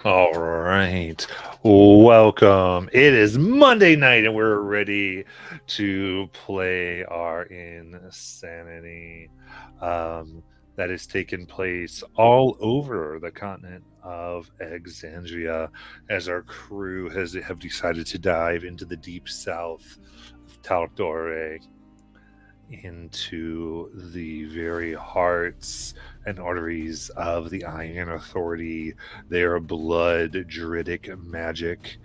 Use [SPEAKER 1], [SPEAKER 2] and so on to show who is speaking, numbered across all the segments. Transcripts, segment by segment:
[SPEAKER 1] All right. Welcome. It is Monday night and we're ready to play our Insanity that has taken place all over the continent of Exandria as our crew have decided to dive into the deep south of Tal'Dorei, into the very hearts and arteries of the Iron Authority, their blood druidic magic,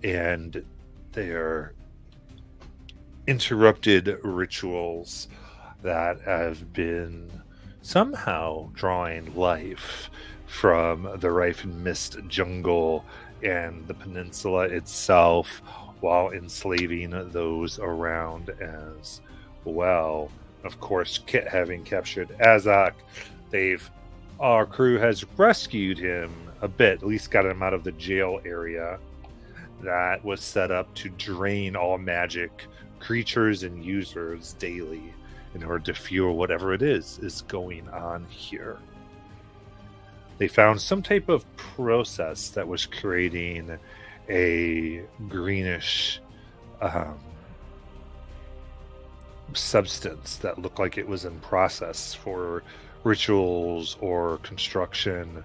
[SPEAKER 1] and their interrupted rituals that have been somehow drawing life from the Rife and Mist jungle and the peninsula itself, while enslaving those around as well. Of course, Kit having captured Azak, our crew has rescued him a bit, at least got him out of the jail area that was set up to drain all magic creatures and users daily in order to fuel whatever it is going on here. They found some type of process that was creating a greenish substance that looked like it was in process for rituals or construction,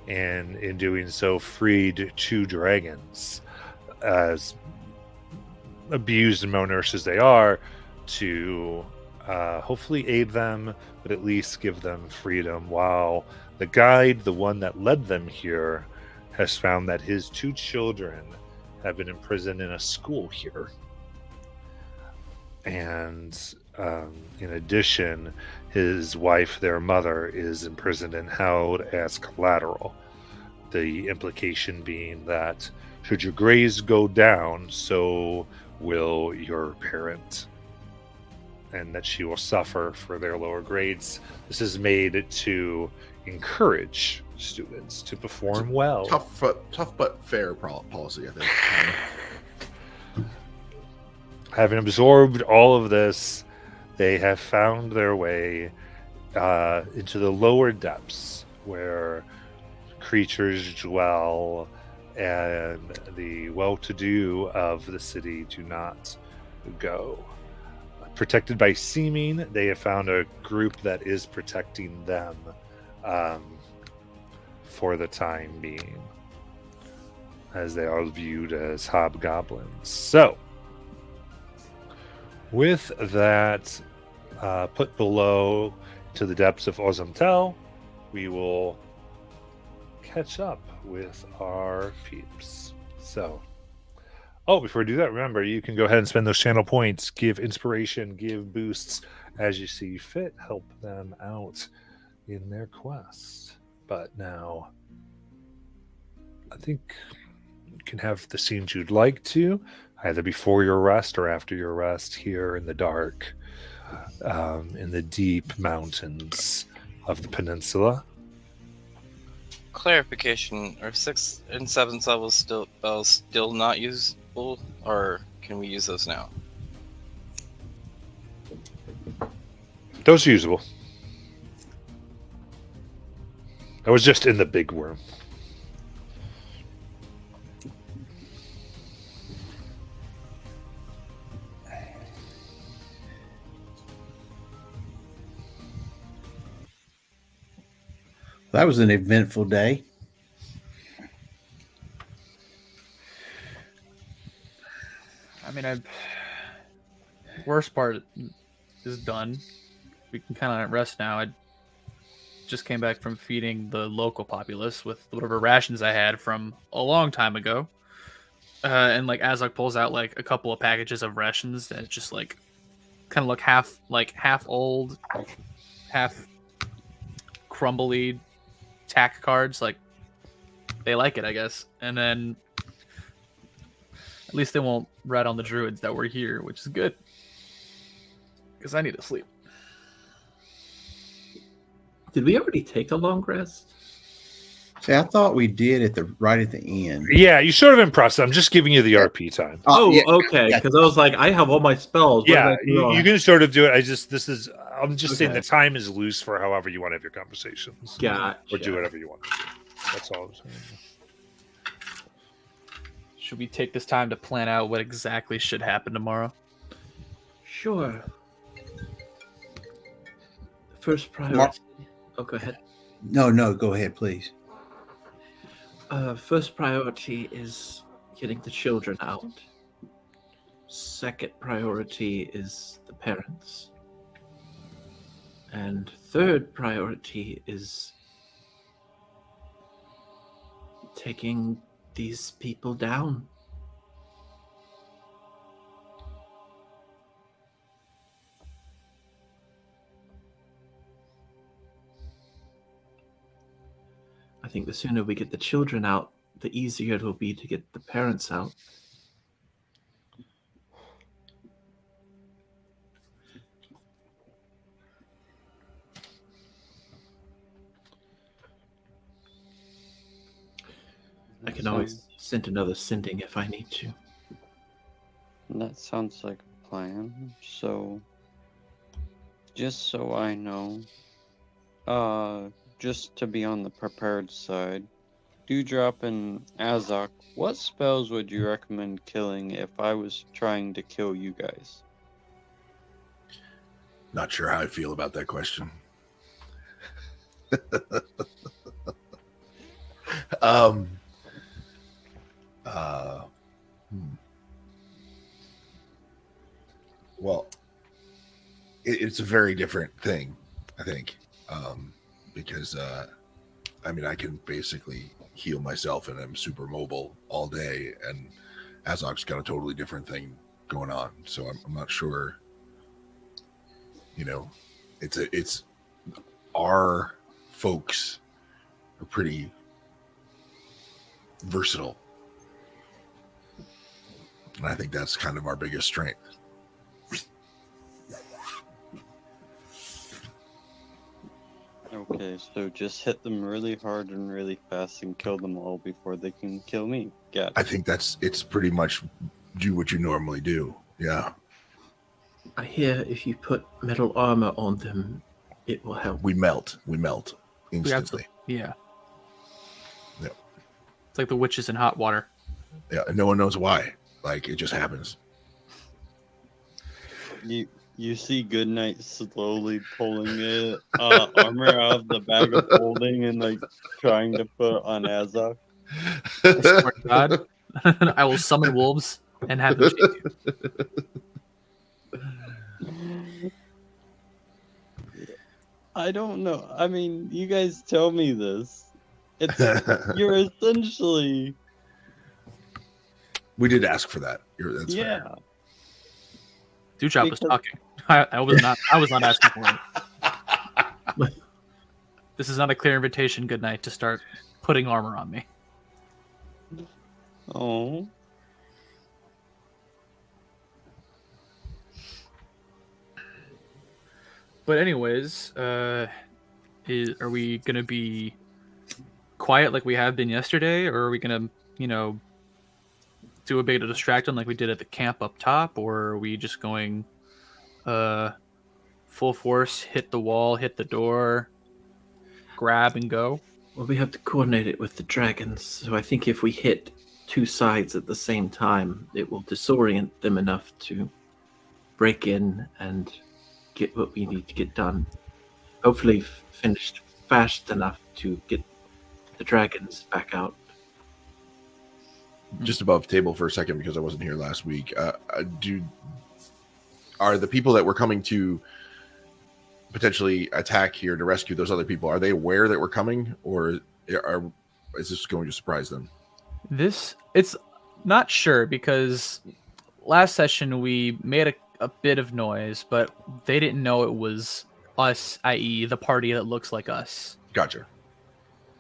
[SPEAKER 1] and in doing so freed two dragons, as abused and malnourished as they are, to hopefully aid them, but at least give them freedom, while the guide, the one that led them here, has found that his two children have been imprisoned in a school here. And in addition, his wife, their mother, is imprisoned and held as collateral. The implication being that should your grades go down, so will your parent, and that she will suffer for their lower grades. This is made to encourage students to perform well.
[SPEAKER 2] Tough but fair policy, I think.
[SPEAKER 1] Having absorbed all of this, they have found their way into the lower depths where creatures dwell and the well-to-do of the city do not go. Protected by seeming, they have found a group that is protecting them for the time being, as they are viewed as hobgoblins. So, with that put below to the depths of Ozumtel, we will catch up with our peeps. So, before we do that, remember, you can go ahead and spend those channel points, give inspiration, give boosts as you see fit, help them out in their quest. But now, I think you can have the scenes you'd like to, either before your rest or after your rest, here in the dark, in the deep mountains of the peninsula.
[SPEAKER 3] Clarification: are 6th and 7th levels still not usable, or can we use those now?
[SPEAKER 1] Those are usable. I was just in the big worm.
[SPEAKER 4] That was an eventful day.
[SPEAKER 5] I mean, worst part is done. We can kind of rest now. I just came back from feeding the local populace with whatever rations I had from a long time ago. And like Azok pulls out like a couple of packages of rations that just like kind of look half old, half crumbly tack cards. Like they like it, I guess. And then at least they won't rat on the druids that were here, which is good, because I need to sleep.
[SPEAKER 6] Did we already take a long rest?
[SPEAKER 4] See, I thought we did right at the end.
[SPEAKER 1] Yeah, you sort of impressed. I'm just giving you the RP time.
[SPEAKER 6] Oh,
[SPEAKER 4] yeah.
[SPEAKER 6] okay. Because I was like, I have all my spells. What
[SPEAKER 1] Yeah,
[SPEAKER 6] did I do?
[SPEAKER 1] you can sort of do it. I'm just saying
[SPEAKER 6] Okay.
[SPEAKER 1] the time is loose for however you want to have your conversations.
[SPEAKER 6] Gotcha.
[SPEAKER 1] Or do whatever you want to do. That's all I'm saying.
[SPEAKER 5] should we take this time to plan out what exactly should happen tomorrow?
[SPEAKER 6] Sure. First priority. Oh, go ahead.
[SPEAKER 4] No, go ahead, please.
[SPEAKER 6] First priority is getting the children out. Second priority is the parents. And third priority is taking these people down. I think the sooner we get the children out, the easier it'll be to get the parents out. I can always send another sending if I need to.
[SPEAKER 7] That sounds like a plan. So, just so I know, just to be on the prepared side, Dewdrop and Azok, what spells would you recommend killing if I was trying to kill you guys?
[SPEAKER 2] Not sure how I feel about that question. Well, it's a very different thing, I think, because I mean, I can basically heal myself and I'm super mobile all day, and Azok's got a totally different thing going on. So I'm not sure. You know, it's our folks are pretty versatile, and I think that's kind of our biggest strength.
[SPEAKER 7] Okay, so just hit them really hard and really fast and kill them all before they can kill me. Got
[SPEAKER 2] I think it's pretty much do what you normally do. Yeah,
[SPEAKER 6] I hear if you put metal armor on them, it will help.
[SPEAKER 2] we melt
[SPEAKER 5] We have to,
[SPEAKER 2] instantly.
[SPEAKER 5] yeah.
[SPEAKER 2] Yep.
[SPEAKER 5] It's like the witches in hot water.
[SPEAKER 2] Yeah, and no one knows why. Like, it just happens.
[SPEAKER 7] You see Goodnight slowly pulling it armor out of the bag of holding and like trying to put on Azok.
[SPEAKER 5] I swear to God, I will summon wolves and have them chase you.
[SPEAKER 7] I don't know. I mean, you guys tell me this. You're essentially
[SPEAKER 2] We did ask for that. That's
[SPEAKER 7] yeah.
[SPEAKER 2] fair.
[SPEAKER 5] Dewdrop was
[SPEAKER 7] Because-
[SPEAKER 5] talking. I was not. I was not asking for it. This is not a clear invitation. Good night to start putting armor on me.
[SPEAKER 7] Oh.
[SPEAKER 5] But anyways, are we gonna be quiet like we have been yesterday, or are we gonna, do a bit of distraction like we did at the camp up top, or are we just going full force, hit the wall, hit the door, grab and go?
[SPEAKER 6] Well, we have to coordinate it with the dragons, so I think if we hit two sides at the same time, it will disorient them enough to break in and get what we need to get done. Hopefully finished fast enough to get the dragons back out.
[SPEAKER 2] Just above table for a second because I wasn't here last week. Are the people that were coming to potentially attack here to rescue those other people, are they aware that we're coming, or is this going to surprise them?
[SPEAKER 5] It's not sure, because last session we made a bit of noise, but they didn't know it was us, i.e. the party that looks like us.
[SPEAKER 2] Gotcha.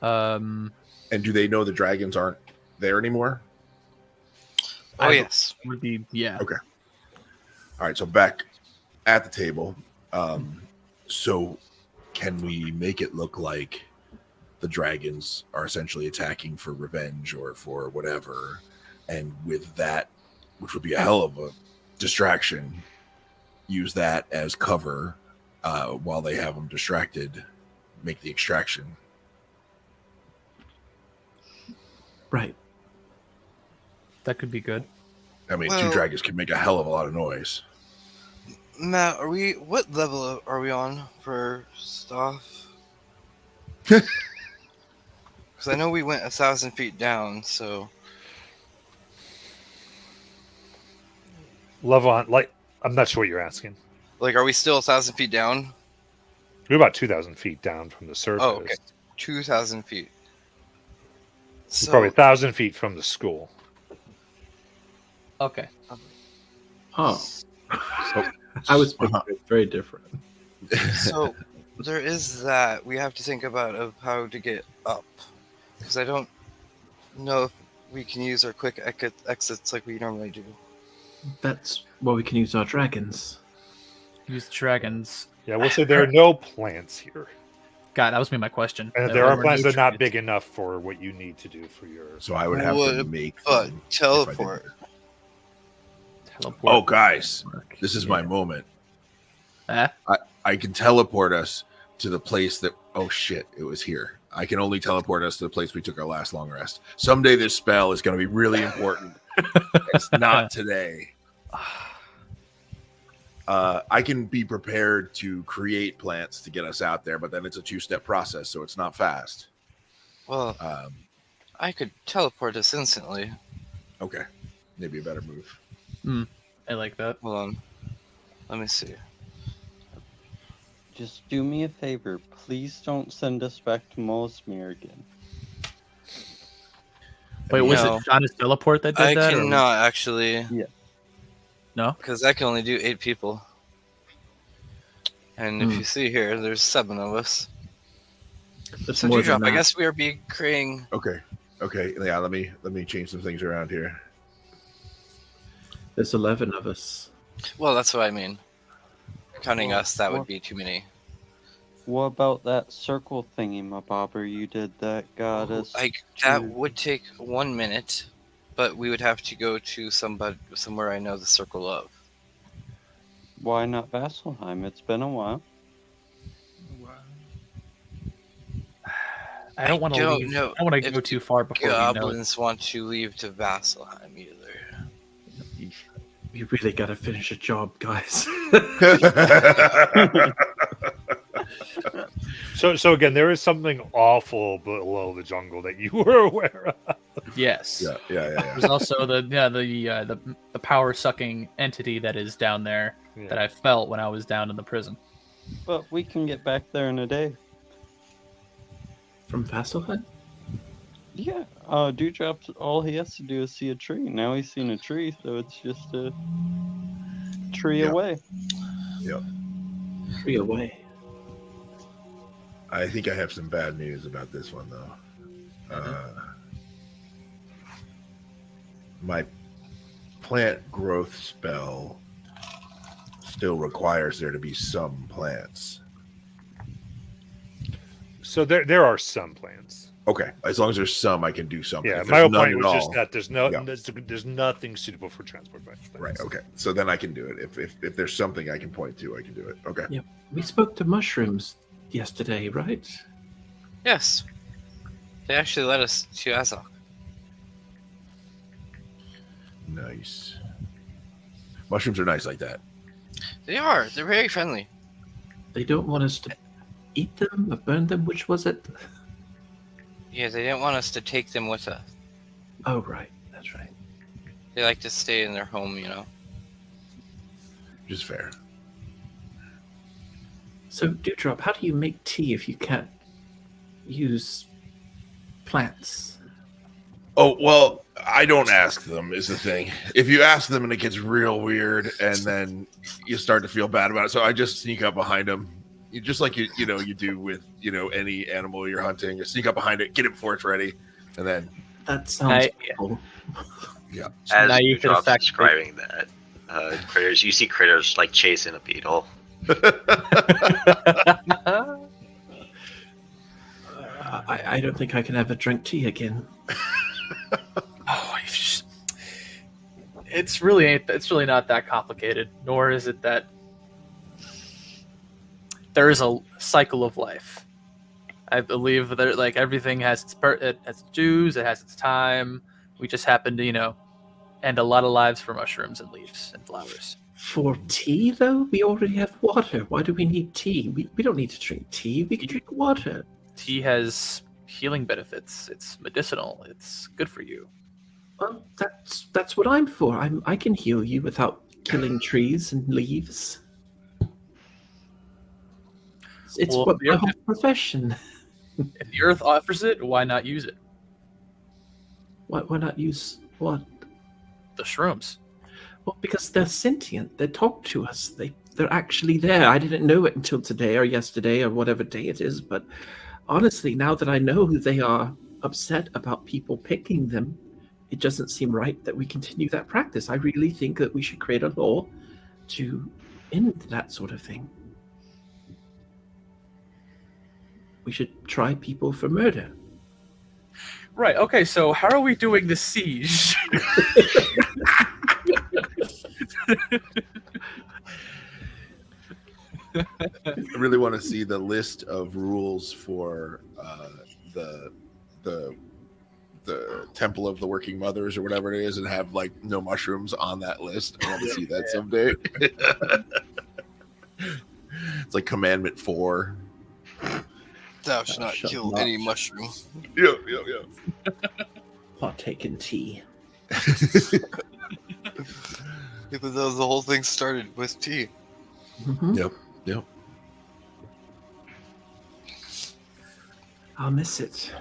[SPEAKER 5] Um,
[SPEAKER 2] And do they know the dragons aren't there anymore?
[SPEAKER 3] Oh, yes.
[SPEAKER 5] would be, yeah.
[SPEAKER 2] Okay. All right, so back at the table. So can we make it look like the dragons are essentially attacking for revenge or for whatever, and with that, which would be a hell of a distraction, use that as cover while they have them distracted, make the extraction?
[SPEAKER 6] Right.
[SPEAKER 5] That could be good.
[SPEAKER 2] I mean,
[SPEAKER 3] Well-
[SPEAKER 2] two dragons can make a hell of a lot of noise.
[SPEAKER 3] Matt, what level are we on for stuff? Because I know we went 1,000 feet down, so
[SPEAKER 1] Level on, like, I'm not sure what you're asking.
[SPEAKER 3] like, are we still 1,000 feet down?
[SPEAKER 1] We're about 2,000 feet down from the surface.
[SPEAKER 3] Oh, okay. 2,000 feet.
[SPEAKER 1] We're
[SPEAKER 3] So,
[SPEAKER 1] probably 1,000 feet from the school.
[SPEAKER 5] Okay.
[SPEAKER 6] Oh,
[SPEAKER 1] So,
[SPEAKER 6] I was picturing very different.
[SPEAKER 3] so there is that we have to think about of how to get up, because I don't know if we can use our quick exits like we normally do.
[SPEAKER 6] That's why we can use our dragons.
[SPEAKER 5] Use the dragons.
[SPEAKER 1] yeah, we'll say there are no plants here.
[SPEAKER 5] God, that was me my question.
[SPEAKER 1] And if
[SPEAKER 5] There
[SPEAKER 1] there are
[SPEAKER 5] were
[SPEAKER 1] plants,
[SPEAKER 5] no
[SPEAKER 1] they're not
[SPEAKER 5] trees.
[SPEAKER 1] big enough for what you need to do for your.
[SPEAKER 2] So I would have to
[SPEAKER 3] Would-
[SPEAKER 2] make
[SPEAKER 3] But
[SPEAKER 2] them if I did
[SPEAKER 3] teleport.
[SPEAKER 2] that.
[SPEAKER 5] Teleport.
[SPEAKER 2] Oh, guys, this is my moment. I can teleport us to the place that. Oh shit! It was here. I can only teleport us to the place we took our last long rest. Someday this spell is going to be really important. It's not today. I can be prepared to create plants to get us out there, but then it's a 2-step process, so it's not fast.
[SPEAKER 3] Well, I could teleport us instantly.
[SPEAKER 2] Okay, maybe a better move.
[SPEAKER 5] I like that.
[SPEAKER 3] Hold on. Let me see.
[SPEAKER 7] Just do me a favor. Please don't send us back to Molesmere again.
[SPEAKER 5] Wait, was
[SPEAKER 3] No.
[SPEAKER 5] it John's teleport that did
[SPEAKER 3] I
[SPEAKER 5] that? or-
[SPEAKER 3] cannot actually.
[SPEAKER 5] No?
[SPEAKER 3] Because I can only do 8 people. And if you see here, there's 7 of us.
[SPEAKER 6] That's
[SPEAKER 3] So
[SPEAKER 6] more
[SPEAKER 3] Dewdrop,
[SPEAKER 6] than
[SPEAKER 3] I
[SPEAKER 6] that.
[SPEAKER 3] guess we are creating.
[SPEAKER 2] Okay, yeah. Let me change some things around here.
[SPEAKER 6] There's 11 of us.
[SPEAKER 3] Well, that's what I mean. Counting
[SPEAKER 7] Well,
[SPEAKER 3] us, that
[SPEAKER 7] well-
[SPEAKER 3] would be too many.
[SPEAKER 7] What about that circle thingy, my bobber? You did that got us.
[SPEAKER 3] That
[SPEAKER 7] to-
[SPEAKER 3] would take 1 minute, but we would have to go to somewhere I know the circle of.
[SPEAKER 7] Why not Vasselheim? It's been a while.
[SPEAKER 5] I don't want to
[SPEAKER 3] don't
[SPEAKER 5] leave.
[SPEAKER 3] know
[SPEAKER 5] I don't want to
[SPEAKER 3] if
[SPEAKER 5] go too far before we know.
[SPEAKER 3] Goblins want to leave to Vasselheim either.
[SPEAKER 6] We really got to finish a job, guys.
[SPEAKER 1] So again, there is something awful below the jungle that you were aware of.
[SPEAKER 5] Yes.
[SPEAKER 2] yeah.
[SPEAKER 5] There's also the power sucking entity that is down there that I felt when I was down in the prison.
[SPEAKER 7] But we can get back there in a day.
[SPEAKER 6] From Vasselheim?
[SPEAKER 7] Yeah. Dewdrop's all he has to do is see a tree. Now he's seen a tree, so it's just a tree
[SPEAKER 2] Yeah.
[SPEAKER 7] away.
[SPEAKER 6] 3 away.
[SPEAKER 2] I think I have some bad news about this one, though. My plant growth spell still requires there to be some plants.
[SPEAKER 1] So there are some plants.
[SPEAKER 2] Okay, as long as there's some, I can do something.
[SPEAKER 1] Yeah,
[SPEAKER 2] If
[SPEAKER 1] my
[SPEAKER 2] there's
[SPEAKER 1] whole
[SPEAKER 2] none
[SPEAKER 1] point
[SPEAKER 2] at
[SPEAKER 1] was just
[SPEAKER 2] all-
[SPEAKER 1] that there's
[SPEAKER 2] Yeah.
[SPEAKER 1] there's nothing suitable for transport by plants.
[SPEAKER 2] Right. Okay. So then I can do it. If there's something I can point to, I can do it. Okay.
[SPEAKER 6] Yeah. We spoke to mushrooms yesterday, right?
[SPEAKER 3] Yes. They actually led us to Azok.
[SPEAKER 2] Nice. Mushrooms are nice like that.
[SPEAKER 3] They are. They're very friendly.
[SPEAKER 6] They don't want us to eat them or burn them. Which was it?
[SPEAKER 3] Yeah, they didn't want us to take them with us.
[SPEAKER 6] Oh, right. That's right.
[SPEAKER 3] They like to stay in their home, you know.
[SPEAKER 2] Just fair.
[SPEAKER 6] So, Dewdrop, how do you make tea if you can't use plants?
[SPEAKER 2] Oh, well, I don't ask them is the thing. If you ask them and it gets real weird and then you start to feel bad about it. So I just sneak up behind them. You just like you do with, any animal you're hunting. You sneak up behind it, get it before it's ready, and then
[SPEAKER 6] That sounds
[SPEAKER 5] I-
[SPEAKER 6] cool.
[SPEAKER 8] As
[SPEAKER 5] Now you
[SPEAKER 8] you
[SPEAKER 5] can affect-
[SPEAKER 8] describing that, critters, you see critters like chasing a beetle.
[SPEAKER 6] I don't think I can ever drink tea again.
[SPEAKER 5] It's really not that complicated, nor is it that there is a cycle of life. I believe that everything has its it has its dues, it has its time. We just happen to, and a lot of lives for mushrooms and leaves and flowers.
[SPEAKER 6] For tea, though, we already have water. Why do we need tea? We don't need to drink tea. We can drink water.
[SPEAKER 5] Tea has healing benefits. It's medicinal. It's good for you.
[SPEAKER 6] Well, that's what I'm for. I can heal you without killing trees and leaves. It's
[SPEAKER 5] Well,
[SPEAKER 6] what
[SPEAKER 5] the
[SPEAKER 6] my
[SPEAKER 5] earth-
[SPEAKER 6] whole profession.
[SPEAKER 5] If the earth offers it, why not use it?
[SPEAKER 6] Why not use what?
[SPEAKER 5] The shrooms.
[SPEAKER 6] Well, because they're sentient. They talk to us. They're actually there. I didn't know it until today or yesterday or whatever day it is. But honestly, now that I know they are upset about people picking them, it doesn't seem right that we continue that practice. I really think that we should create a law to end that sort of thing. We should try people for murder.
[SPEAKER 5] Right. Okay. So how are we doing the siege?
[SPEAKER 2] I really want to see the list of rules for the Temple of the Working Mothers or whatever it is, and have like no mushrooms on that list. I want to see that someday. It's like Commandment 4.
[SPEAKER 3] Thou shalt not
[SPEAKER 6] shalt
[SPEAKER 3] kill
[SPEAKER 6] not.
[SPEAKER 3] any mushroom.
[SPEAKER 2] Yeah.
[SPEAKER 6] Partake in tea.
[SPEAKER 3] Even though the whole thing started with tea.
[SPEAKER 6] Mhm.
[SPEAKER 2] Yep.
[SPEAKER 6] I'll miss it.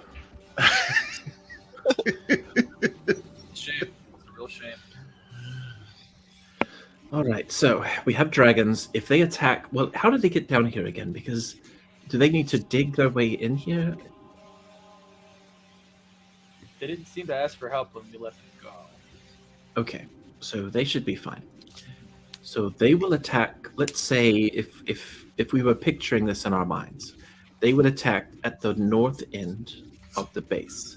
[SPEAKER 5] Shame. It's a real shame.
[SPEAKER 6] All right, so we have dragons. If they attack, well, how did they get down here again? Because do they need to dig their way in here?
[SPEAKER 5] They didn't seem to ask for help when we let them go.
[SPEAKER 6] Okay, so they should be fine. So they will attack. Let's say if we were picturing this in our minds, they would attack at the north end of the base.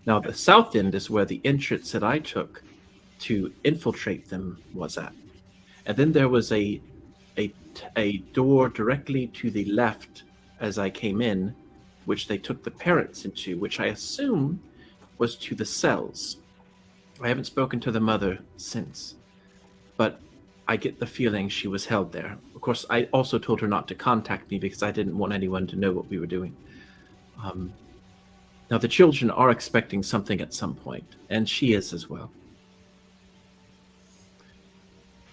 [SPEAKER 6] Now the south end is where the entrance that I took to infiltrate them was at, and then there was a door directly to the left as I came in, which they took the parents into, which I assume was to the cells. I haven't spoken to the mother since, but I get the feeling she was held there. Of course, I also told her not to contact me because I didn't want anyone to know what we were doing. Now, the children are expecting something at some point, and she is as well.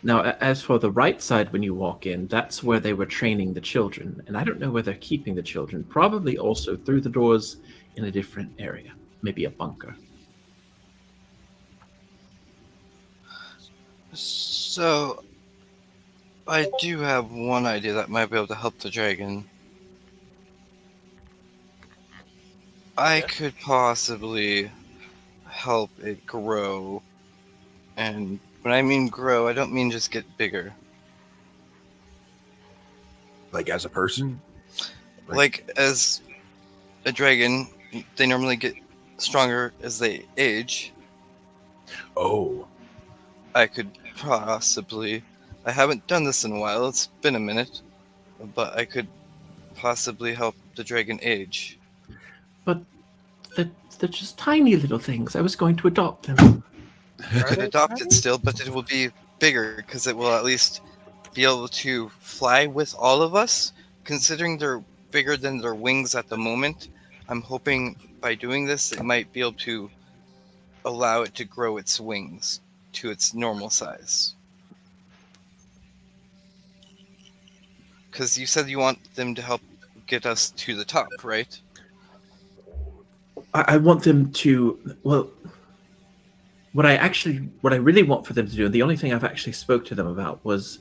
[SPEAKER 6] Now, as for the right side when you walk in, that's where they were training the children, and I don't know where they're keeping the children. Probably also through the doors in a different area, maybe a bunker.
[SPEAKER 3] So, I do have one idea that might be able to help the dragon. I could possibly help it grow. And when I mean grow, I don't mean just get bigger.
[SPEAKER 2] Like as a person.
[SPEAKER 3] Like as a dragon, they normally get stronger as they age.
[SPEAKER 2] Oh.
[SPEAKER 3] I could possibly... I haven't done this in a while, it's been a minute. But I could possibly help the dragon age.
[SPEAKER 6] But they're just tiny little things. I was going to adopt them.
[SPEAKER 3] You could adopt it still, but it will be bigger because it will at least be able to fly with all of us. Considering they're bigger than their wings at the moment, I'm hoping by doing this, it might be able to allow it to grow its wings to its normal size. Because you said you want them to help get us to the top, right?
[SPEAKER 6] I want them to, well, what I really want for them to do, and the only thing I've actually spoke to them about, was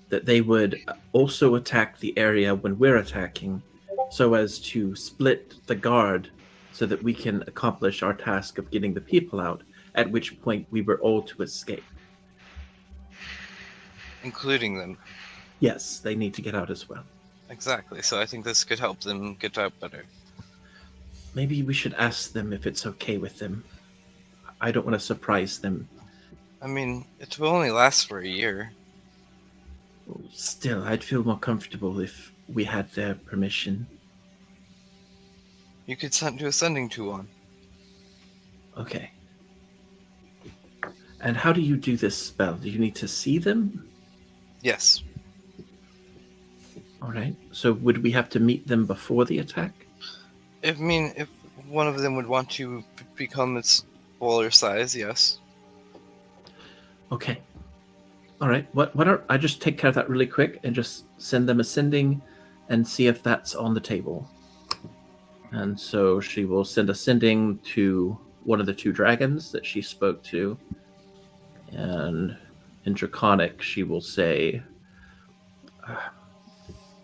[SPEAKER 6] that they would also attack the area when we're attacking, so as to split the guard so that we can accomplish our task of getting the people out, at which point we were all to escape.
[SPEAKER 3] Including them.
[SPEAKER 6] Yes, they need to get out as well.
[SPEAKER 3] Exactly, so I think this could help them get out better.
[SPEAKER 6] Maybe we should ask them if it's okay with them. I don't want to surprise them.
[SPEAKER 3] I mean, it will only last for a year.
[SPEAKER 6] Still, I'd feel more comfortable if we had their permission.
[SPEAKER 3] You could do a sending to one.
[SPEAKER 6] Okay. And how do you do this spell? Do you need to see them?
[SPEAKER 3] Yes.
[SPEAKER 6] All right. So would we have to meet them before the attack?
[SPEAKER 3] If one of them would want to become its smaller size, yes.
[SPEAKER 6] Okay. All right. Why don't I just take care of that really quick and just send them ascending and see if that's on the table. And so she will send ascending to one of the two dragons that she spoke to. And in Draconic, she will say,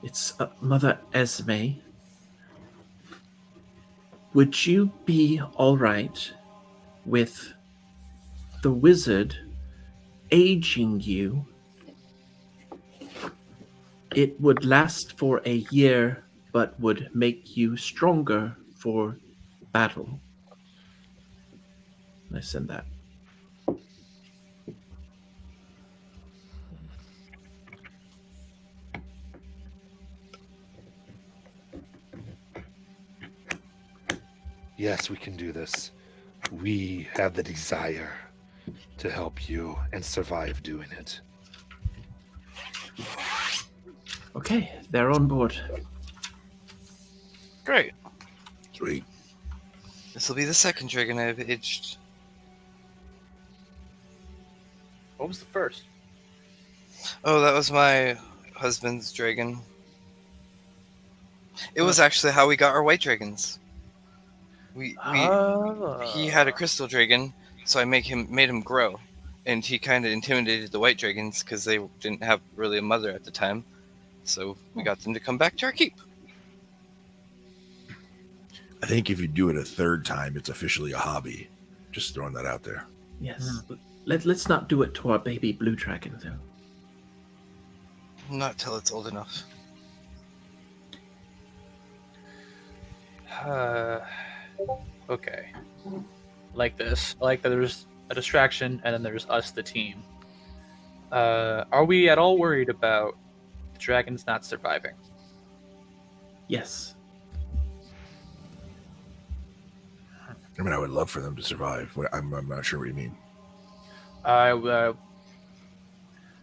[SPEAKER 6] it's Mother Esme. Would you be all right with the wizard aging you? It would last for a year, but would make you stronger for battle. And I send that.
[SPEAKER 1] Yes, we can do this. We have the desire to help you and survive doing it.
[SPEAKER 6] Okay, they're on board.
[SPEAKER 3] Great.
[SPEAKER 2] Sweet.
[SPEAKER 3] This will be the second dragon I've aged.
[SPEAKER 5] What was the first?
[SPEAKER 3] Oh, that was my husband's dragon. It was actually how we got our white dragons. He had a crystal dragon, so I made him grow, and he kind of intimidated the white dragons because they didn't have really a mother at the time. So we got them to come back to our keep.
[SPEAKER 2] I think if you do it a third time, it's officially a hobby. Just throwing that out there.
[SPEAKER 6] Yes. Let's not do it to our baby blue dragon, though.
[SPEAKER 3] Not till it's old enough.
[SPEAKER 5] Okay. Like this. I like that there's a distraction and then there's us, the team. Are we at all worried about the dragons not surviving?
[SPEAKER 6] Yes.
[SPEAKER 2] I mean, I would love for them to survive. I'm not sure what you mean.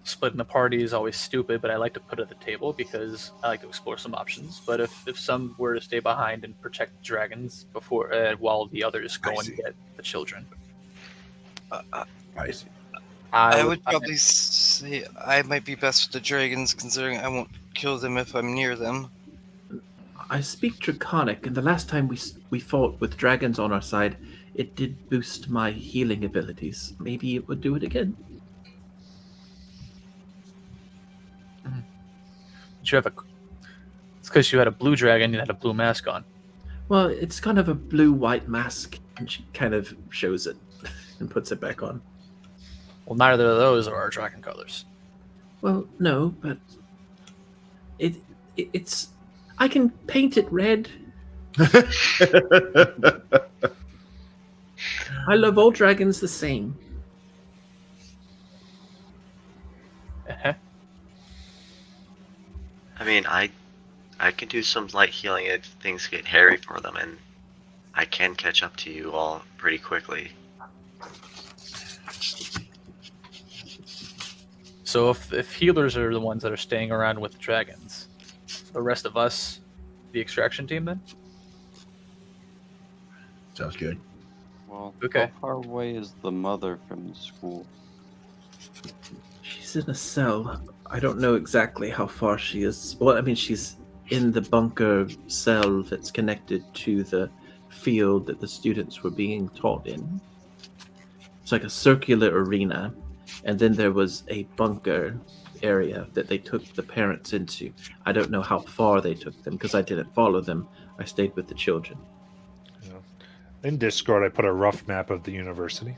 [SPEAKER 5] Splitting the party is always stupid, but I like to put it at the table because I like to explore some options. But if some were to stay behind and protect the dragons before while the others go and
[SPEAKER 2] see.
[SPEAKER 5] get the children,
[SPEAKER 2] I see.
[SPEAKER 3] I would probably say I might be best with the dragons, considering I won't kill them if I'm near them.
[SPEAKER 6] I speak Draconic, and the last time we fought with dragons on our side, it did boost my healing abilities. Maybe it would do it again.
[SPEAKER 5] it's because you had a blue dragon, you had a blue mask on.
[SPEAKER 6] Well, it's kind of a blue-white mask, and she kind of shows it and puts it back on.
[SPEAKER 5] Well, neither of those are our dragon colors.
[SPEAKER 6] Well, no, but it's I can paint it red. I love all dragons the same.
[SPEAKER 8] I mean, I can do some light healing if things get hairy for them, and I can catch up to you all pretty quickly.
[SPEAKER 5] So if healers are the ones that are staying around with the dragons, the rest of us, the extraction team then?
[SPEAKER 2] Sounds good.
[SPEAKER 7] Well,
[SPEAKER 5] Okay.
[SPEAKER 7] how far away is the mother from the school?
[SPEAKER 6] She's in a cell. I don't know exactly how far she is. Well, I mean, she's in the bunker cell that's connected to the field that the students were being taught in. It's like a circular arena, and then there was a bunker area that they took the parents into. I don't know how far they took them because I didn't follow them. I stayed with the children.
[SPEAKER 1] In Discord, I put a rough map of the university.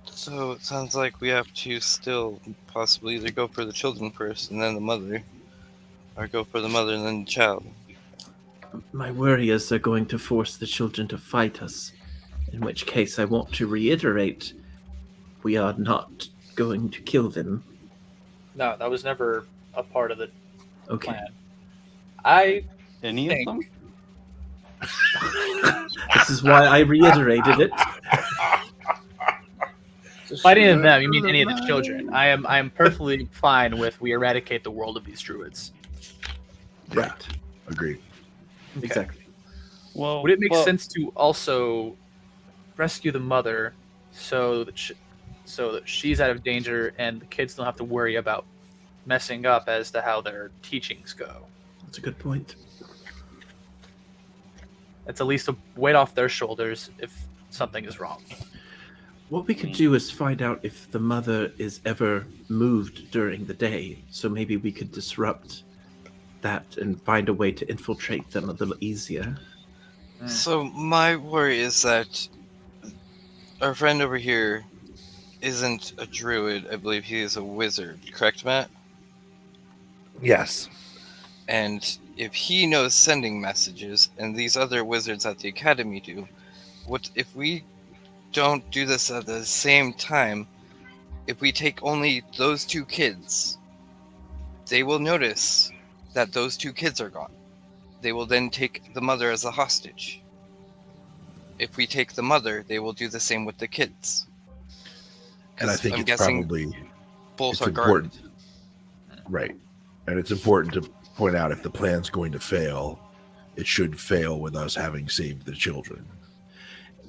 [SPEAKER 3] So it sounds like we have to still possibly either go for the children first and then the mother, or go for the mother and then the child.
[SPEAKER 6] My worry is they're going to force the children to fight us, in which case I want to reiterate we are not going to kill them.
[SPEAKER 5] No, that was never a part of the
[SPEAKER 6] Okay.
[SPEAKER 5] plan. I
[SPEAKER 7] Any
[SPEAKER 5] Thank-
[SPEAKER 7] of them?
[SPEAKER 6] This is why I reiterated it.
[SPEAKER 5] By any of them, you mean any of the children. I am perfectly fine with we eradicate the world of these druids.
[SPEAKER 2] Yeah, agreed.
[SPEAKER 5] Okay.
[SPEAKER 6] Exactly.
[SPEAKER 7] Well,
[SPEAKER 5] Would it make sense to also rescue the mother so that she's out of danger and the kids don't have to worry about messing up as to how their teachings go?
[SPEAKER 6] That's a good point.
[SPEAKER 5] It's at least a weight off their shoulders if something is wrong.
[SPEAKER 6] What we could do is find out if the mother is ever moved during the day. So maybe we could disrupt that and find a way to infiltrate them a little easier.
[SPEAKER 3] So my worry is that our friend over here isn't a druid. I believe he is a wizard. Correct, Matt?
[SPEAKER 1] Yes.
[SPEAKER 3] And if he knows sending messages, and these other wizards at the academy do, what if we don't do this at the same time? If we take only those 2 kids, they will notice that those 2 kids are gone. They will then take the mother as a hostage. If we take the mother, they will do the same with the kids.
[SPEAKER 2] And I
[SPEAKER 3] 'Cause
[SPEAKER 2] think
[SPEAKER 3] I'm
[SPEAKER 2] it's
[SPEAKER 3] guessing
[SPEAKER 2] probably
[SPEAKER 3] both
[SPEAKER 2] it's
[SPEAKER 3] are
[SPEAKER 2] important,
[SPEAKER 3] guarded.
[SPEAKER 2] right? And it's important to point out if the plan's going to fail, it should fail with us having saved the children.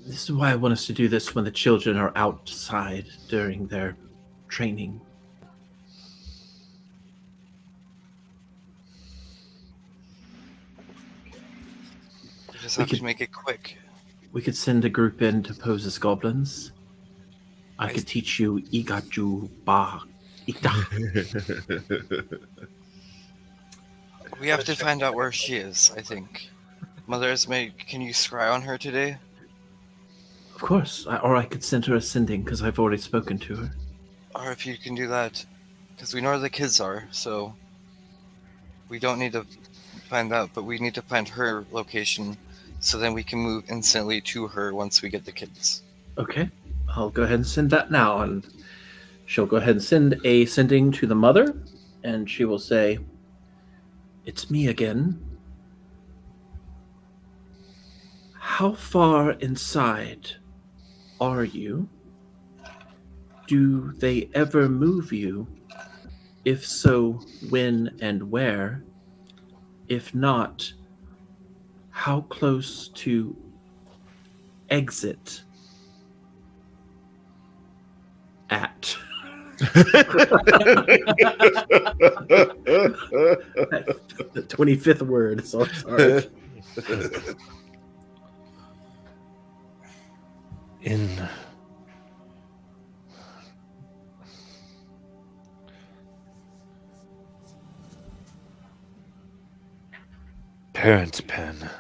[SPEAKER 6] This is why I want us to do this when the children are outside during their training.
[SPEAKER 3] We just
[SPEAKER 6] We
[SPEAKER 3] have
[SPEAKER 6] could-
[SPEAKER 3] to make it quick.
[SPEAKER 6] We could send a group in to pose as goblins. I
[SPEAKER 3] I
[SPEAKER 6] could teach you Igaju Ba. Ita.
[SPEAKER 3] We have to find out where she is, I think. Mother Esme, can you scry on her today?
[SPEAKER 6] Of course. Or I could send her a sending because I've already spoken to her.
[SPEAKER 3] Or if you can do that. Because we know where the kids are, so we don't need to find out, but we need to find her location so then we can move instantly to her once we get the kids.
[SPEAKER 6] Okay. I'll go ahead and send that now. And she'll go ahead and send a sending to the mother. And she will say, "It's me again. How far inside are you? Do they ever move you? If so, when and where? If not, how close to exit at?" The 25th word, so I'm sorry.
[SPEAKER 1] In parent pen.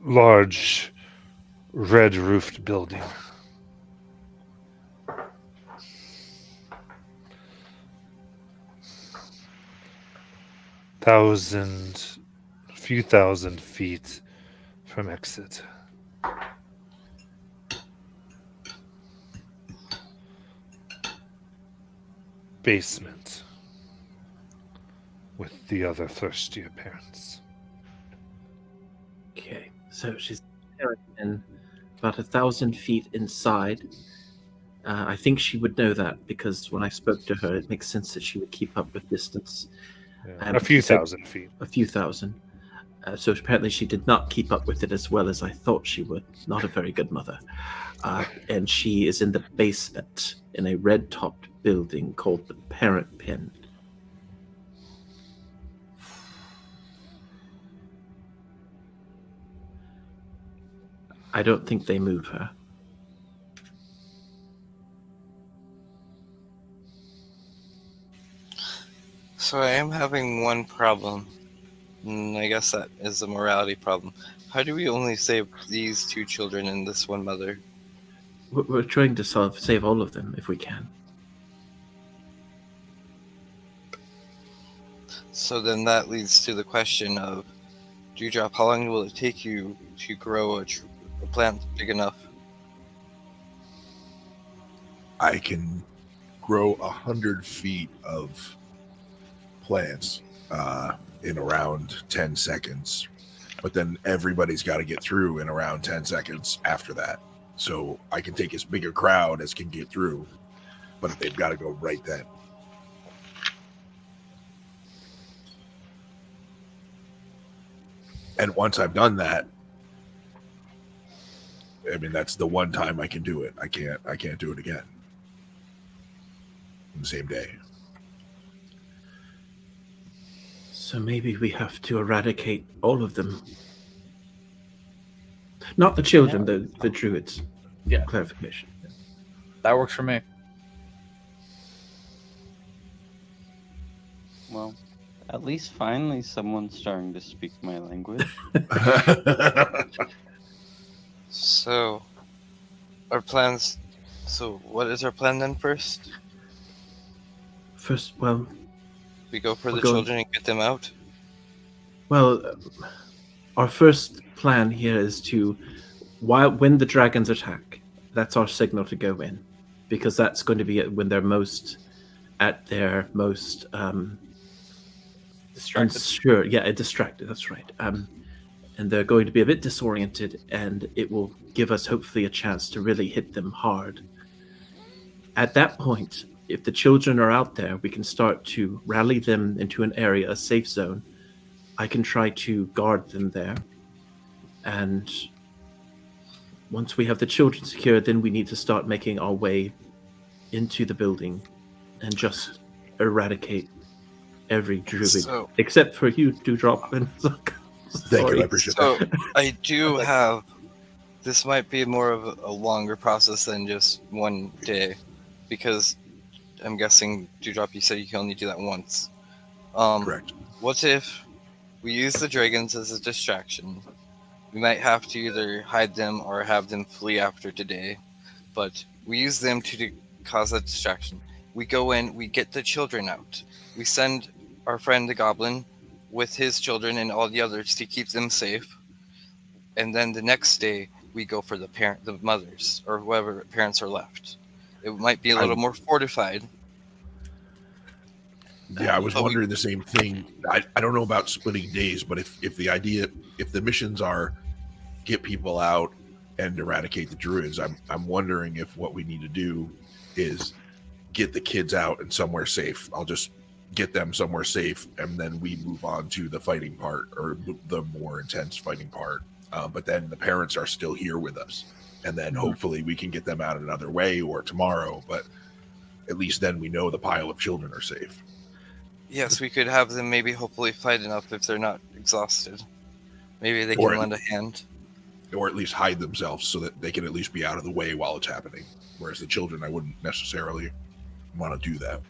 [SPEAKER 1] Large red roofed building. Few thousand feet from exit. Basement with the other thirsty parents.
[SPEAKER 6] Okay, so she's in about 1,000 feet inside. I think she would know that because when I spoke to her, it makes sense that she would keep up with distance.
[SPEAKER 1] A few thousand feet.
[SPEAKER 6] A few thousand. So apparently she did not keep up with it as well as I thought she would. Not a very good mother. And she is in the basement in a red-topped building called the Parent Pen. I don't think they move her.
[SPEAKER 3] So I am having one problem. I guess that is a morality problem. How do we only save these 2 children and this one mother?
[SPEAKER 6] We're trying to save all of them if we can.
[SPEAKER 3] So then that leads to the question of, Dewdrop, how long will it take you to grow a plant big enough?
[SPEAKER 2] I can grow 100 feet of plants in around 10 seconds. But then everybody's got to get through in around 10 seconds after that. So I can take as big a crowd as can get through, but they've got to go right then. And once I've done that, I mean, that's the one time I can do it. I can't do it again on the same day.
[SPEAKER 6] So maybe we have to eradicate all of them. Not the children, the druids.
[SPEAKER 5] Yeah.
[SPEAKER 6] Clarification.
[SPEAKER 5] That works for me.
[SPEAKER 7] Well, at least finally someone's starting to speak my language.
[SPEAKER 3] So, our plans. So, what is our plan then first?
[SPEAKER 6] First, well,
[SPEAKER 3] We go for
[SPEAKER 6] We're
[SPEAKER 3] the
[SPEAKER 6] going-
[SPEAKER 3] children and get them out?
[SPEAKER 6] our first plan here is to, when the dragons attack, that's our signal to go in, because that's going to be when they're at their most
[SPEAKER 5] Distracted.
[SPEAKER 6] unsure. Yeah, distracted. That's right. And they're going to be a bit disoriented, and it will give us hopefully a chance to really hit them hard. At that point, if the children are out there, we can start to rally them into an area, a safe zone. I can try to guard them there. And once we have the children secure, then we need to start making our way into the building and just eradicate every druid,
[SPEAKER 3] So-
[SPEAKER 6] except for you, Dewdrop. And
[SPEAKER 2] Thank you, I appreciate
[SPEAKER 3] So,
[SPEAKER 2] that.
[SPEAKER 3] I do have. This might be more of a longer process than just one day, because I'm guessing, Dewdrop, you said you can only do that once.
[SPEAKER 2] Correct.
[SPEAKER 3] What if we use the dragons as a distraction? We might have to either hide them or have them flee after today, but we use them to cause a distraction. We go in, we get the children out. We send our friend the goblin with his children and all the others to keep them safe. And then the next day, we go for the mothers, or whoever parents are left. It might be a little more fortified.
[SPEAKER 2] Yeah, I was
[SPEAKER 3] But we-
[SPEAKER 2] wondering the same thing. I don't know about splitting days, but if the missions are get people out and eradicate the druids, I'm wondering if what we need to do is get the kids out and somewhere safe. I'll just get them somewhere safe, and then we move on to the fighting part, or the more intense fighting part. But then the parents are still here with us, and then hopefully we can get them out another way or tomorrow. But at least then we know the pile of children are safe.
[SPEAKER 3] Yes, we could have them maybe hopefully fight enough if they're not exhausted. Maybe they
[SPEAKER 2] Or-
[SPEAKER 3] can lend a hand.
[SPEAKER 2] Or at least hide themselves so that they can at least be out of the way while it's happening. Whereas the children, I wouldn't necessarily want to do that.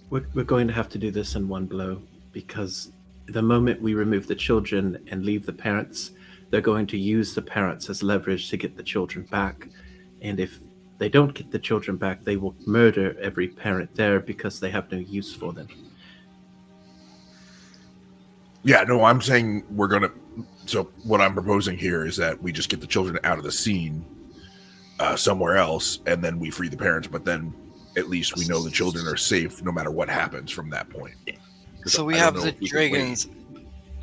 [SPEAKER 6] We're going to have to do this in one blow, because the moment we remove the children and leave the parents, they're going to use the parents as leverage to get the children back. And if they don't get the children back, they will murder every parent there because they have no use for them.
[SPEAKER 2] Yeah, no, I'm saying we're going to. So what I'm proposing here is that we just get the children out of the scene somewhere else, and then we free the parents. But then at least we know the children are safe no matter what happens from that point. 'Cause
[SPEAKER 3] So we
[SPEAKER 2] I don't
[SPEAKER 3] have
[SPEAKER 2] know
[SPEAKER 3] the
[SPEAKER 2] if we can wait.
[SPEAKER 3] dragons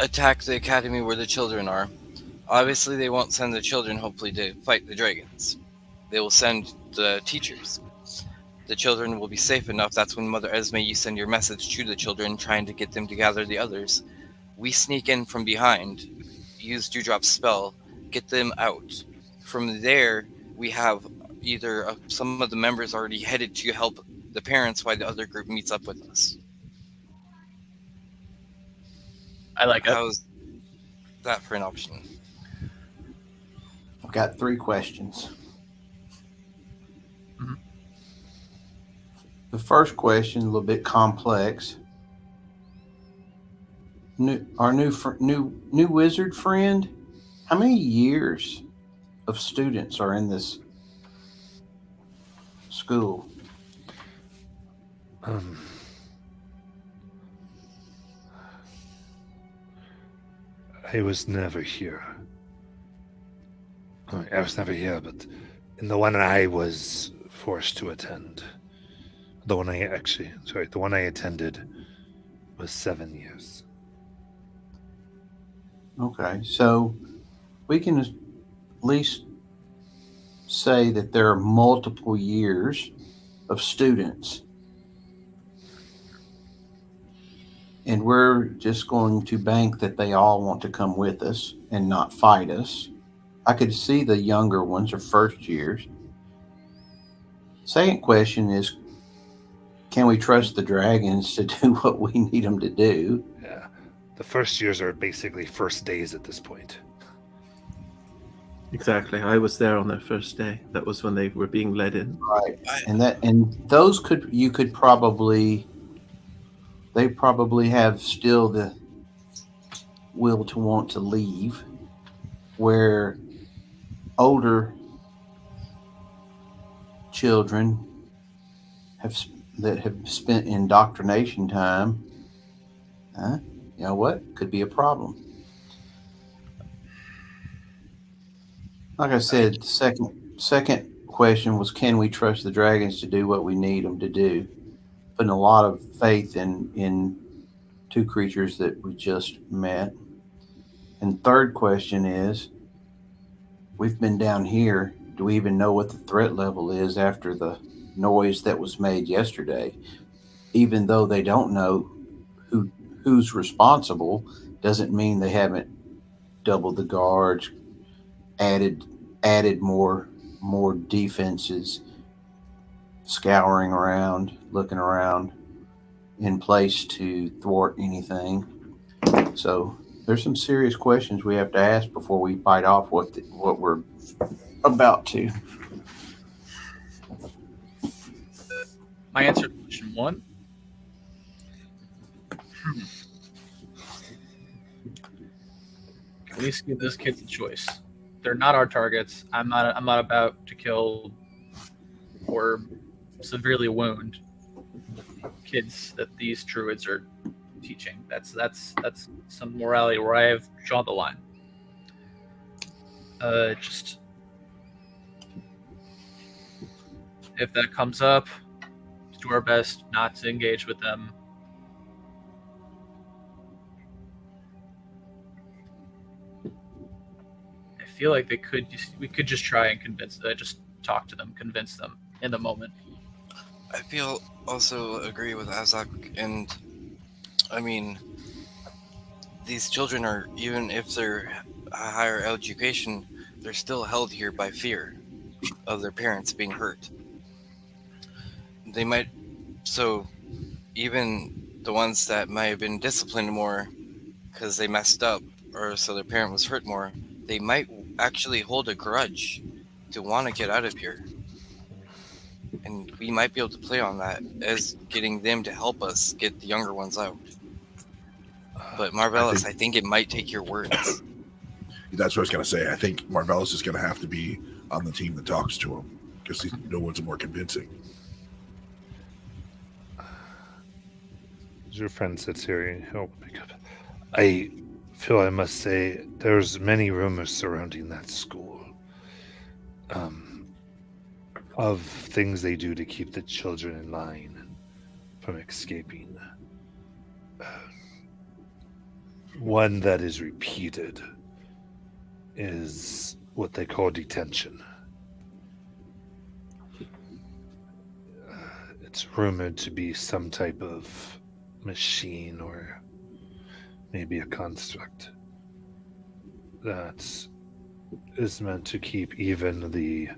[SPEAKER 3] attack the academy where the children are. Obviously, they won't send the children, hopefully, to fight the dragons. They will send the teachers. The children will be safe enough. That's when Mother Esme, you send your message to the children, trying to get them to gather the others. We sneak in from behind, use Dewdrop's spell, get them out. From there, we have either some of the members already headed to help the parents while the other group meets up with us.
[SPEAKER 5] I like it.
[SPEAKER 3] How's that for an option?
[SPEAKER 4] I've got 3 questions.
[SPEAKER 5] Mhm.
[SPEAKER 4] The first question, a little bit complex. Our new wizard friend, how many years of students are in this school?
[SPEAKER 1] I was never here. I was never here, but in the one I was forced to attend, the one I attended was 7 years.
[SPEAKER 4] Okay, so we can at least say that there are multiple years of students, and we're just going to bank that they all want to come with us and not fight us. I could see the younger ones or first years. Second question is, can we trust the dragons to do what we need them to do?
[SPEAKER 1] Yeah. The first years are basically first days at this point.
[SPEAKER 6] Exactly. I was there on their first day. That was when they were being led in.
[SPEAKER 4] Right. And those could probably, they probably have still the will to want to leave, where older children that have spent indoctrination time, you know what, could be a problem. Like I said, the second question was, can we trust the dragons to do what we need them to do? Putting a lot of faith in two creatures that we just met. And third question is, we've been down here. Do we even know what the threat level is after the noise that was made yesterday? Even though they don't know who's responsible, doesn't mean they haven't doubled the guards, added more defenses, scouring around, looking around in place to thwart anything. So there's some serious questions we have to ask before we bite off what we're about to.
[SPEAKER 5] My answer to question 1. At least give this kid the choice. They're not our targets. I'm not about to kill or severely wound kids that these druids are teaching. That's some morality where I have drawn the line. Just if that comes up, let's do our best not to engage with them. I feel like we could just try and just talk to them, convince them in the moment.
[SPEAKER 3] I feel also agree with Azak, and I mean, these children are, even if they're higher education, they're still held here by fear of their parents being hurt. They might, so even the ones that might have been disciplined more because they messed up or so their parent was hurt more, they might actually hold a grudge to want to get out of here. And we might be able to play on that as getting them to help us get the younger ones out. But Marvellus, I think it might take your words.
[SPEAKER 2] That's what I was going to say. I think Marvellus is going to have to be on the team that talks to him because no one's more convincing.
[SPEAKER 1] As your friend sits here, he'll pick up. I feel I must say there's many rumors surrounding that school. Of things they do to keep the children in line from escaping. One that is repeated is what they call detention. It's rumored to be some type of machine or maybe a construct that is meant to keep even the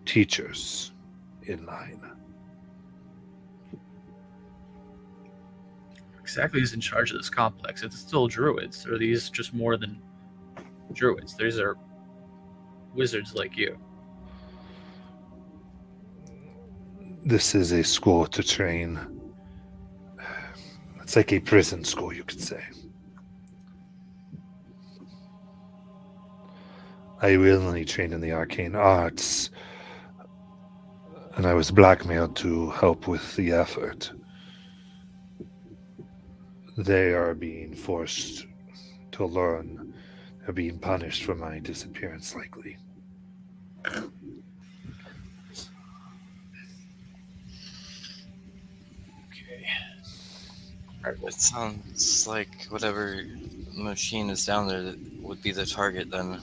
[SPEAKER 1] teachers in line.
[SPEAKER 5] Exactly who's in charge of this complex? It's still druids. Or are these just more than druids? These are wizards like you.
[SPEAKER 1] This is a school to train. It's like a prison school, you could say. I willingly trained in the arcane arts, and I was blackmailed to help with the effort. They are being forced to learn. They're being punished for my disappearance, likely.
[SPEAKER 5] Okay.
[SPEAKER 3] It sounds like whatever machine is down there that would be the target. Then,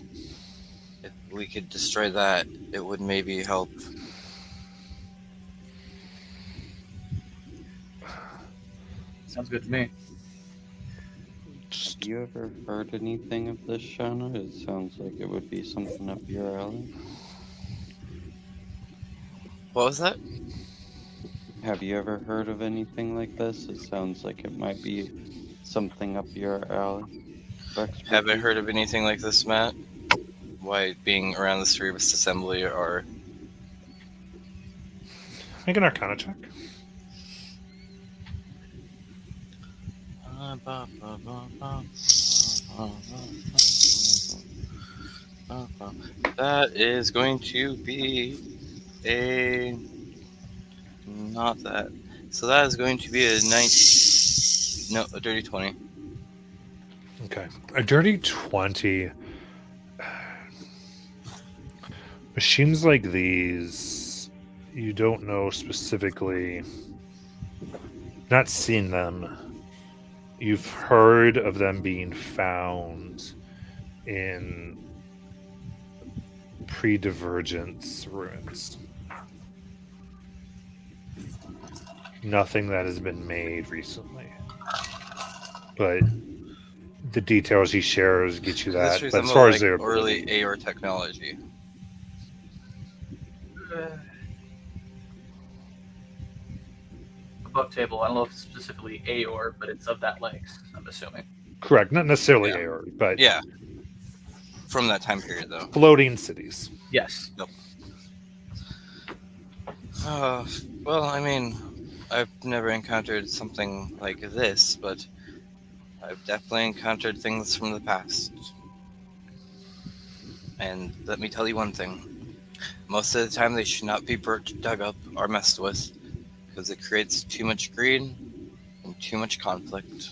[SPEAKER 3] if we could destroy that, it would maybe help.
[SPEAKER 5] Sounds good to me.
[SPEAKER 7] Have you ever heard anything of this, Shauna? It sounds like it would be something up your alley.
[SPEAKER 3] What was that?
[SPEAKER 7] Have you ever heard of anything like this? It sounds like it might be something up your alley.
[SPEAKER 3] Have I heard of anything like this, Matt? Why being around the Cerebus Assembly or
[SPEAKER 1] Make an Arcana check.
[SPEAKER 3] That is going to be a not that. So that is going to be a a dirty 20.
[SPEAKER 1] Okay. A dirty 20. Machines like these, you don't know specifically, not seen them. You've heard of them being found in pre-divergence ruins. Nothing that has been made recently. But the details he shares get you that.
[SPEAKER 3] This
[SPEAKER 1] But as
[SPEAKER 3] resembles
[SPEAKER 1] far as
[SPEAKER 3] like
[SPEAKER 1] their
[SPEAKER 3] early AR technology.
[SPEAKER 5] Above table, I don't know if it's specifically Aor, but it's of that length, I'm assuming.
[SPEAKER 1] correct, not necessarily
[SPEAKER 3] Yeah.
[SPEAKER 1] AR, but
[SPEAKER 3] Yeah. From that time period, though.
[SPEAKER 1] floating cities.
[SPEAKER 5] Yes.
[SPEAKER 3] Well, I mean, I've never encountered something like this, but I've definitely encountered things from the past. And let me tell you one thing. Most of the time, they should not be dug up or messed with, because it creates too much greed and too much conflict.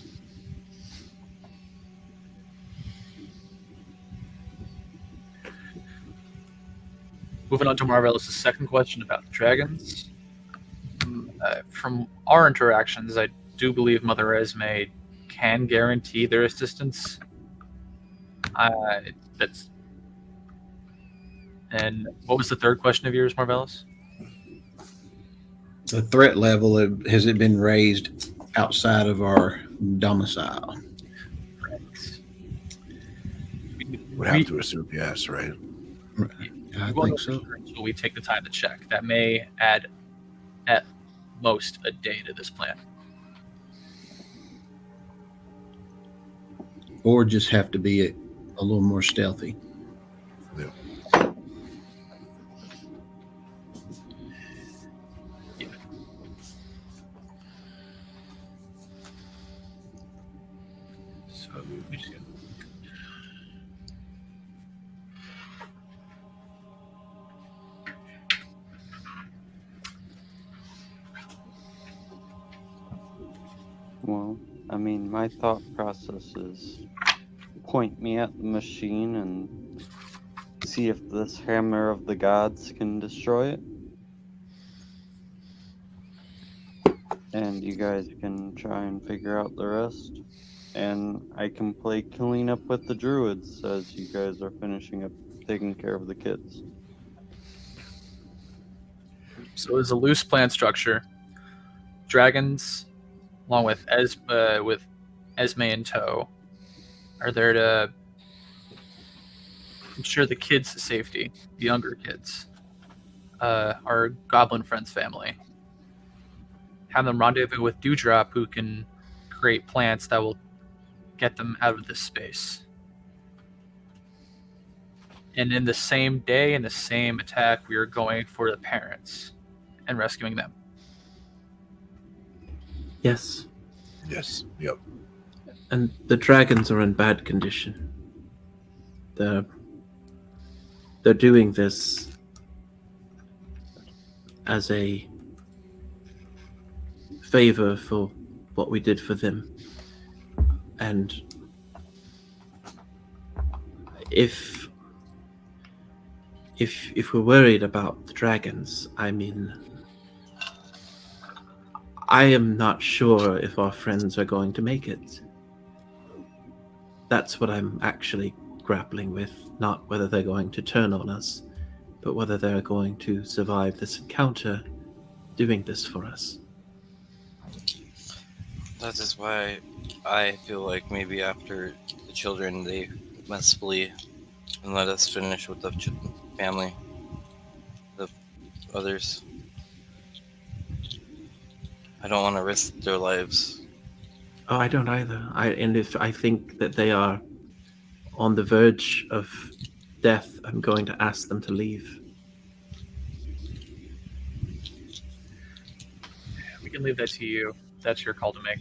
[SPEAKER 5] Moving on to Marvelous' second question about the dragons. From our interactions, I do believe Mother Esme can guarantee their assistance. That's. And what was the third question of yours, Marvelous?
[SPEAKER 4] The threat level, has it been raised outside of our domicile?
[SPEAKER 2] Would have to assume yes, right?
[SPEAKER 4] I
[SPEAKER 5] We won't
[SPEAKER 4] think so.
[SPEAKER 5] know for sure until we take the time to check. That may add at most a day to this plan.
[SPEAKER 4] Or just have to be a little more stealthy.
[SPEAKER 5] So we just get
[SPEAKER 7] Well, I mean, my thought process is point me at the machine and see if this hammer of the gods can destroy it. And you guys can try and figure out the rest. And I can play clean up with the druids as you guys are finishing up taking care of the kids.
[SPEAKER 5] So as a loose plan structure, dragons, along with Esme in tow, are there to ensure the kids' safety, the younger kids, our goblin friend's family. Have them rendezvous with Dewdrop, who can create plants that will get them out of this space. And in the same day, in the same attack, we are going for the parents and rescuing them.
[SPEAKER 6] Yes.
[SPEAKER 2] Yes. Yep.
[SPEAKER 6] And the dragons are in bad condition. They're doing this as a favor for what we did for them. And if we're worried about the dragons, I mean, I am not sure if our friends are going to make it. That's what I'm actually grappling with, not whether they're going to turn on us, but whether they're going to survive this encounter doing this for us.
[SPEAKER 3] That is why I feel like maybe after the children, they must flee and let us finish with the family, the others. I don't want to risk their lives.
[SPEAKER 6] Oh, I don't either. And if I think that they are on the verge of death, I'm going to ask them to leave.
[SPEAKER 5] We can leave that to you. That's your call to make.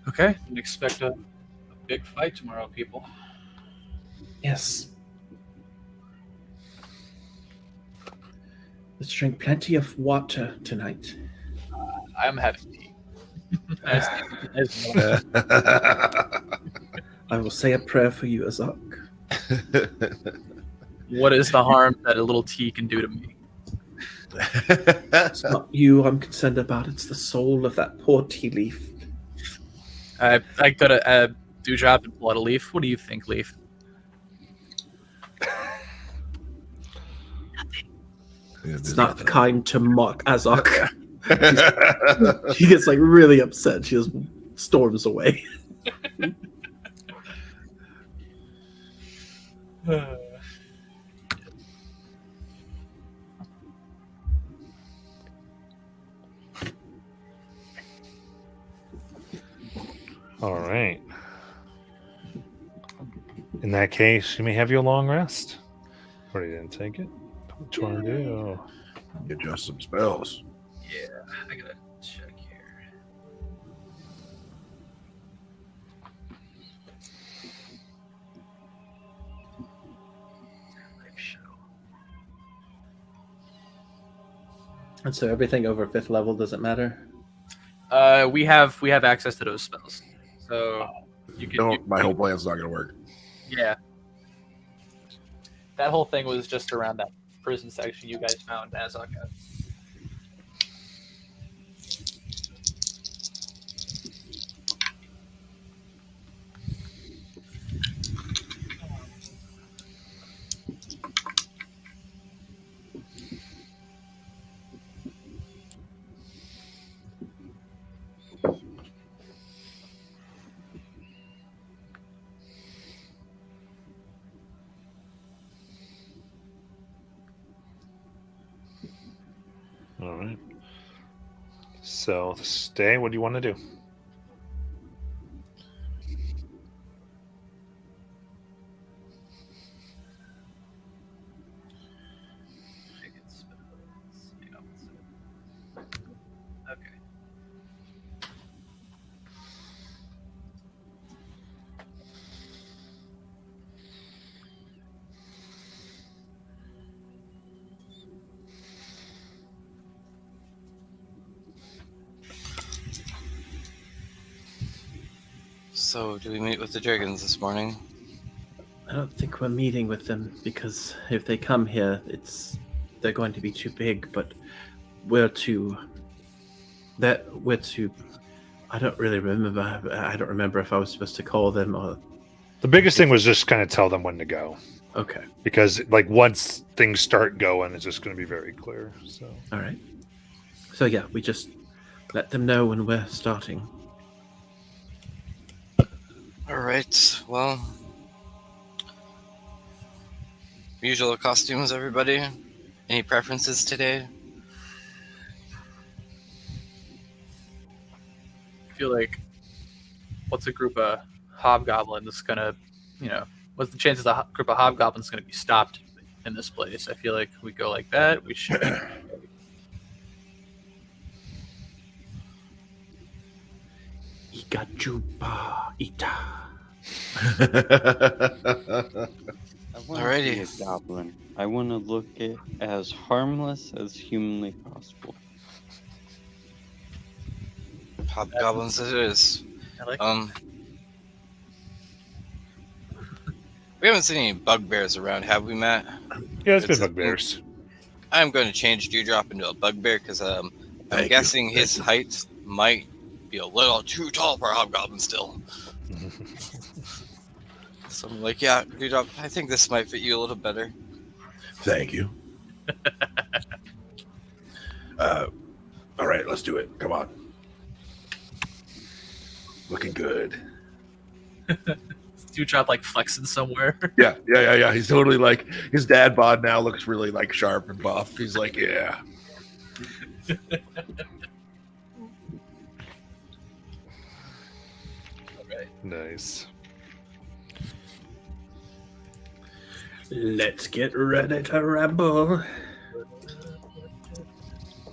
[SPEAKER 5] Okay, we expect a big fight tomorrow, people.
[SPEAKER 6] Yes. Let's drink plenty of water tonight.
[SPEAKER 5] I'm having tea.
[SPEAKER 6] I will say a prayer for you, Azak.
[SPEAKER 5] What is the harm that a little tea can do to me?
[SPEAKER 6] It's not you I'm concerned about, it's the soul of that poor tea leaf.
[SPEAKER 5] I got a dewdrop and blood a leaf. What do you think, Leaf?
[SPEAKER 6] It's not kind to mock Azak. She gets like really upset. She just storms away.
[SPEAKER 1] All right. In that case, you may have your long rest. Or you didn't take it? What you want to do?
[SPEAKER 2] Get just some spells.
[SPEAKER 5] Yeah, I gotta check here.
[SPEAKER 6] And so everything over 5th level doesn't matter?
[SPEAKER 5] We have access to those spells, so you can.
[SPEAKER 2] No, my whole plan's not going to work.
[SPEAKER 5] Yeah, that whole thing was just around that prison section you guys found Azok at.
[SPEAKER 1] All right. So, stay. What do you want to do?
[SPEAKER 5] Okay.
[SPEAKER 3] So, do we meet with the dragons this morning?
[SPEAKER 6] I don't think we're meeting with them because if they come here, they're going to be too big. But we're too. I don't really remember. I don't remember if I was supposed to call them or.
[SPEAKER 1] The biggest thing was just kind of tell them when to go.
[SPEAKER 6] Okay.
[SPEAKER 1] Because, like, once things start going, it's just going to be very clear. So.
[SPEAKER 6] All right. So yeah, we just let them know when we're starting.
[SPEAKER 3] All right. Well, usual costumes, everybody. Any preferences today?
[SPEAKER 5] I feel like what's a group of hobgoblins gonna, what's the chances a group of hobgoblins gonna be stopped in this place? I feel like if we go like that, we should.
[SPEAKER 6] Ikajuba ita.
[SPEAKER 7] I want to be a goblin. I want to look it as harmless as humanly possible.
[SPEAKER 3] Hobgoblins it is.
[SPEAKER 5] I like
[SPEAKER 3] We haven't seen any bugbears around, have we, Matt?
[SPEAKER 1] Yeah, it's been
[SPEAKER 3] It's a-
[SPEAKER 1] bugbears.
[SPEAKER 3] I'm going to change Dewdrop into a bugbear because I'm
[SPEAKER 2] Thank you.
[SPEAKER 3] guessing
[SPEAKER 2] Thank
[SPEAKER 3] his
[SPEAKER 2] you.
[SPEAKER 3] height might be a little too tall for a hobgoblin still. So I'm like, yeah, Dewdrop, I think this might fit you a little better.
[SPEAKER 2] Thank you. All right, let's do it. Come on. Looking good.
[SPEAKER 5] Dewdrop like flexing somewhere.
[SPEAKER 2] Yeah. He's totally like his dad bod now looks really like sharp and buff. He's like, yeah.
[SPEAKER 1] Nice.
[SPEAKER 6] Let's get ready to ramble.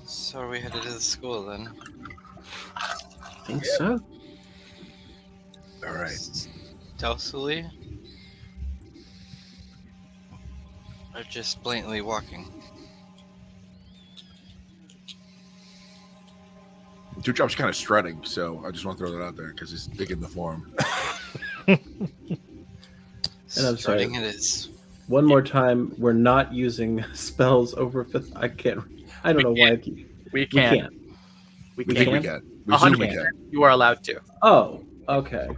[SPEAKER 3] So are we headed to the school then?
[SPEAKER 6] I think so.
[SPEAKER 2] All right.
[SPEAKER 3] Stealthily? Or just blatantly walking?
[SPEAKER 2] Dewdrop's kind of strutting, so I just want to throw that out there because he's digging the form.
[SPEAKER 6] And I'm sorry.
[SPEAKER 3] Starting it is.
[SPEAKER 6] One more time, we're not using spells over fifth. I can't. I don't know why I keep.
[SPEAKER 5] We
[SPEAKER 6] We
[SPEAKER 5] can't.
[SPEAKER 6] can't.
[SPEAKER 5] We
[SPEAKER 2] We
[SPEAKER 5] can't.
[SPEAKER 2] think we can. We assume we
[SPEAKER 5] 100%.
[SPEAKER 2] can.
[SPEAKER 5] You are allowed to.
[SPEAKER 6] Oh, okay.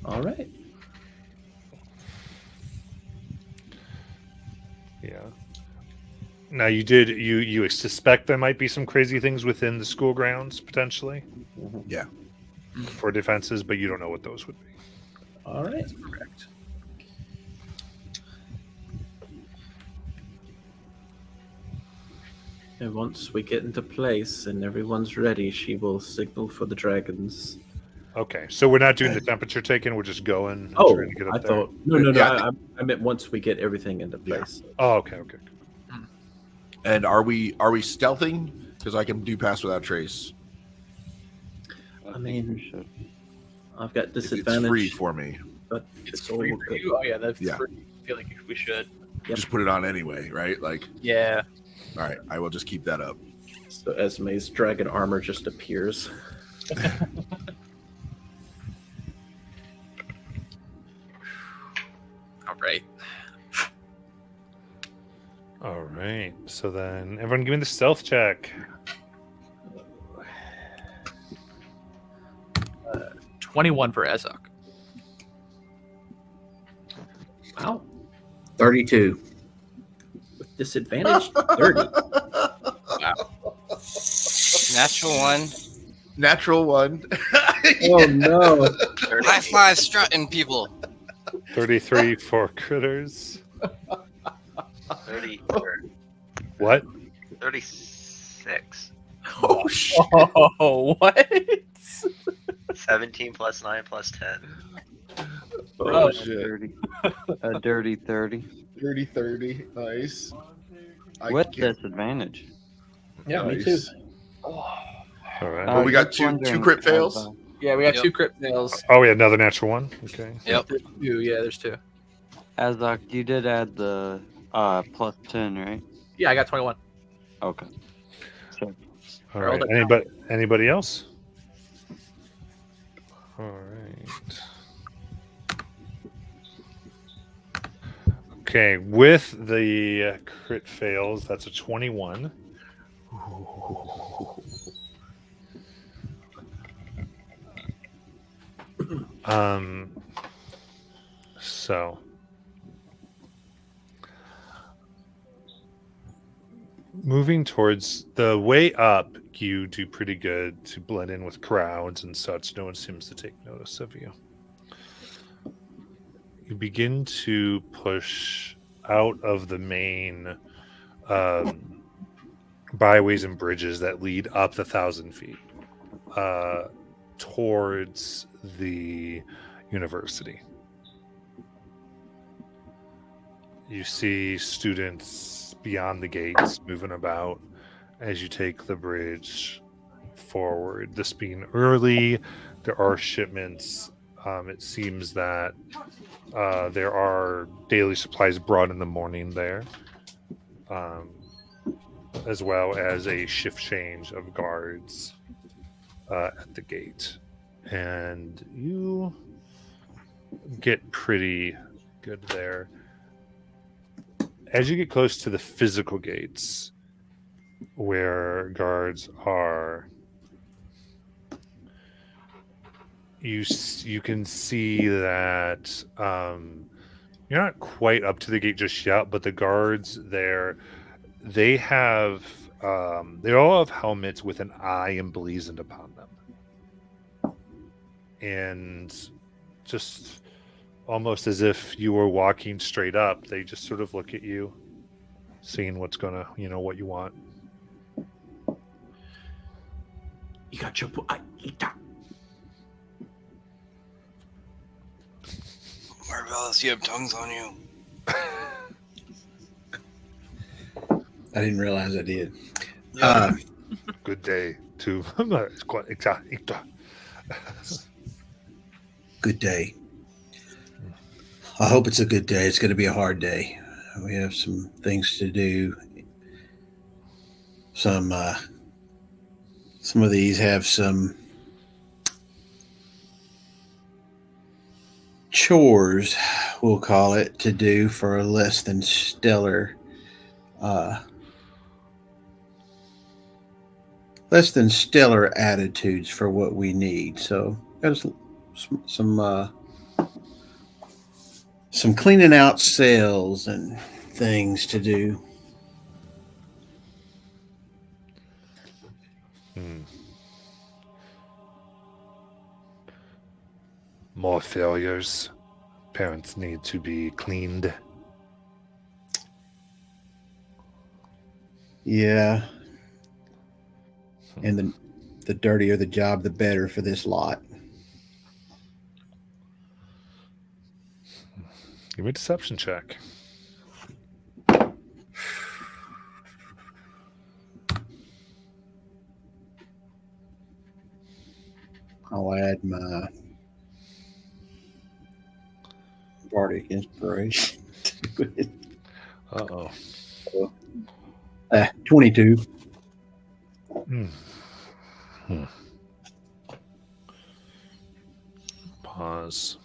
[SPEAKER 6] All right.
[SPEAKER 1] Yeah. Now you suspect there might be some crazy things within the school grounds potentially
[SPEAKER 2] Yeah.
[SPEAKER 1] for defenses, but you don't know what those would be.
[SPEAKER 6] All right.
[SPEAKER 1] Correct.
[SPEAKER 6] And once we get into place and everyone's ready, she will signal for the dragons.
[SPEAKER 1] Okay, so we're not doing the temperature taking. We're just going. and
[SPEAKER 6] Oh,
[SPEAKER 1] trying to get up
[SPEAKER 6] I
[SPEAKER 1] there?
[SPEAKER 6] thought. No.
[SPEAKER 2] Yeah,
[SPEAKER 6] I meant once we get everything into
[SPEAKER 2] Yeah.
[SPEAKER 6] place.
[SPEAKER 1] Oh, okay.
[SPEAKER 2] And are we stealthing? Because I can do pass without trace.
[SPEAKER 6] I mean,
[SPEAKER 7] you should.
[SPEAKER 6] I've got
[SPEAKER 2] It's
[SPEAKER 6] disadvantage.
[SPEAKER 2] free for me.
[SPEAKER 6] but
[SPEAKER 5] It's
[SPEAKER 6] all
[SPEAKER 5] free
[SPEAKER 6] good.
[SPEAKER 5] for you. Oh yeah, that's
[SPEAKER 2] Yeah.
[SPEAKER 5] free. I feel like we should.
[SPEAKER 6] Yep.
[SPEAKER 2] Just put it on anyway, right? Like,
[SPEAKER 5] Yeah.
[SPEAKER 2] all right, I will just keep that up.
[SPEAKER 6] So Esme's dragon armor just appears.
[SPEAKER 5] All right.
[SPEAKER 1] All right. So then, everyone, give me the stealth check.
[SPEAKER 5] 21 for Ezok.
[SPEAKER 6] Wow.
[SPEAKER 4] 32.
[SPEAKER 6] With disadvantage, 30.
[SPEAKER 3] Natural one.
[SPEAKER 2] Natural one.
[SPEAKER 6] Oh no.
[SPEAKER 3] High five strutting people.
[SPEAKER 1] 33 for critters.
[SPEAKER 8] 30,
[SPEAKER 1] What?
[SPEAKER 8] 36.
[SPEAKER 2] Oh shit!
[SPEAKER 5] Oh, what?
[SPEAKER 8] 17 plus 9 plus 10.
[SPEAKER 2] Oh
[SPEAKER 7] A
[SPEAKER 2] shit!
[SPEAKER 7] dirty, a dirty 30
[SPEAKER 2] 30. Nice.
[SPEAKER 7] with disadvantage.
[SPEAKER 6] Yeah, me
[SPEAKER 2] Nice.
[SPEAKER 6] too.
[SPEAKER 1] All right.
[SPEAKER 2] Well, we got
[SPEAKER 7] just
[SPEAKER 2] two
[SPEAKER 7] wondering,
[SPEAKER 2] crit fails?
[SPEAKER 5] Yeah, we got
[SPEAKER 3] Yep.
[SPEAKER 5] 2 crit fails.
[SPEAKER 1] Oh, yeah, another natural one. Okay.
[SPEAKER 3] Yep.
[SPEAKER 5] There's 2. Yeah, there's 2.
[SPEAKER 7] Azok, you did add the plus 10, right?
[SPEAKER 5] Yeah, I got 21.
[SPEAKER 7] Okay. So,
[SPEAKER 1] All
[SPEAKER 5] Roll
[SPEAKER 1] right.
[SPEAKER 5] the
[SPEAKER 1] Anybody else? All right. Okay, with the crit fails, that's a 21. So moving towards the way up, you do pretty good to blend in with crowds and such. No one seems to take notice of you. You begin to push out of the main byways and bridges that lead up the 1,000 feet towards the university. You see students beyond the gates moving about as you take the bridge forward. This being early, there are shipments. It seems that there are daily supplies brought in the morning there, as well as a shift change of guards at the gate. And you get pretty good there. As you get close to the physical gates, where guards are, you can see that you're not quite up to the gate just yet, but the guards there, they have they all have helmets with an eye emblazoned upon them, and just almost as if you were walking straight up, they just sort of look at you, seeing what's gonna, what you want.
[SPEAKER 6] You got your
[SPEAKER 3] Marvelous, you have tongues on you.
[SPEAKER 9] I didn't realize I did.
[SPEAKER 3] Yeah.
[SPEAKER 1] Good day to
[SPEAKER 9] Good day. I hope it's a good day. It's going to be a hard day. We have some things to do. Some of these have some chores, we'll call it, to do for a less than stellar attitudes for what we need. So there's some cleaning out cells and things to do.
[SPEAKER 1] More failures. Parents need to be cleaned.
[SPEAKER 9] Yeah. And the dirtier the job, the better for this lot.
[SPEAKER 1] Give me a deception check.
[SPEAKER 9] I'll add my bardic inspiration to it.
[SPEAKER 1] Uh-oh.
[SPEAKER 9] 22.
[SPEAKER 1] Pause.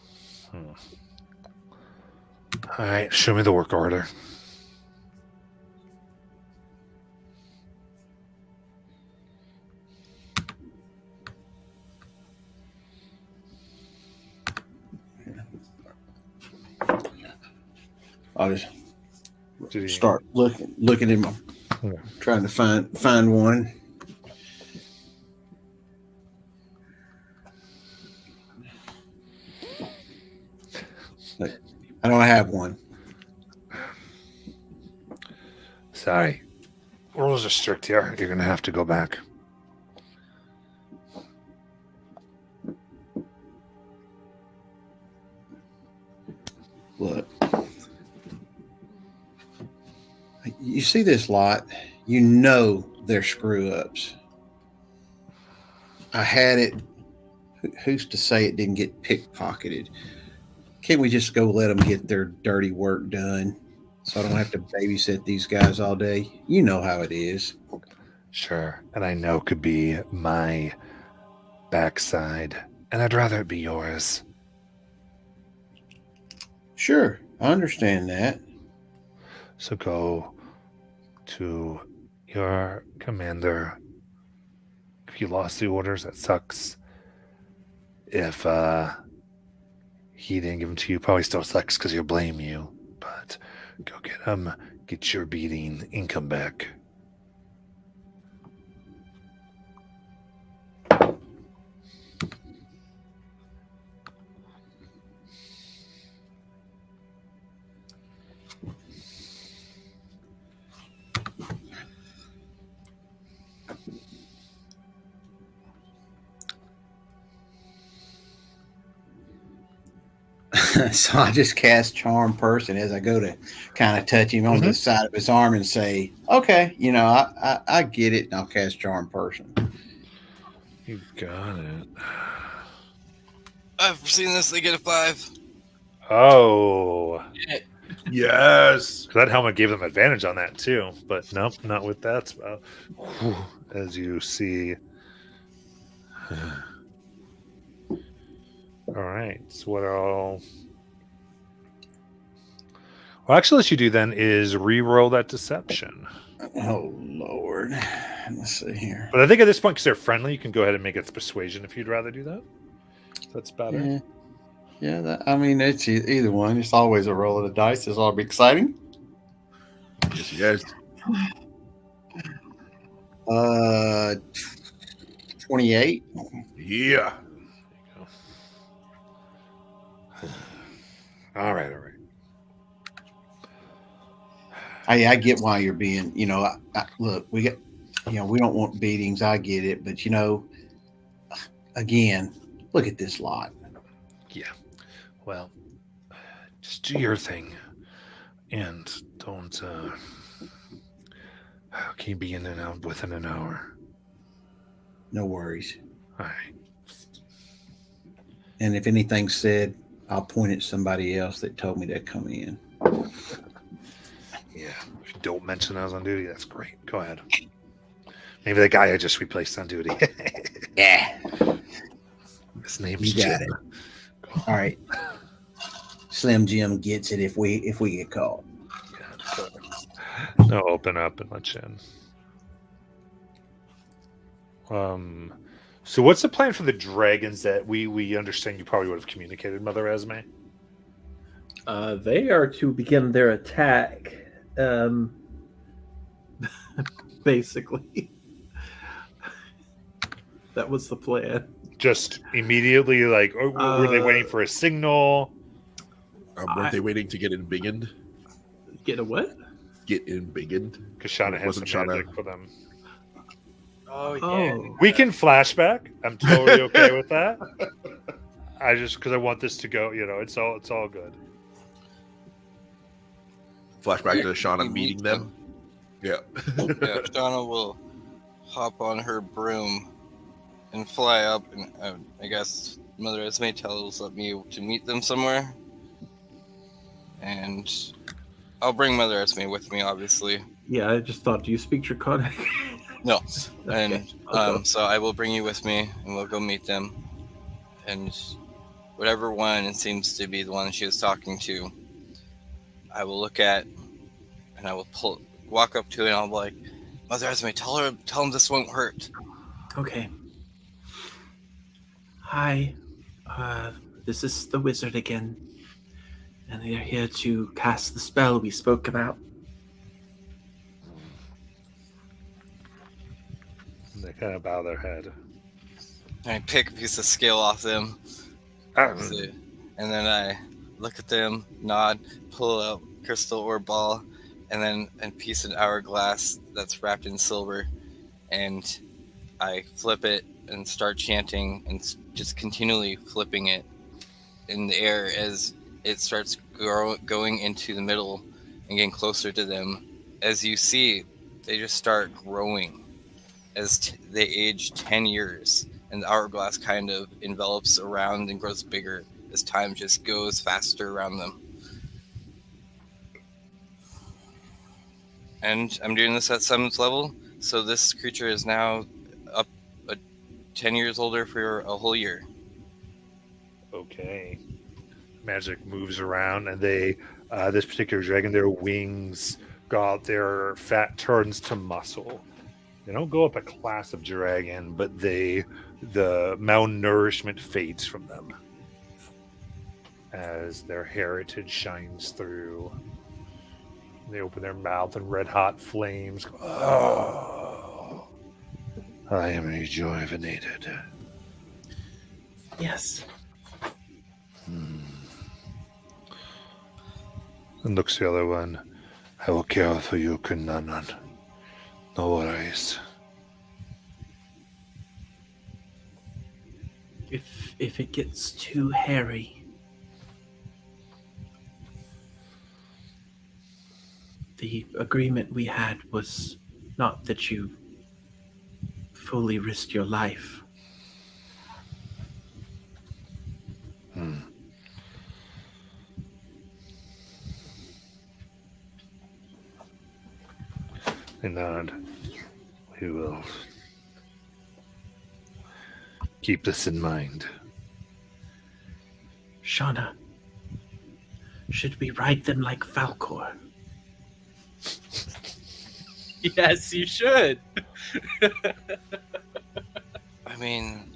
[SPEAKER 1] All right, show me the work order.
[SPEAKER 9] I'll just
[SPEAKER 1] Did he-
[SPEAKER 9] start looking in my,
[SPEAKER 1] Yeah.
[SPEAKER 9] trying to find one. But I don't have one.
[SPEAKER 1] Sorry. Rules are strict here. You're going to have to go back.
[SPEAKER 9] Look, you see this lot, you know they're screw ups. I had it. Who's to say it didn't get pickpocketed? Can't we just go let them get their dirty work done so I don't have to babysit these guys all day? You know how it is.
[SPEAKER 1] Sure. And I know it could be my backside, and I'd rather it be yours.
[SPEAKER 9] Sure, I understand that.
[SPEAKER 1] So go to your commander. If you lost the orders, that sucks. If he didn't give them to you, probably still sucks because he'll blame you. But go get him, get your beating, and come back.
[SPEAKER 9] So I just cast Charm Person as I go to kind of touch him on the side of his arm and say, okay, I get it. And I'll cast Charm Person.
[SPEAKER 1] You got it.
[SPEAKER 3] I've seen this. They get a 5.
[SPEAKER 1] Oh.
[SPEAKER 2] Yes.
[SPEAKER 1] That helmet gave them advantage on that too. But nope, not with that spell. As you see. All right. So what I'll actually let you do then is re-roll that deception.
[SPEAKER 9] Oh Lord. Let's see here.
[SPEAKER 1] But I think at this point, because they're friendly, you can go ahead and make it persuasion if you'd rather do that. That's better.
[SPEAKER 9] Yeah. Yeah, I mean, it's either one. It's always a roll of the dice. It's all be exciting.
[SPEAKER 2] Yes, yes.
[SPEAKER 9] 28.
[SPEAKER 2] Yeah.
[SPEAKER 1] All right.
[SPEAKER 9] I get why you're being, look, we get, we don't want beatings. I get it. But, again, look at this lot.
[SPEAKER 1] Yeah. Well, just do your thing. And don't, can you be in and out within an hour?
[SPEAKER 9] No worries.
[SPEAKER 1] All right.
[SPEAKER 9] And if anything's said, I'll point at somebody else that told me to come in.
[SPEAKER 1] Yeah. If you don't mention I was on duty, that's great. Go ahead. Maybe the guy I just replaced on duty.
[SPEAKER 9] Yeah.
[SPEAKER 1] His name's
[SPEAKER 9] You got
[SPEAKER 1] Jim.
[SPEAKER 9] All right. Slim Jim gets it if we get caught.
[SPEAKER 1] No, open up and let you in. So what's the plan for the dragons that we understand you probably would have communicated, Mother Esme?
[SPEAKER 6] They are to begin their attack. Basically, that was the plan.
[SPEAKER 1] Just immediately, like, or were they waiting for a signal?
[SPEAKER 2] Weren't they waiting to get in biggened?
[SPEAKER 6] Get a what?
[SPEAKER 2] Get in biggened?
[SPEAKER 1] Because Shauna has some
[SPEAKER 2] Wasn't Shauna-
[SPEAKER 1] magic for them.
[SPEAKER 3] Oh yeah.
[SPEAKER 6] Oh.
[SPEAKER 1] We can flashback. I'm totally okay with that. I just because I want this to go. It's all good.
[SPEAKER 2] Flashback to
[SPEAKER 3] You
[SPEAKER 2] Shauna
[SPEAKER 3] meet
[SPEAKER 2] meeting them. Yeah.
[SPEAKER 3] Yeah, Shauna will hop on her broom and fly up, and I guess Mother Esme tells me to meet them somewhere. And I'll bring Mother Esme with me, obviously.
[SPEAKER 6] Yeah, I just thought, do you speak Draconic?
[SPEAKER 3] No. And
[SPEAKER 6] Okay, I'll go.
[SPEAKER 3] so I will bring you with me, and we'll go meet them. And whatever one seems to be the one she was talking to, I will look at, and I will walk up to it, and I'll be like, Mother Esme, tell him this won't hurt.
[SPEAKER 6] Okay. Hi, this is the wizard again, and they're here to cast the spell we spoke about.
[SPEAKER 1] And they kind of bow their head.
[SPEAKER 3] And I pick a piece of scale off them, and then I look at them, nod, pull out crystal or ball, and then a piece of hourglass that's wrapped in silver, and I flip it and start chanting and just continually flipping it in the air as it starts going into the middle and getting closer to them. As you see, they just start growing as they age 10 years, and the hourglass kind of envelops around and grows bigger as time just goes faster around them. And I'm doing this at 7th level, so this creature is now up 10 years older for a whole year.
[SPEAKER 1] Okay. Magic moves around, and they, this particular dragon, their wings go out, their fat turns to muscle. They don't go up a class of dragon, but the malnourishment fades from them as their heritage shines through. They open their mouth and red hot flames. Oh, I am rejuvenated.
[SPEAKER 6] Yes.
[SPEAKER 1] And looks the other one. I will care for you, Kunanan. No worries.
[SPEAKER 6] If it gets too hairy, the agreement we had was not that you fully risked your life.
[SPEAKER 1] They nod. We will keep this in mind.
[SPEAKER 6] Shauna, should we ride them like Falcor?
[SPEAKER 5] Yes, you should.
[SPEAKER 3] I mean,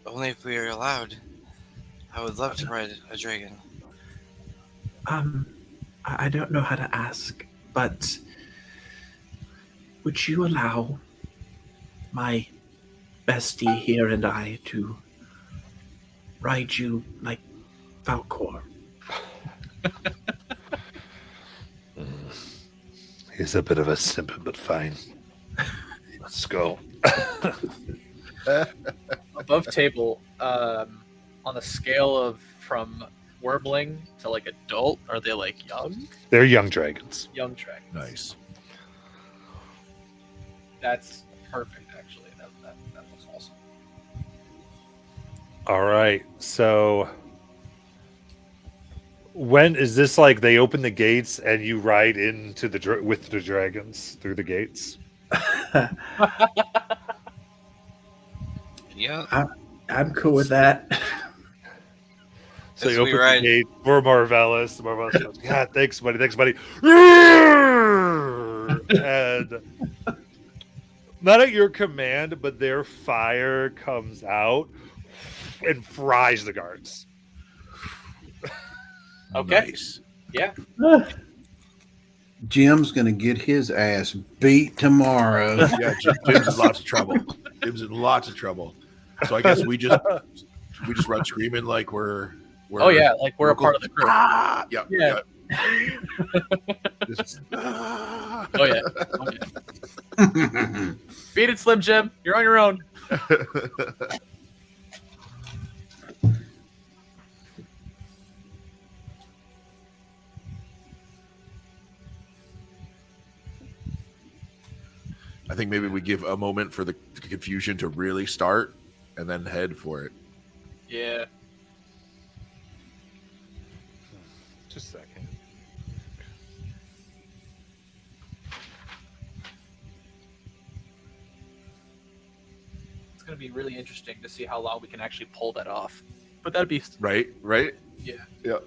[SPEAKER 3] only if we are allowed. I would love to ride a dragon.
[SPEAKER 6] I don't know how to ask, but would you allow my bestie here and I to ride you like Falcor?
[SPEAKER 1] He's a bit of a simp, but fine. Let's go.
[SPEAKER 5] Above table, on the scale of from wormling to like adult, are they like young?
[SPEAKER 1] They're young dragons.
[SPEAKER 5] Young dragon.
[SPEAKER 2] Nice.
[SPEAKER 5] That's perfect, actually. That looks awesome.
[SPEAKER 1] All right. So when is this like they open the gates and you ride into the with the dragons through the gates?
[SPEAKER 3] Yeah.
[SPEAKER 6] I'm cool with that.
[SPEAKER 1] So
[SPEAKER 3] As
[SPEAKER 1] you
[SPEAKER 3] we
[SPEAKER 1] open the
[SPEAKER 3] ride-
[SPEAKER 1] gate for Marvelous. Marvelous goes, God, thanks, buddy. Thanks, buddy. And not at your command, but their fire comes out and fries the guards.
[SPEAKER 5] Okay.
[SPEAKER 2] Nice.
[SPEAKER 9] Jim's gonna get his ass beat tomorrow.
[SPEAKER 2] Yeah, Jim's in lots of trouble. Jim's in lots of trouble. So I guess we just run screaming like we're
[SPEAKER 5] Oh yeah, like we're a part of the crew.
[SPEAKER 2] Ah, yeah,
[SPEAKER 5] Yeah.
[SPEAKER 2] Just, ah.
[SPEAKER 5] Oh yeah. Oh, yeah. Beat it, Slim Jim. You're on your own.
[SPEAKER 2] I think maybe we give a moment for the confusion to really start, and then head for it.
[SPEAKER 5] Yeah.
[SPEAKER 1] Just a second.
[SPEAKER 5] It's gonna be really interesting to see how long we can actually pull that off. But that'd be
[SPEAKER 2] Right.
[SPEAKER 5] Yeah.
[SPEAKER 2] Yeah.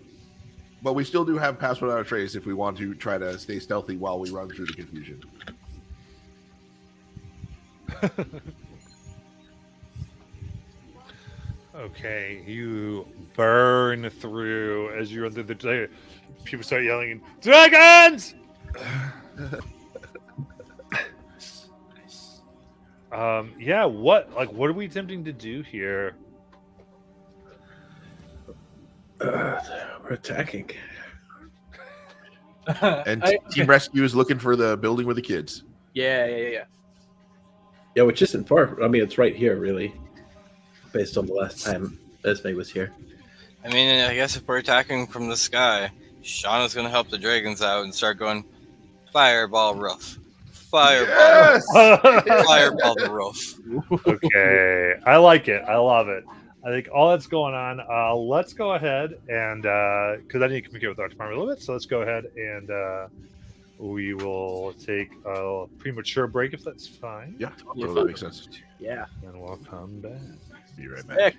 [SPEAKER 2] But we still do have pass without a trace if we want to try to stay stealthy while we run through the confusion.
[SPEAKER 1] Okay, you burn through as you run through the. People start yelling, "Dragons!" Yeah. What are we attempting to do here?
[SPEAKER 6] We're attacking.
[SPEAKER 2] And Team Rescue is looking for the building with the kids.
[SPEAKER 5] Yeah.
[SPEAKER 6] Yeah, which isn't far. I mean, it's right here, really, based on the last time Esme was here.
[SPEAKER 3] I mean, I guess if we're attacking from the sky, Shauna's gonna help the dragons out and start going, fireball roof, fireball,
[SPEAKER 2] Yes!
[SPEAKER 3] fireball the roof.
[SPEAKER 1] Okay, I like it. I love it. I think all that's going on. Let's go ahead and because I need to communicate with Dr. Palmer a little bit, so let's go ahead and we will take a premature break if that's fine.
[SPEAKER 2] Yeah, totally makes sense.
[SPEAKER 5] Yeah.
[SPEAKER 1] And we'll come back.
[SPEAKER 2] Be right back.
[SPEAKER 5] Nick.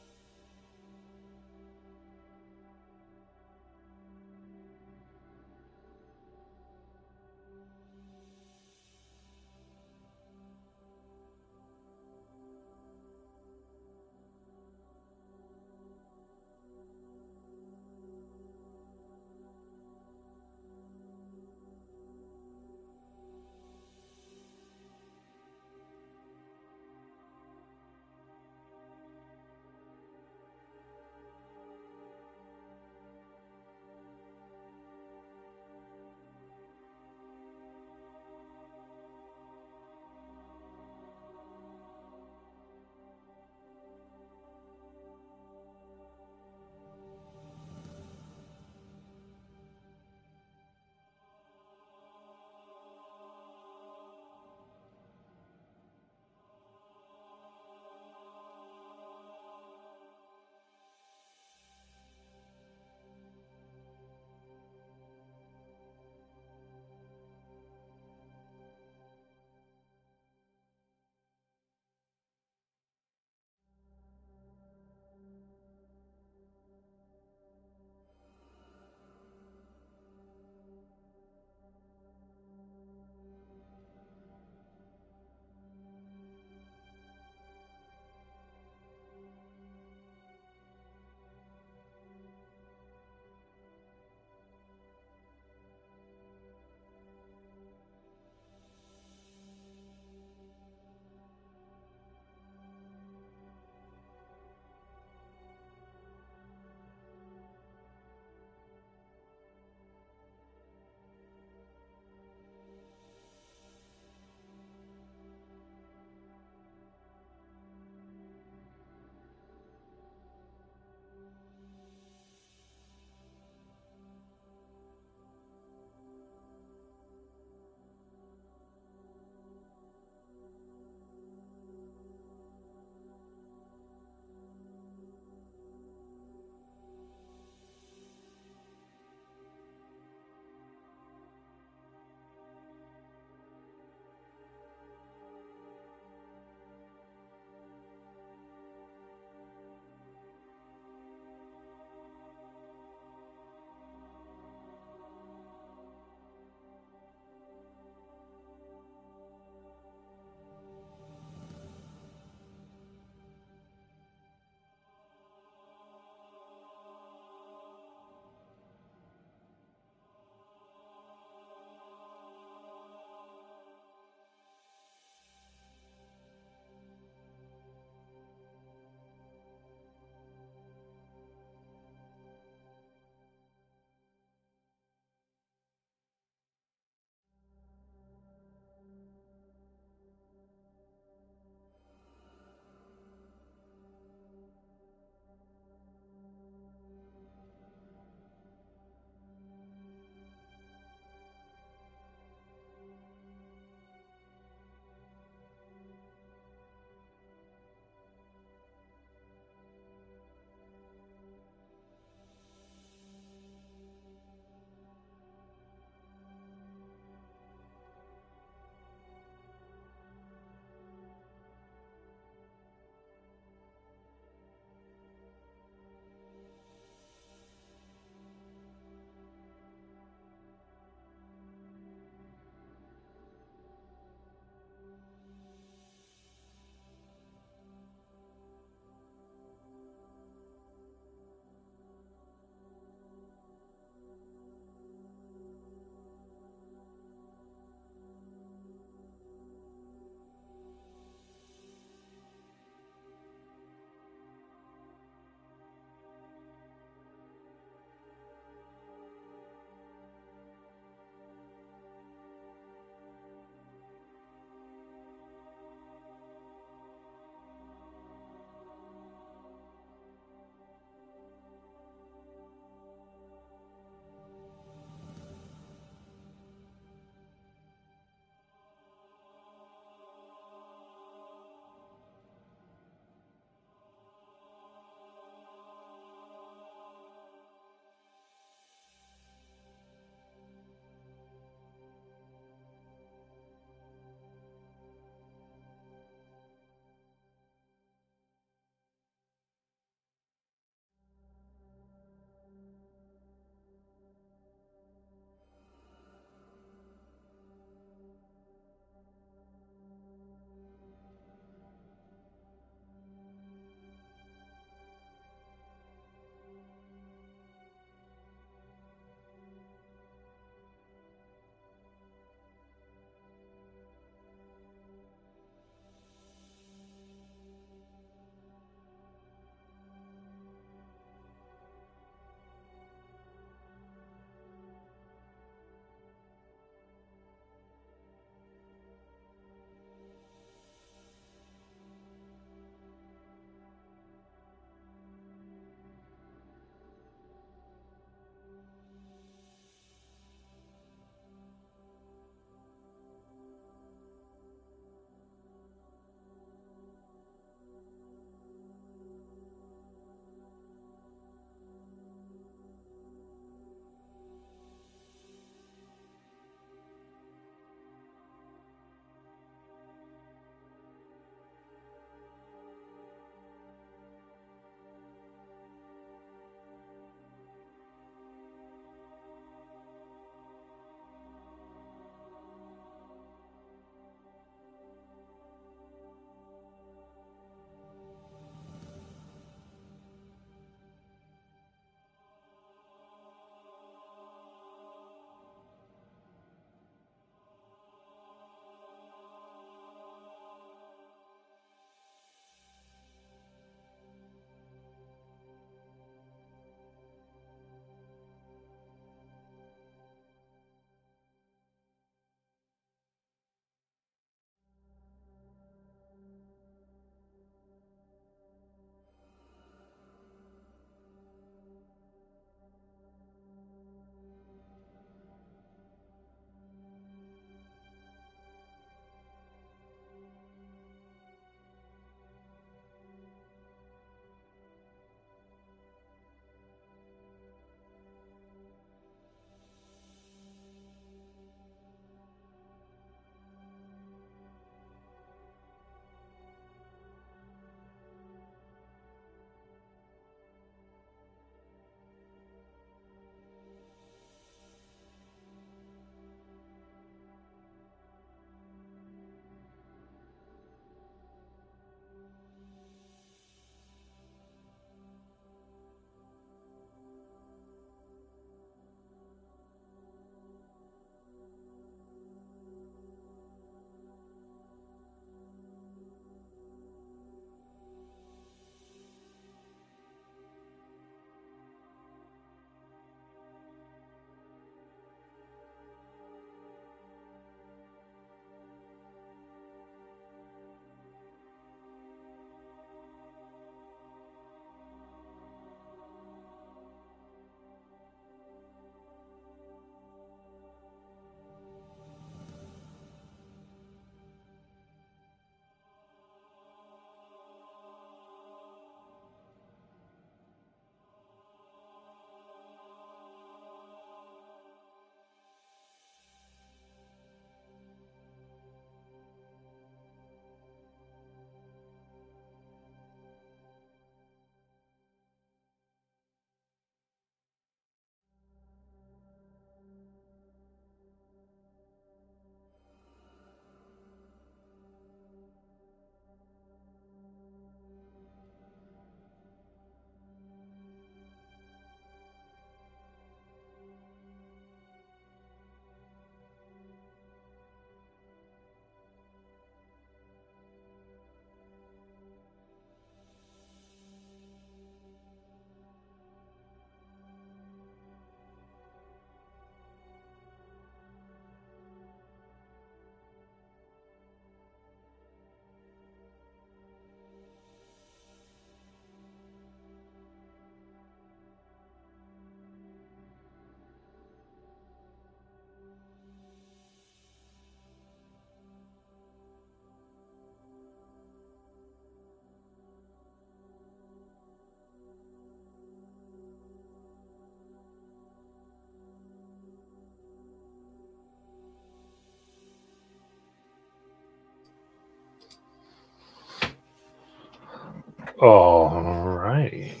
[SPEAKER 1] All right.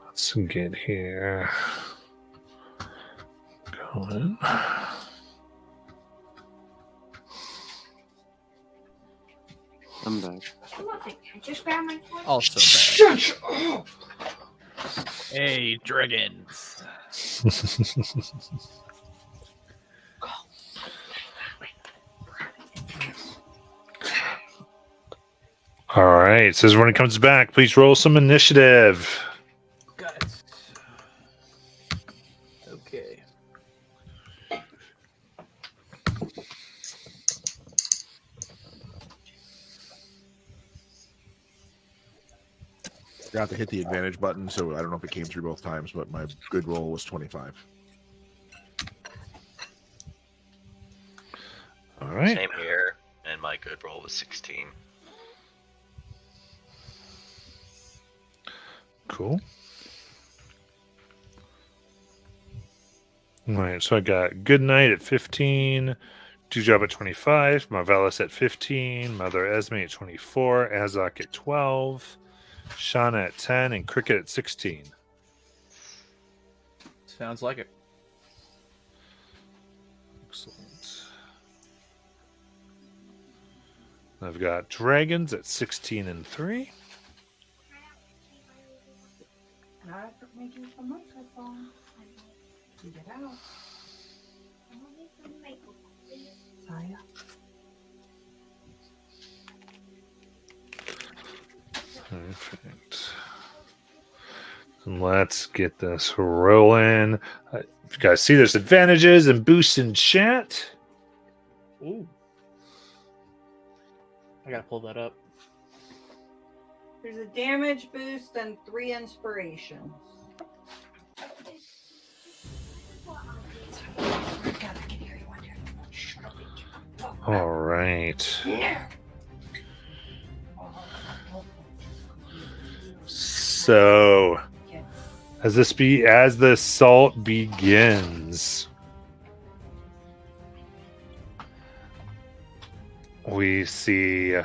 [SPEAKER 1] Let's get here. Going.
[SPEAKER 7] I'm back.
[SPEAKER 10] Just grab my phone.
[SPEAKER 5] Also
[SPEAKER 2] Shut up!
[SPEAKER 5] Hey, dragons.
[SPEAKER 1] All right. Says when it comes back, please roll some initiative.
[SPEAKER 5] Got it. Okay.
[SPEAKER 2] Forgot to hit the advantage button, so I don't know if it came through both times, but my good roll was 25.
[SPEAKER 1] All right.
[SPEAKER 8] Same here, and my good roll was 16.
[SPEAKER 1] Cool. All right. So I got Good Night at 15, Dewdrop at 25, Marvelous at 15, Mother Esme at 24, Azok at 12, Shauna at 10, and Cricket at 16.
[SPEAKER 5] Sounds like it.
[SPEAKER 1] Excellent. I've got Dragons at 16 and 3.
[SPEAKER 10] I took me to the microphone. Get it out. Saya.
[SPEAKER 1] Perfect. And let's get this rolling. If you guys see, there's advantages and boosts in chat.
[SPEAKER 5] Ooh. I gotta pull that up.
[SPEAKER 10] There's a damage boost and 3 inspiration.
[SPEAKER 1] All right. So, as the assault begins, we see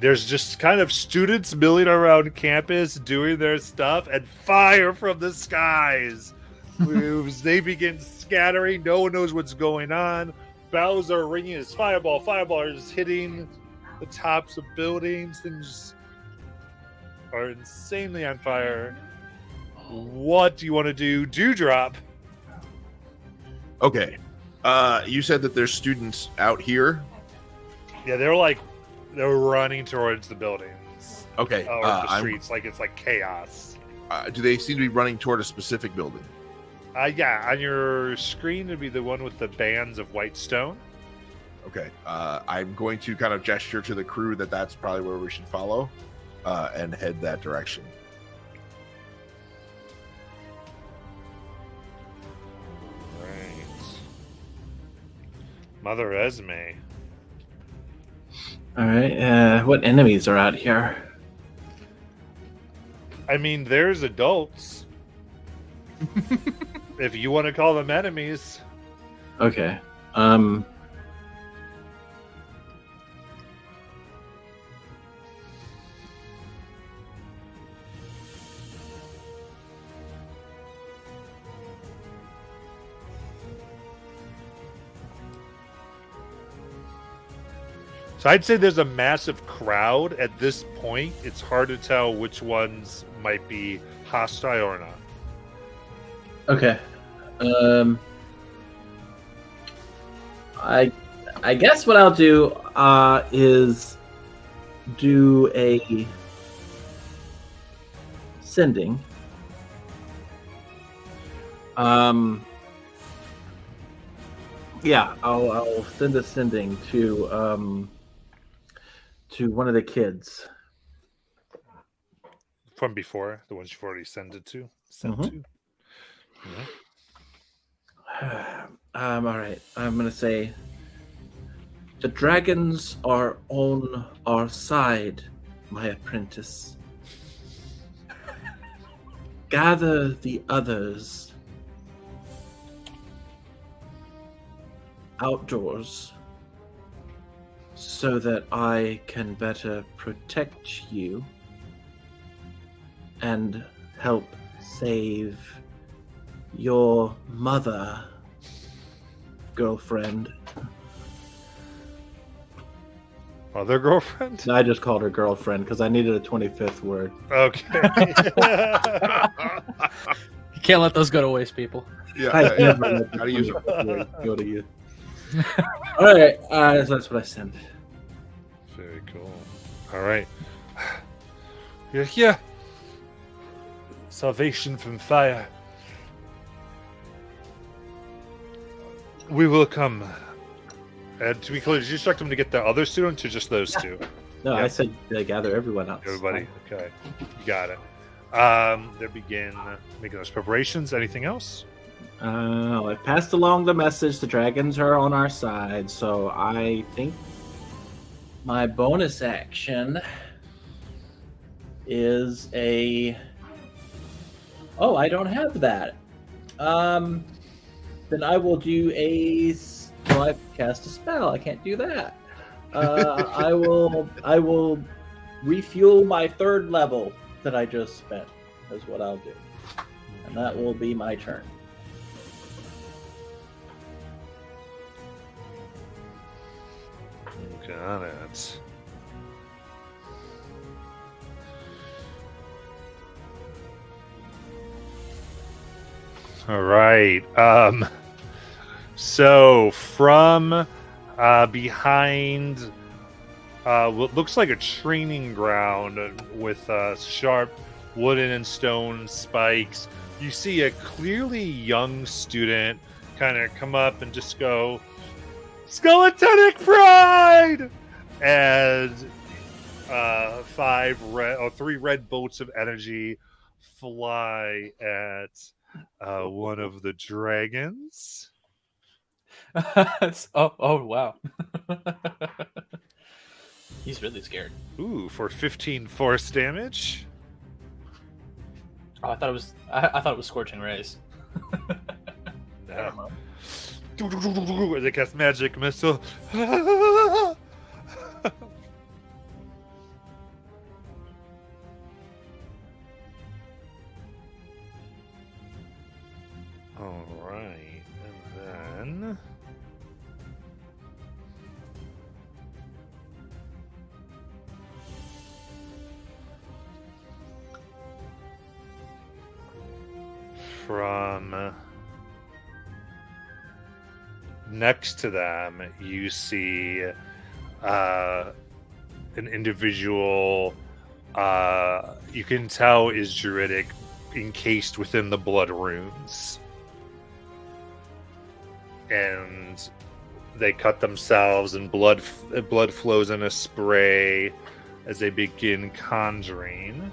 [SPEAKER 1] there's just kind of students milling around campus doing their stuff, and fire from the skies. As they begin scattering, no one knows what's going on. Bells are ringing as fireball is hitting the tops of buildings. Things are insanely on fire. What do you want to do? Dewdrop.
[SPEAKER 2] Okay. You said that there's students out here.
[SPEAKER 1] Yeah, they're running towards the buildings.
[SPEAKER 2] Okay.
[SPEAKER 1] Or the streets, it's like chaos.
[SPEAKER 2] Do they seem to be running toward a specific building?
[SPEAKER 1] Yeah, on your screen would be the one with the bands of white stone.
[SPEAKER 2] Okay. I'm going to kind of gesture to the crew that that's probably where we should follow, and head that direction.
[SPEAKER 1] Right. Mother Esme.
[SPEAKER 6] All right. What enemies are out here?
[SPEAKER 1] I mean, there's adults. If you want to call them enemies.
[SPEAKER 6] Okay.
[SPEAKER 1] So I'd say there's a massive crowd at this point. It's hard to tell which ones might be hostile or not.
[SPEAKER 6] Okay. I guess what I'll do is do a sending. Yeah, I'll send a sending to one of the kids.
[SPEAKER 1] From before, the ones you've already sent it to.
[SPEAKER 6] Mhm. All right. I'm gonna say the dragons are on our side, my apprentice. Gather the others outdoors so that I can better protect you and help save your mother, girlfriend.
[SPEAKER 1] Other girlfriend?
[SPEAKER 6] I just called her girlfriend because I needed a 25th word.
[SPEAKER 1] Okay.
[SPEAKER 5] You can't let those go to waste, people.
[SPEAKER 2] Yeah.
[SPEAKER 6] I never let the
[SPEAKER 2] How do you use it?
[SPEAKER 6] 25th word go to you. All right, so that's what I sent.
[SPEAKER 1] Very cool. All right. You're here. Salvation from fire. We will come. And to be clear, did you instruct them to get the other students or just those two?
[SPEAKER 6] No,
[SPEAKER 1] Yeah.
[SPEAKER 6] I said gather everyone else.
[SPEAKER 1] Everybody. Okay. You got it. They begin making those preparations. Anything else?
[SPEAKER 6] I've passed along the message. The dragons are on our side, so I think my bonus action is a. Oh, I don't have that. Then I will do a. Well, I cast a spell. I can't do that. I will refuel my third level that I just spent. Is what I'll do, and that will be my turn.
[SPEAKER 1] Got it. All right. So from behind what looks like a training ground with sharp wooden and stone spikes, you see a clearly young student kind of come up and just go, "Skeletonic Pride!" And three red bolts of energy fly at one of the dragons.
[SPEAKER 5] oh wow. He's really scared.
[SPEAKER 1] Ooh, for 15 force damage.
[SPEAKER 5] Oh, I thought it was scorching rays.
[SPEAKER 1] Yeah. They cast magic missile. All right, and then from next to them, you see an individual you can tell is druidic, encased within the blood runes. And they cut themselves, and blood flows in a spray as they begin conjuring.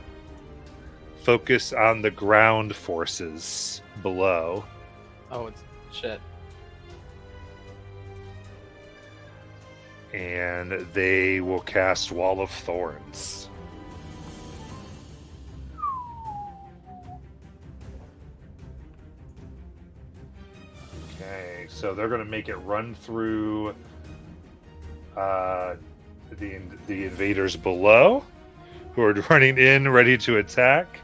[SPEAKER 1] Focus on the ground forces below.
[SPEAKER 5] Oh, it's shit.
[SPEAKER 1] And they will cast Wall of Thorns. Okay, so they're going to make it run through the invaders below, who are running in, ready to attack.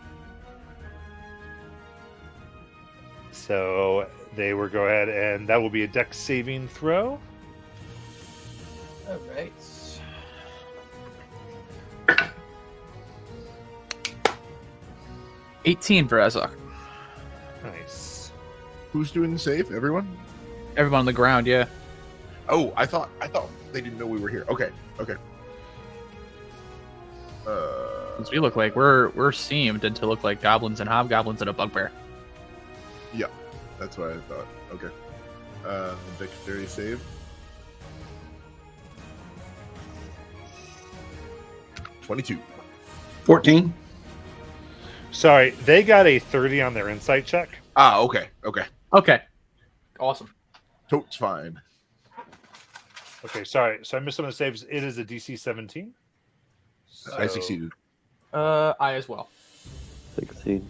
[SPEAKER 1] So they will go ahead, and that will be a Dex saving throw.
[SPEAKER 5] All right. $18 for Azok.
[SPEAKER 1] Nice.
[SPEAKER 2] Who's doing the save? Everyone?
[SPEAKER 5] Everyone on the ground, yeah.
[SPEAKER 2] Oh, I thought they didn't know we were here. Okay.
[SPEAKER 5] Since we look like we're seamed into look like goblins and hobgoblins and a bugbear.
[SPEAKER 2] Yeah, that's what I thought. Okay. Dexterity save. 22.
[SPEAKER 9] 14.
[SPEAKER 1] Sorry, they got a 30 on their insight check.
[SPEAKER 2] Ah, okay.
[SPEAKER 5] Okay. Awesome.
[SPEAKER 2] Totes fine.
[SPEAKER 1] Okay, sorry. So I missed some of the saves. It is a DC 17.
[SPEAKER 2] I succeeded.
[SPEAKER 5] I as well.
[SPEAKER 7] Succeed.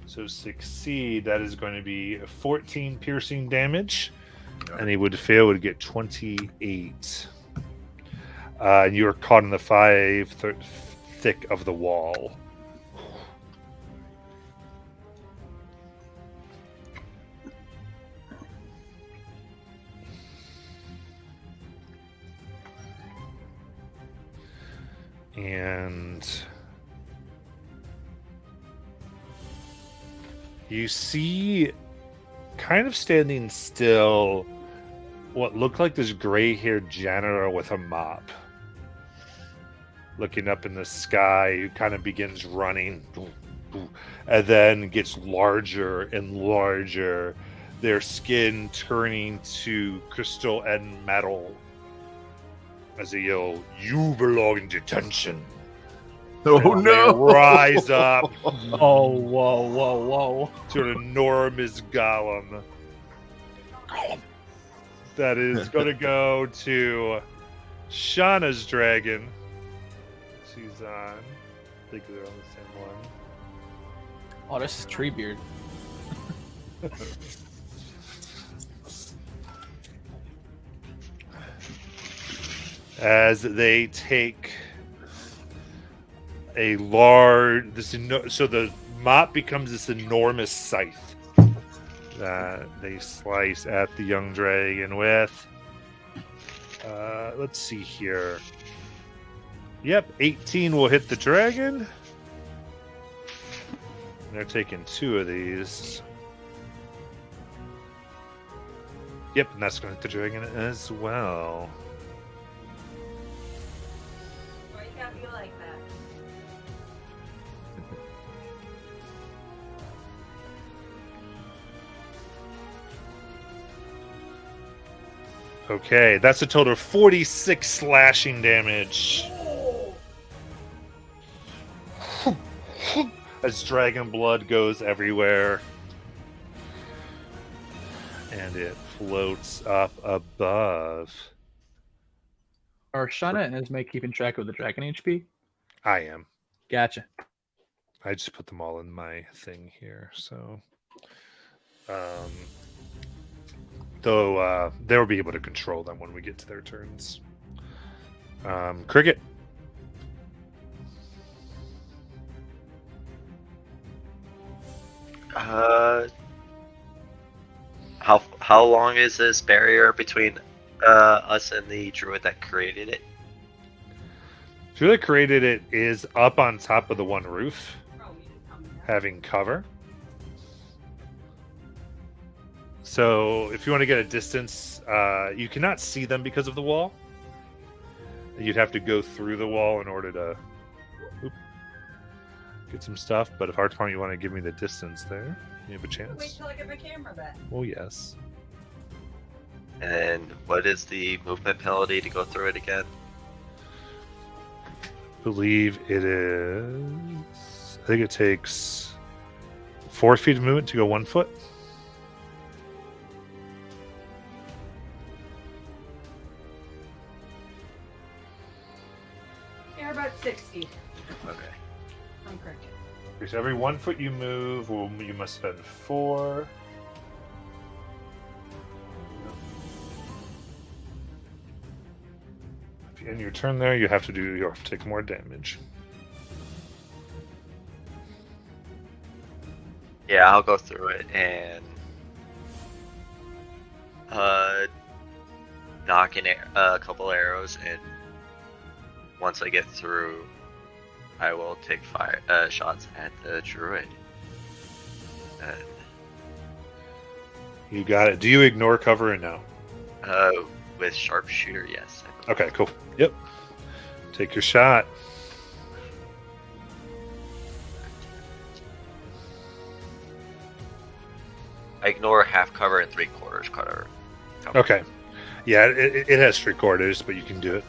[SPEAKER 1] So succeed. That is going to be 14 piercing damage. And he would fail, would get 28. And you are caught in the thick of the wall. And you see, kind of standing still, what looked like this gray-haired janitor with a mop. Looking up in the sky, he kind of begins running, and then gets larger and larger, their skin turning to crystal and metal. As they yell, "You belong in detention."
[SPEAKER 2] Oh
[SPEAKER 1] And they
[SPEAKER 2] no!
[SPEAKER 1] rise up
[SPEAKER 5] Oh, whoa.
[SPEAKER 1] to an enormous golem that is going to go to Shauna's dragon. She's on. I think they're on the same one.
[SPEAKER 5] Oh, this is Treebeard.
[SPEAKER 1] As they take a large, so the mop becomes this enormous scythe that they slice at the young dragon with. Let's see here. Yep, 18 will hit the dragon. They're taking 2 of these. Yep, and that's going to hit the dragon as well.
[SPEAKER 10] Why you gotta be like that?
[SPEAKER 1] Okay, that's a total of 46 slashing damage. As dragon blood goes everywhere. And it floats up above.
[SPEAKER 5] Are Shauna and Esme keeping track of the dragon HP?
[SPEAKER 1] I am.
[SPEAKER 5] Gotcha.
[SPEAKER 1] I just put them all in my thing here, so though they'll be able to control them when we get to their turns. Cricket.
[SPEAKER 8] How long is this barrier between us and the druid that created it?
[SPEAKER 1] Who that created it is up on top of the one roof, having cover. So if you want to get a distance, you cannot see them because of the wall. You'd have to go through the wall in order to get some stuff. But if Heartpoint, you want to give me the distance there, you have a
[SPEAKER 10] Wait
[SPEAKER 1] chance.
[SPEAKER 10] till I get my camera back.
[SPEAKER 1] Well, yes.
[SPEAKER 8] And what is the movement penalty to go through it again?
[SPEAKER 1] Believe it is. I think it takes 4 feet of movement to go 1 foot.
[SPEAKER 10] Yeah, about 60.
[SPEAKER 8] Okay.
[SPEAKER 10] I'm correct.
[SPEAKER 1] So every 1 foot you move, you must spend 4. If you end your turn there, you have to take more damage.
[SPEAKER 8] Yeah, I'll go through it and knock in a couple arrows, and once I get through, I will take shots at the druid. And
[SPEAKER 1] You got it. Do you ignore cover or no?
[SPEAKER 8] with sharpshooter, yes.
[SPEAKER 1] Okay, cool. Yep. Take your shot.
[SPEAKER 8] I ignore half cover and 3/4 cover.
[SPEAKER 1] Okay. Yeah, it has 3/4, but you can do it.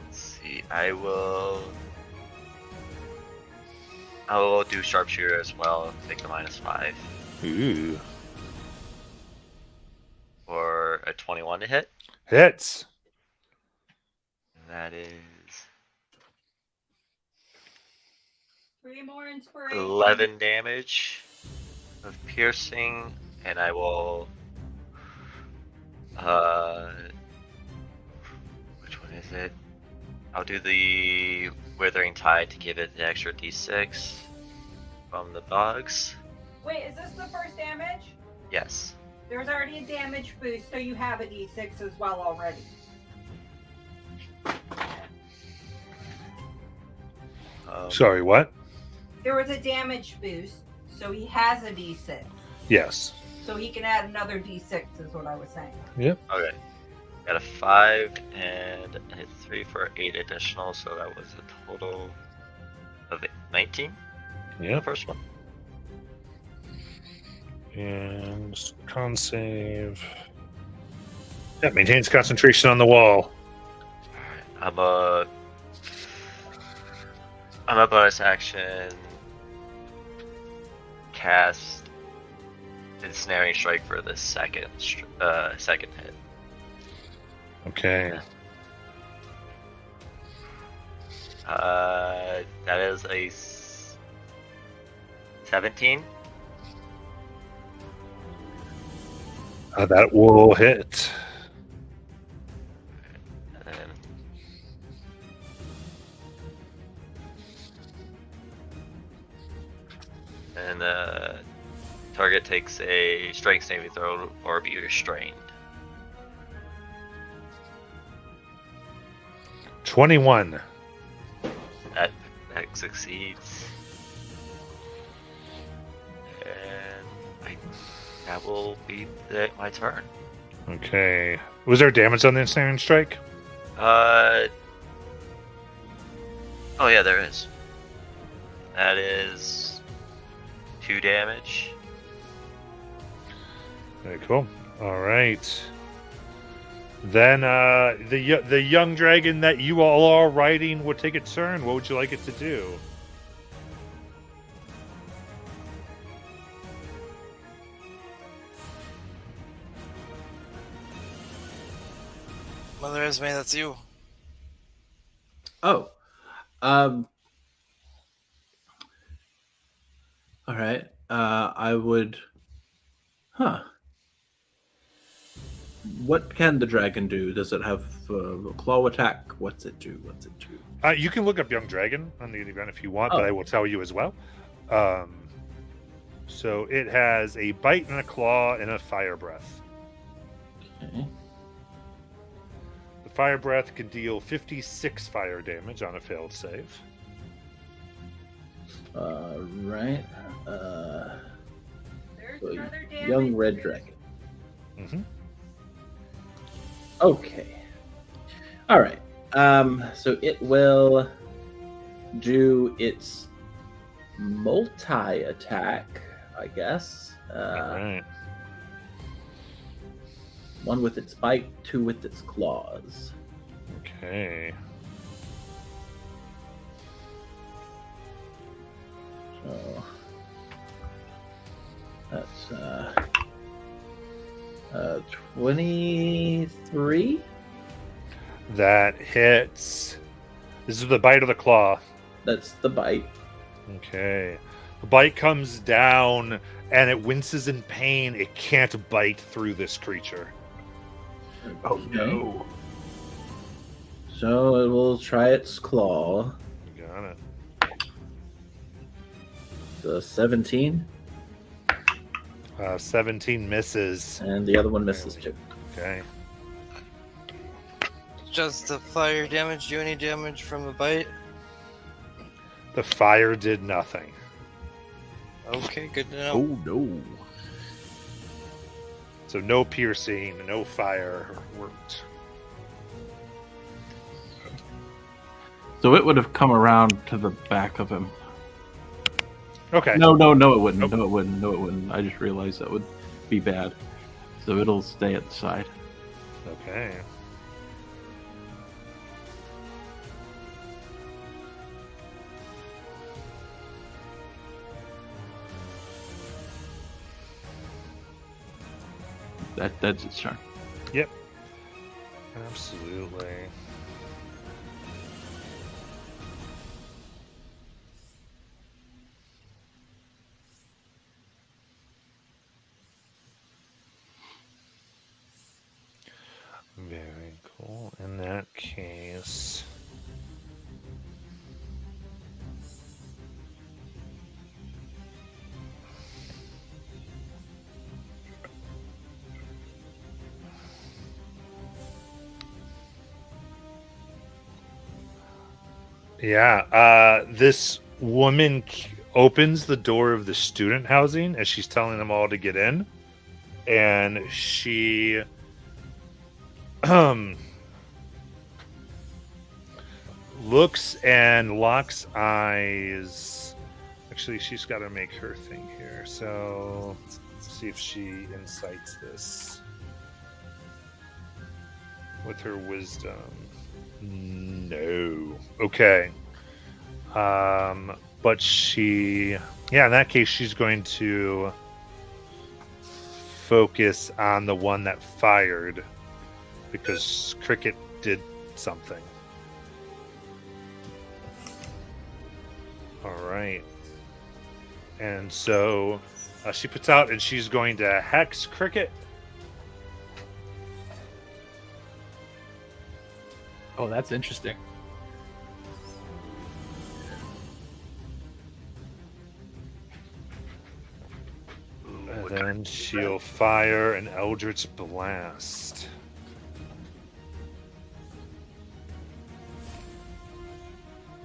[SPEAKER 8] Let's see. I will do sharpshooter as well. Take the -5
[SPEAKER 1] Ooh.
[SPEAKER 8] for a 21 to hit.
[SPEAKER 1] Hits.
[SPEAKER 8] That is
[SPEAKER 10] 3 more inspiration.
[SPEAKER 8] 11 damage of piercing and I will. Which one is it? I'll do the Withering Tide to give it the extra d6 from the dogs.
[SPEAKER 10] Wait, is this the first damage?
[SPEAKER 8] Yes.
[SPEAKER 10] There's already a damage boost, so you have a d6 as well already.
[SPEAKER 1] Sorry, what?
[SPEAKER 10] There was a damage boost, so he has a d6.
[SPEAKER 1] Yes.
[SPEAKER 10] So he can add another d6, is what I was saying.
[SPEAKER 1] Yep.
[SPEAKER 8] Okay. Got a 5 and a 3 for 8 additional, so that was a total of 19. The
[SPEAKER 1] Yep.
[SPEAKER 8] first one.
[SPEAKER 1] And con save. Yeah, maintains concentration on the wall.
[SPEAKER 8] I'm a bonus action cast Ensnaring Strike for the second hit.
[SPEAKER 1] Okay.
[SPEAKER 8] That is a 17.
[SPEAKER 1] That will hit.
[SPEAKER 8] And then the target takes a strength saving throw or be restrained.
[SPEAKER 1] 21.
[SPEAKER 8] That succeeds. And that will be my turn.
[SPEAKER 1] Okay. Was there damage on the ensnaring strike?
[SPEAKER 8] Oh yeah, there is. That is 2 damage.
[SPEAKER 1] Very cool. All right. Then the young dragon that you all are riding will take its turn. What would you like it to do?
[SPEAKER 3] Mother Esme, that's you.
[SPEAKER 6] Oh. All right. I would. Huh. What can the dragon do? Does it have a claw attack? What's it do?
[SPEAKER 1] You can look up young dragon on the ground if you want, but
[SPEAKER 6] Oh.
[SPEAKER 1] I will tell you as well. So it has a bite and a claw and a fire breath.
[SPEAKER 6] Okay.
[SPEAKER 1] The fire breath can deal 56 fire damage on a failed save.
[SPEAKER 6] Right.
[SPEAKER 10] There's
[SPEAKER 6] So,
[SPEAKER 10] another damage
[SPEAKER 6] young red
[SPEAKER 10] boost.
[SPEAKER 6] dragon.
[SPEAKER 1] Mm-hmm.
[SPEAKER 6] Okay. All right. So it will do its multi attack, I guess.
[SPEAKER 1] All right.
[SPEAKER 6] 1 with its bite, 2 with its claws.
[SPEAKER 1] Okay.
[SPEAKER 6] So that's 23.
[SPEAKER 1] That hits. This is the bite of the claw.
[SPEAKER 6] That's the bite.
[SPEAKER 1] Okay. The bite comes down and it winces in pain. It can't bite through this creature.
[SPEAKER 6] Oh no. So it will try its claw.
[SPEAKER 1] You got it.
[SPEAKER 6] The 17,
[SPEAKER 1] 17 misses.
[SPEAKER 6] and the other one misses too.
[SPEAKER 1] Okay.
[SPEAKER 3] Does the fire damage do any damage from the bite?
[SPEAKER 1] The fire did nothing.
[SPEAKER 3] Okay, good to know.
[SPEAKER 2] Oh no.
[SPEAKER 1] So no piercing, no fire worked.
[SPEAKER 5] So it would have come around to the back of him.
[SPEAKER 1] Okay.
[SPEAKER 5] No, it wouldn't.
[SPEAKER 1] Nope.
[SPEAKER 5] No, it wouldn't. No, it wouldn't. I just realized that would be bad. So it'll stay at the side.
[SPEAKER 1] Okay.
[SPEAKER 5] That's its turn.
[SPEAKER 1] Yep. Absolutely. arrows. Yeah, this woman opens the door of the student housing as she's telling them all to get in, and she looks and locks eyes. Actually, she's got to make her thing here, so let's see if she incites this with her wisdom. No. Okay. But she, in that case, she's going to focus on the one that fired because Cricket did something. All right. And so she puts out and she's going to hex Cricket.
[SPEAKER 5] Oh, that's interesting.
[SPEAKER 1] And then she'll fire an Eldritch Blast.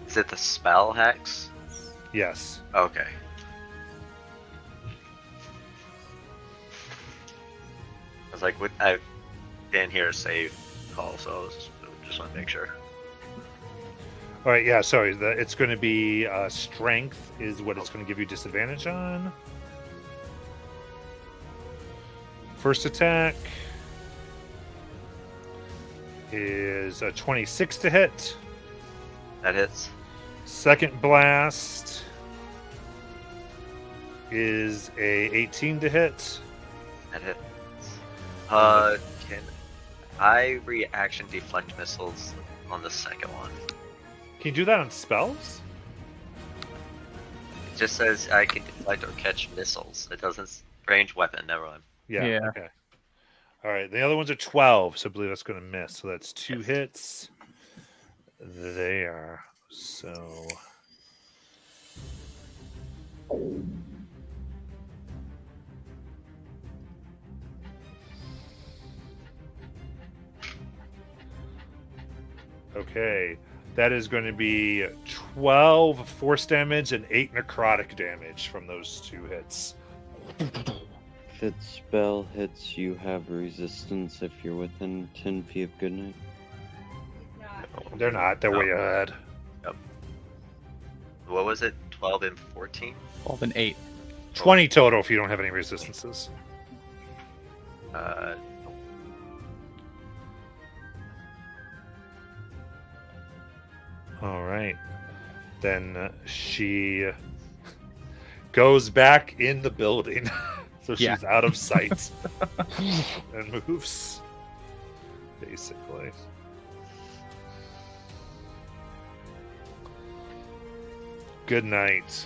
[SPEAKER 8] Is it the spell hex?
[SPEAKER 1] Yes.
[SPEAKER 8] Okay. I was like, I didn't hear a save call, so I just want to make sure.
[SPEAKER 1] All right, yeah, sorry. It's going to be strength is what it's going to give you disadvantage on. First attack is a 26 to hit.
[SPEAKER 8] That hits.
[SPEAKER 1] Second blast is a 18 to hit.
[SPEAKER 8] That hits. Can I reaction deflect missiles on the second one?
[SPEAKER 1] Can you do that on spells?
[SPEAKER 8] It just says I can deflect or catch missiles. It doesn't range weapon. Never mind.
[SPEAKER 1] Yeah. Okay. All right. The other ones are 12, so I believe that's going to miss. So that's 2 hits there. So. Okay. That is going to be 12 force damage and 8 necrotic damage from those 2 hits.
[SPEAKER 7] If its spell hits, you have resistance if you're within 10 feet of Goodnight.
[SPEAKER 1] They're not. They're way ahead.
[SPEAKER 8] Yep. What was it? 12 and 14?
[SPEAKER 5] 12 and 8.
[SPEAKER 1] 20 total if you don't have any resistances. All right. Then she goes back in the building. So she's out of sight and moves, basically. Good night.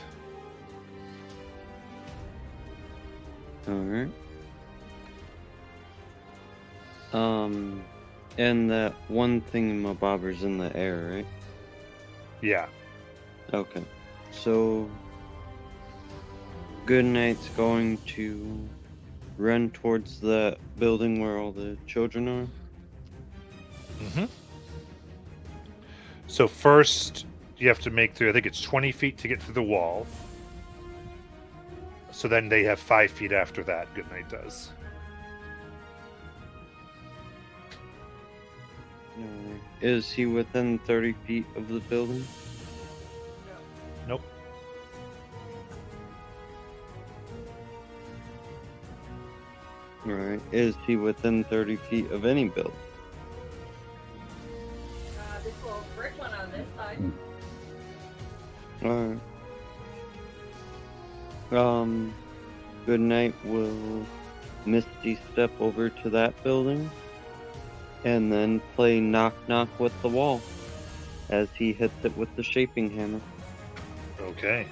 [SPEAKER 7] Alright. And that one thingamabobber's in the air, right?
[SPEAKER 1] Yeah.
[SPEAKER 7] Okay. So Goodnight's going to run towards the building where all the children are.
[SPEAKER 1] Mm-hmm. So first, you have to make through, I think it's 20 feet to get through the wall. So then they have 5 feet after that, Goodnight does.
[SPEAKER 7] Alright. Is he within 30 feet of the building?
[SPEAKER 1] Nope.
[SPEAKER 7] Alright. Is he within 30 feet of any building?
[SPEAKER 10] This little brick one on this side.
[SPEAKER 7] Alright. Goodnight will Misty step over to that building and then play knock knock with the wall as he hits it with the shaping hammer.
[SPEAKER 1] Okay.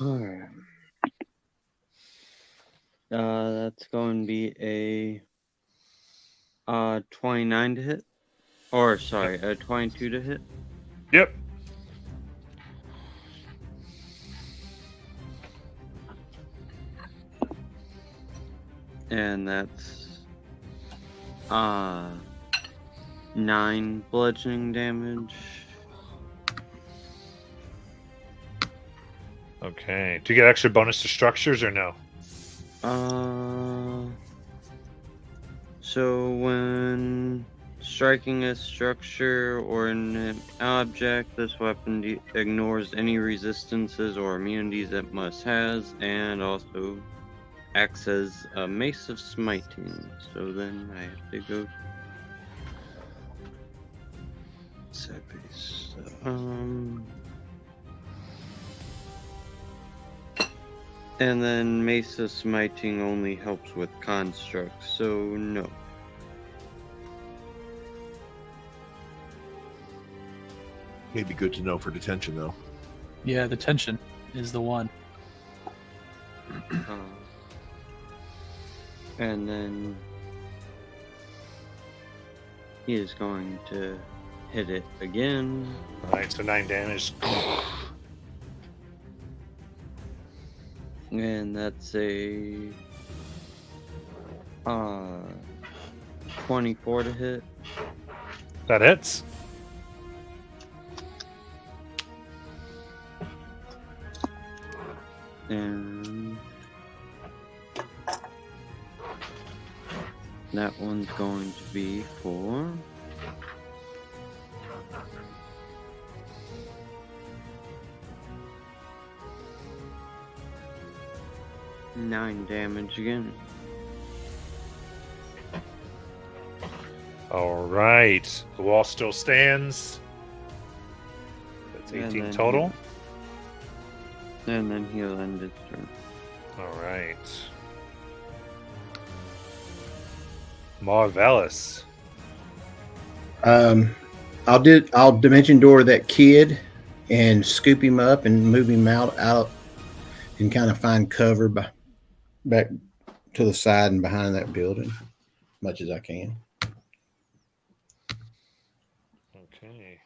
[SPEAKER 7] Alright. That's going to be a 29 to hit. Or, sorry, a 22 to hit.
[SPEAKER 1] Yep.
[SPEAKER 7] And that's 9 bludgeoning damage.
[SPEAKER 1] Okay. Do you get extra bonus to structures or no?
[SPEAKER 7] So when striking a structure or an object, this weapon ignores any resistances or immunities it must has, and also acts as a mace of smiting. So then I have to go. And then mace of smiting only helps with constructs, so no.
[SPEAKER 2] Maybe good to know for detention, though.
[SPEAKER 5] Yeah, the tension is the one.
[SPEAKER 7] And then he is going to hit it again.
[SPEAKER 1] Alright, so 9 damage.
[SPEAKER 7] And that's a 24 to hit.
[SPEAKER 1] That hits.
[SPEAKER 7] And that one's going to be for 9 damage again.
[SPEAKER 1] Alright. The wall still stands. That's 18 total.
[SPEAKER 7] And then he'll end his turn.
[SPEAKER 1] Alright. Marvelous.
[SPEAKER 9] I'll dimension door that kid and scoop him up and move him out and kind of find cover back to the side and behind that building as much as I can.
[SPEAKER 1] Okay.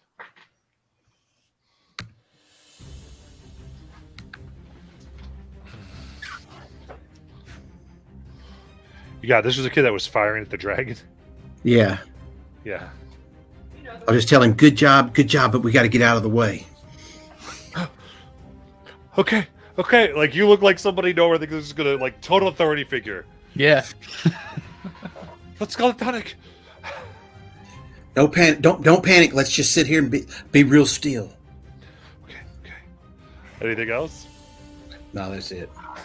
[SPEAKER 1] This was a kid that was firing at the dragon?
[SPEAKER 9] Yeah.
[SPEAKER 1] Yeah.
[SPEAKER 9] I'll just tell him, good job, but we got to get out of the way.
[SPEAKER 1] Okay. Like, you look like somebody nowhere thinks this is gonna, like, total authority figure.
[SPEAKER 5] Yeah.
[SPEAKER 1] Let's call it tonic.
[SPEAKER 9] No panic. Don't panic. Let's just sit here and be real still.
[SPEAKER 1] Okay. Anything else?
[SPEAKER 9] No, that's it.
[SPEAKER 1] All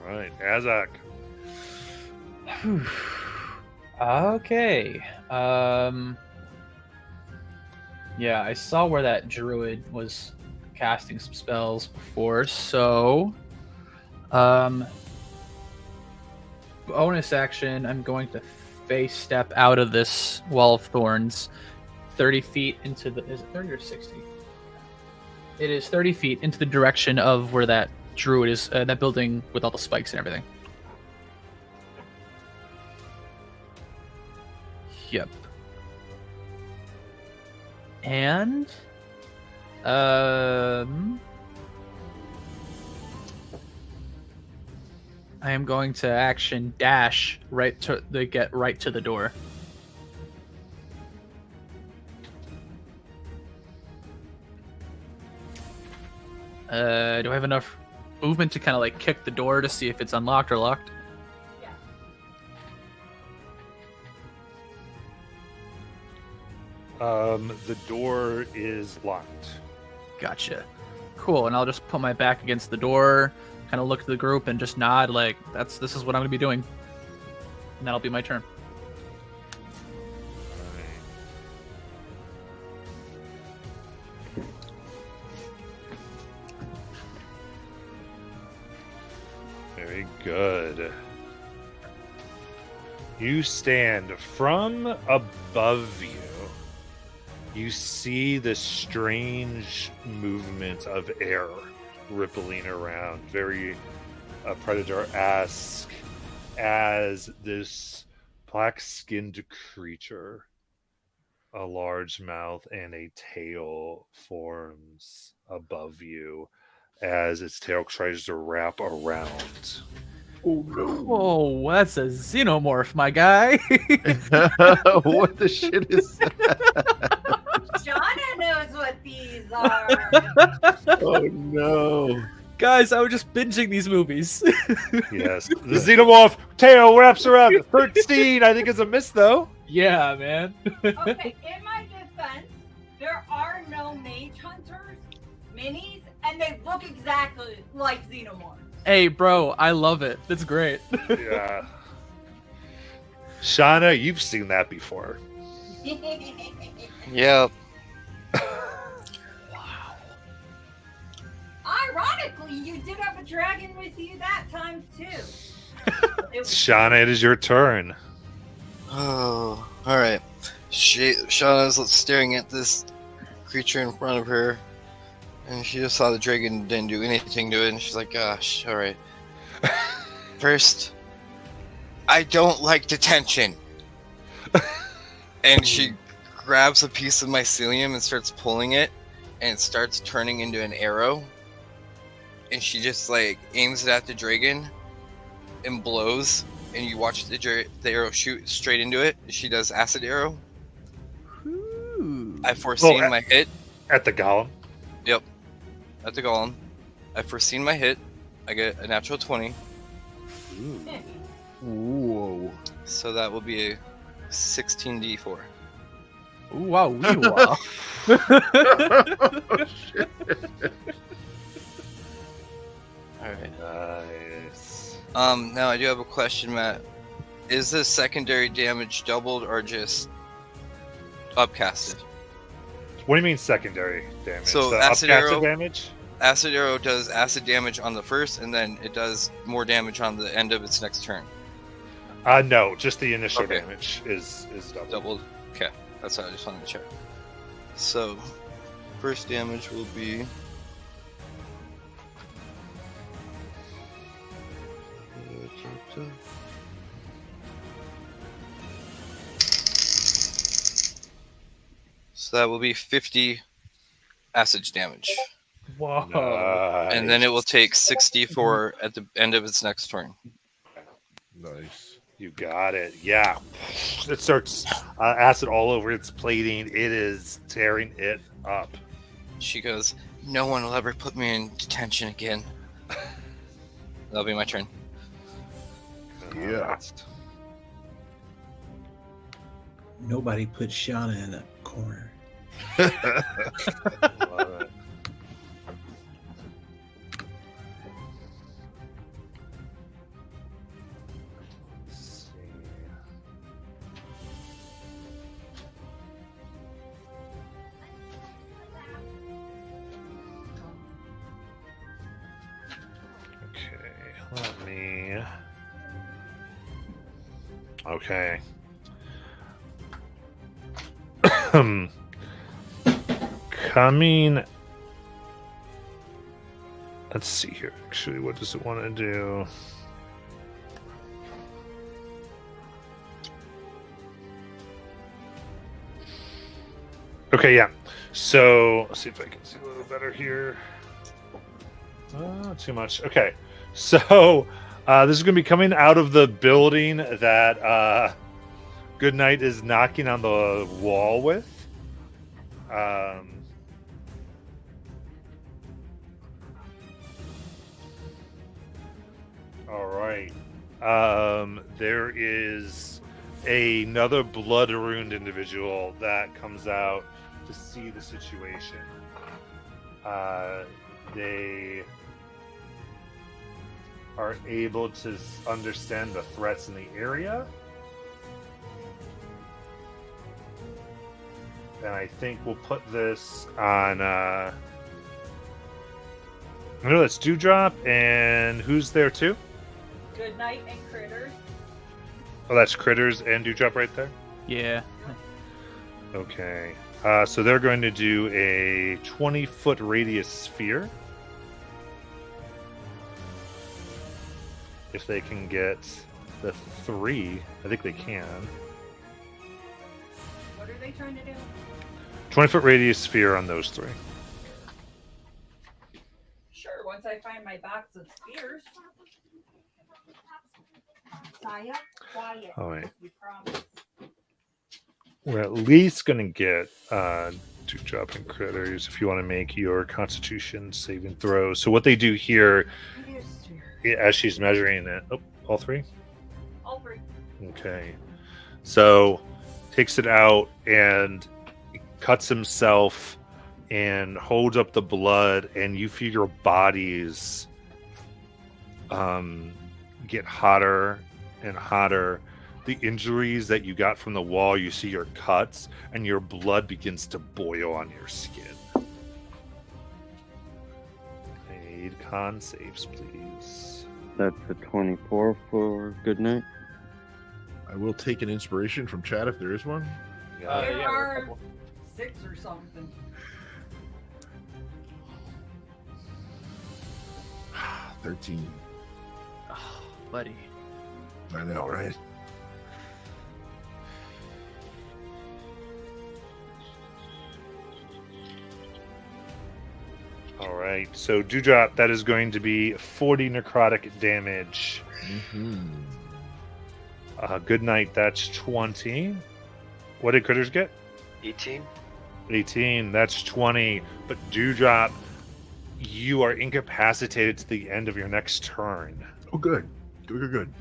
[SPEAKER 1] right, Azak.
[SPEAKER 5] Okay. Yeah, I saw where that druid was casting some spells before, so bonus action, I'm going to face step out of this wall of thorns 30 feet into the, is it 30 or 60? It is 30 feet into the direction of where that druid is, that building with all the spikes and everything. Yep. And I am going to action dash right to get right to the door. Do I have enough movement to kind of like kick the door to see if it's unlocked or locked?
[SPEAKER 1] The door is locked.
[SPEAKER 5] Gotcha. Cool, and I'll just put my back against the door, kind of look at the group, and just nod like, this is what I'm going to be doing. And that'll be my turn.
[SPEAKER 1] Very good. You stand from above you. You see this strange movement of air rippling around, very a predator-esque as this black-skinned creature, a large mouth and a tail, forms above you as its tail tries to wrap around.
[SPEAKER 5] Oh, that's a xenomorph, my guy.
[SPEAKER 11] What the shit is that?
[SPEAKER 10] Shauna knows what these are.
[SPEAKER 11] Oh no.
[SPEAKER 5] Guys, I was just binging these movies.
[SPEAKER 1] Yes, the xenomorph tail wraps around. 13, I think, is a miss though.
[SPEAKER 5] Yeah, man.
[SPEAKER 10] Okay, in my defense, there are no mage hunters, minis, and they look exactly like xenomorphs.
[SPEAKER 5] Hey, bro, I love it. That's great.
[SPEAKER 1] Yeah. Shauna, you've seen that before.
[SPEAKER 3] Yeah.
[SPEAKER 10] Ironically, you did have a dragon with you that time too. It was
[SPEAKER 1] Shauna, it is your turn.
[SPEAKER 3] Oh, all right. Shauna's staring at this creature in front of her, and she just saw the dragon didn't do anything to it, and she's like, "Gosh, all right." First, I don't like detention, and she grabs a piece of mycelium and starts pulling it, and it starts turning into an arrow, and she just aims it at the dragon, and blows. And you watch the arrow shoot straight into it. She does acid arrow. I foreseen my hit.
[SPEAKER 1] At the golem?
[SPEAKER 3] Yep. At the golem. I foreseen my hit. I get a natural 20.
[SPEAKER 11] Whoa.
[SPEAKER 3] So that will be a 16d4.
[SPEAKER 5] Ooh, wow, wow.
[SPEAKER 3] Alright.
[SPEAKER 1] Nice.
[SPEAKER 3] Now I do have a question, Matt. Is the secondary damage doubled or just upcasted?
[SPEAKER 1] What do you mean secondary damage?
[SPEAKER 3] So
[SPEAKER 1] The
[SPEAKER 3] acid
[SPEAKER 1] upcasted
[SPEAKER 3] arrow
[SPEAKER 1] damage?
[SPEAKER 3] Acid arrow does acid damage on the first, and then it does more damage on the end of its next turn.
[SPEAKER 1] No, just the initial
[SPEAKER 3] Okay.
[SPEAKER 1] damage is double.
[SPEAKER 3] Doubled. Okay, that's what I just wanted to check. So, first damage will be. So that will be 50 acid damage.
[SPEAKER 5] Whoa.
[SPEAKER 3] And then it will take 64 at the end of its next turn.
[SPEAKER 2] Nice.
[SPEAKER 1] You got it. Yeah. It starts acid all over its plating. It is tearing it up.
[SPEAKER 3] She goes, "No one will ever put me in detention again." That'll be my turn.
[SPEAKER 2] Yeah.
[SPEAKER 9] Nobody put Shauna in a corner.
[SPEAKER 1] Love it. Let's see. Okay, let me. Okay. Coming. Let's see here. Actually, what does it want to do? Okay, yeah. So let's see if I can see a little better here. Not too much. Okay. So this is going to be coming out of the building that Goodnight is knocking on the wall with. All right. There is another blood-ruined individual that comes out to see the situation. They are able to understand the threats in the area. And I think we'll put this on I know that's Dewdrop, and who's there too?
[SPEAKER 10] Good night and critters.
[SPEAKER 1] Oh, that's Critters and Dewdrop right there?
[SPEAKER 5] Yeah.
[SPEAKER 1] Okay. So they're going to do a 20-foot radius sphere. if they can get the 3. I think they can.
[SPEAKER 10] What are they trying to do?
[SPEAKER 1] 20-foot radius sphere on those 3.
[SPEAKER 10] Sure, once I find my box of spears. Saya, quiet.
[SPEAKER 1] All right.
[SPEAKER 10] We promise.
[SPEAKER 1] We're at least going to get 2 dropping critters if you want to make your Constitution saving throw. So what they do here, as she's measuring it, all 3?
[SPEAKER 10] All 3.
[SPEAKER 1] Okay. So takes it out and cuts himself and holds up the blood, and you feel your bodies get hotter and hotter. The injuries that you got from the wall, you see your cuts, and your blood begins to boil on your skin. I need con saves, please.
[SPEAKER 7] That's a 24 for good night.
[SPEAKER 2] I will take an inspiration from chat if there is one.
[SPEAKER 10] There
[SPEAKER 5] yeah, there are a
[SPEAKER 10] are
[SPEAKER 5] couple.
[SPEAKER 10] 6 or something.
[SPEAKER 2] 13.
[SPEAKER 5] Oh, buddy.
[SPEAKER 2] I know, right?
[SPEAKER 1] All right, so Dewdrop, that is going to be 40 necrotic damage. Good night, that's 20. What did critters get?
[SPEAKER 8] 18.
[SPEAKER 1] 18, that's 20. But Dewdrop, you are incapacitated to the end of your next turn.
[SPEAKER 2] Oh, good. Good.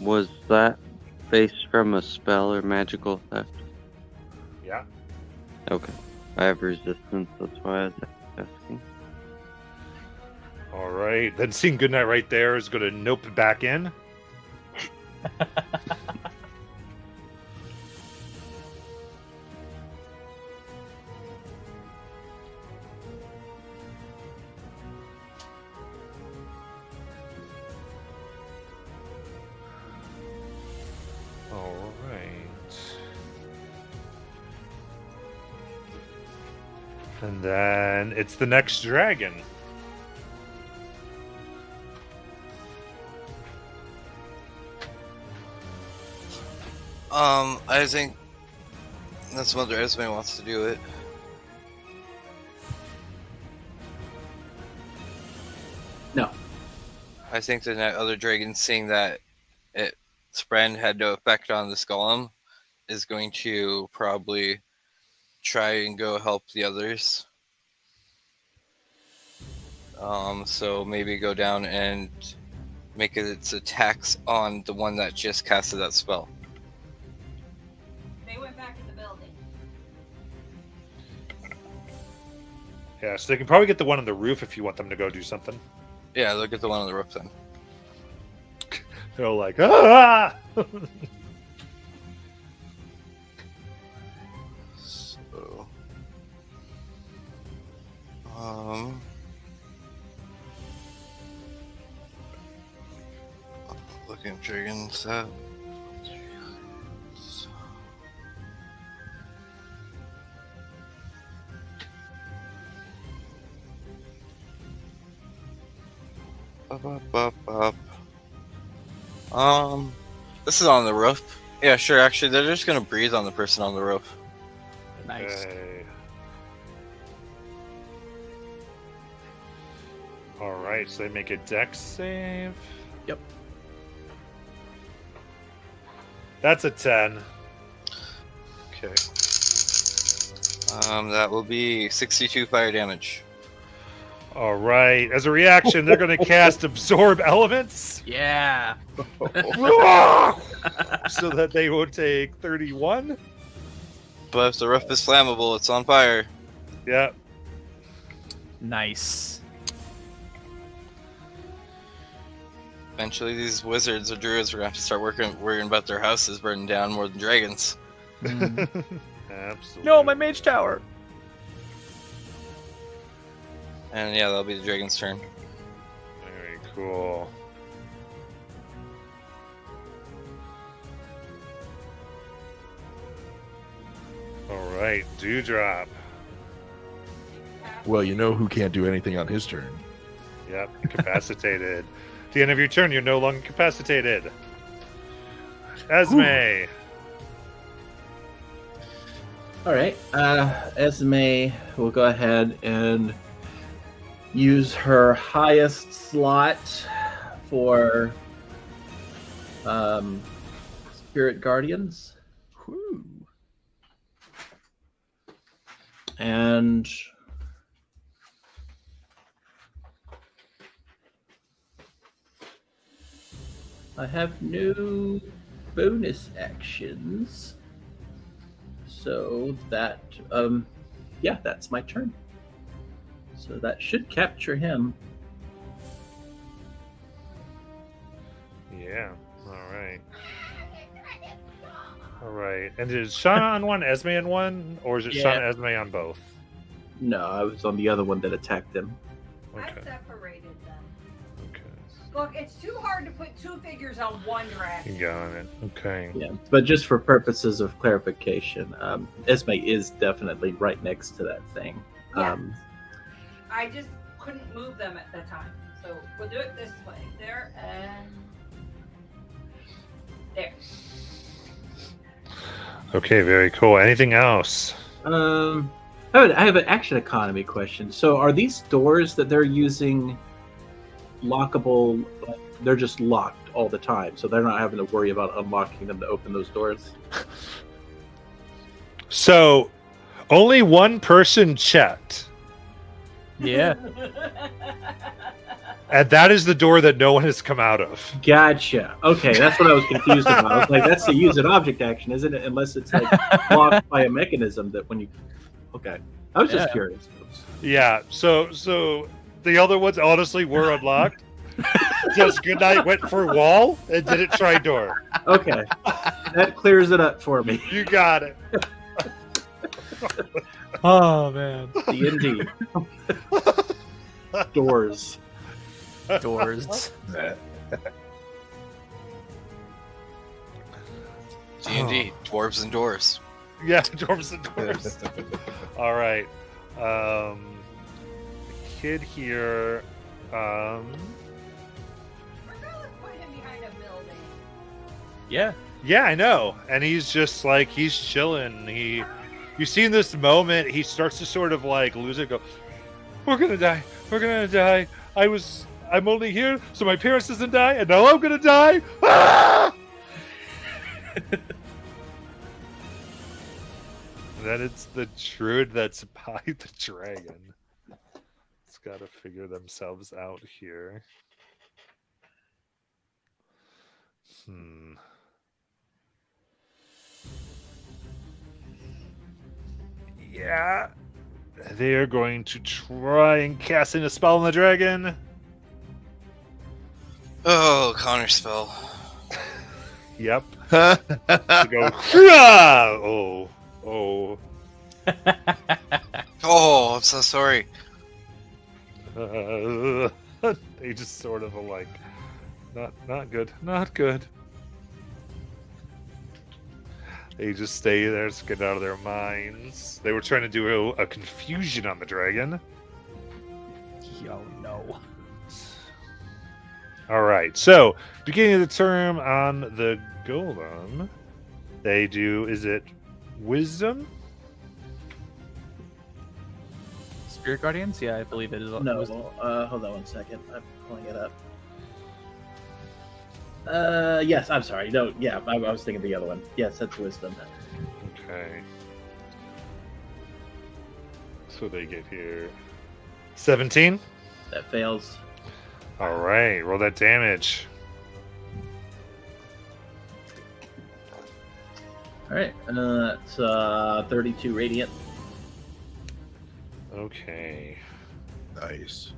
[SPEAKER 7] Was that based from a spell or magical effect?
[SPEAKER 1] Yeah.
[SPEAKER 7] Okay. I have resistance, that's why I was asking.
[SPEAKER 1] All right, then seeing Goodnight right there is going to nope back in. All right. And then it's the next dragon.
[SPEAKER 3] I think that's Mother Esme wants to do it.
[SPEAKER 6] No.
[SPEAKER 3] I think the other dragon, seeing that its friend had no effect on this golem, is going to probably try and go help the others. So maybe go down and make its attacks on the one that just casted that spell.
[SPEAKER 10] They went back in the building.
[SPEAKER 1] Yeah, so they can probably get the one on the roof if you want them to go do something.
[SPEAKER 3] Yeah, look at the one on the roof then.
[SPEAKER 1] They're all like, ah!
[SPEAKER 3] So, looking at dragons. This is on the roof. Yeah, sure. Actually, they're just gonna breathe on the person on the roof.
[SPEAKER 5] Nice.
[SPEAKER 1] Okay. All right, so they make a dex save.
[SPEAKER 6] Yep.
[SPEAKER 1] That's a 10. Okay.
[SPEAKER 3] That will be 62 fire damage.
[SPEAKER 1] All right. As a reaction, they're going to cast Absorb Elements
[SPEAKER 5] Yeah.
[SPEAKER 1] so that they will take 31.
[SPEAKER 3] But if the roof is flammable, it's on fire.
[SPEAKER 1] Yeah.
[SPEAKER 5] Nice.
[SPEAKER 3] Eventually, these wizards or druids are going to have to start worrying about their houses burning down more than dragons.
[SPEAKER 1] Absolutely.
[SPEAKER 5] No, my mage tower.
[SPEAKER 3] And yeah, that'll be the dragon's turn.
[SPEAKER 1] Very cool. All right, Dewdrop.
[SPEAKER 2] Well, you know who can't do anything on his turn.
[SPEAKER 1] Yep, incapacitated. At the end of your turn, you're no longer incapacitated. Esme.
[SPEAKER 6] All right. Esme will go ahead and use her highest slot for Spirit Guardians.
[SPEAKER 5] Whew.
[SPEAKER 6] And I have no bonus actions. So that, yeah, that's my turn. So that should capture him.
[SPEAKER 1] Yeah. All right. All right. And is Shauna on one, Esme on one, or is it
[SPEAKER 6] Yeah.
[SPEAKER 1] Shauna, Esme on both?
[SPEAKER 6] No, I was on the other one that attacked him.
[SPEAKER 10] I
[SPEAKER 1] Okay.
[SPEAKER 10] separated them.
[SPEAKER 1] Okay.
[SPEAKER 10] Look, it's too hard to put two figures on one dragon.
[SPEAKER 1] You got it. Okay.
[SPEAKER 6] Yeah, but just for purposes of clarification, Esme is definitely right next to that thing.
[SPEAKER 10] Yeah. I just couldn't move them at the time. So we'll do it this way. There and there.
[SPEAKER 1] Okay, very cool. Anything else?
[SPEAKER 6] I have an action economy question. So, are these doors that they're using lockable? Like, they're just locked all the time, so they're not having to worry about unlocking them to open those doors.
[SPEAKER 1] So, only one person checked,
[SPEAKER 5] Yeah.
[SPEAKER 1] and that is the door that no one has come out of.
[SPEAKER 6] Gotcha. Okay, that's what I was confused about. I was like, that's the use an object action, isn't it? Unless it's like blocked by a mechanism that when you. Okay, I was just
[SPEAKER 5] Yeah.
[SPEAKER 6] curious.
[SPEAKER 1] Yeah. So the other ones honestly were unlocked. Just Goodnight went for wall and didn't try door.
[SPEAKER 6] Okay, that clears it up for me.
[SPEAKER 1] You got it.
[SPEAKER 5] Oh man.
[SPEAKER 6] D&D. Doors.
[SPEAKER 5] Doors.
[SPEAKER 3] D&D, dwarves and doors.
[SPEAKER 1] Yeah, dwarves and dwarves. All right. The kid here.
[SPEAKER 10] We're gonna put him behind a building.
[SPEAKER 5] Yeah.
[SPEAKER 1] Yeah, I know. And he's just like he's chilling. You see in this moment, he starts to sort of like lose it. Go, we're gonna die. We're gonna die. I'm only here so my parents doesn't die, and now I'm gonna die. Ah! Then it's the druid that's by the dragon. It's got to figure themselves out here. Yeah. They are going to try and cast in a spell on the dragon.
[SPEAKER 3] Oh, counter spell.
[SPEAKER 1] Yep. To go. "Hurrah!" Oh.
[SPEAKER 3] Oh, I'm so sorry.
[SPEAKER 1] They just sort of are like, not good, not good. They just stay there, just get out of their minds. They were trying to do a confusion on the dragon.
[SPEAKER 5] Oh no.
[SPEAKER 1] All right, so beginning of the term on the golem, they do. Is it wisdom?
[SPEAKER 5] Spirit Guardians? Yeah, I believe it is.
[SPEAKER 6] No, hold on one second. I'm pulling it up. Yes, I'm sorry. No, yeah, I was thinking the other one. Yes, that's wisdom.
[SPEAKER 1] Okay. So they get here. 17?
[SPEAKER 6] That fails.
[SPEAKER 1] All right, roll that damage.
[SPEAKER 6] All right, that's 32 radiant.
[SPEAKER 1] Okay.
[SPEAKER 2] Nice.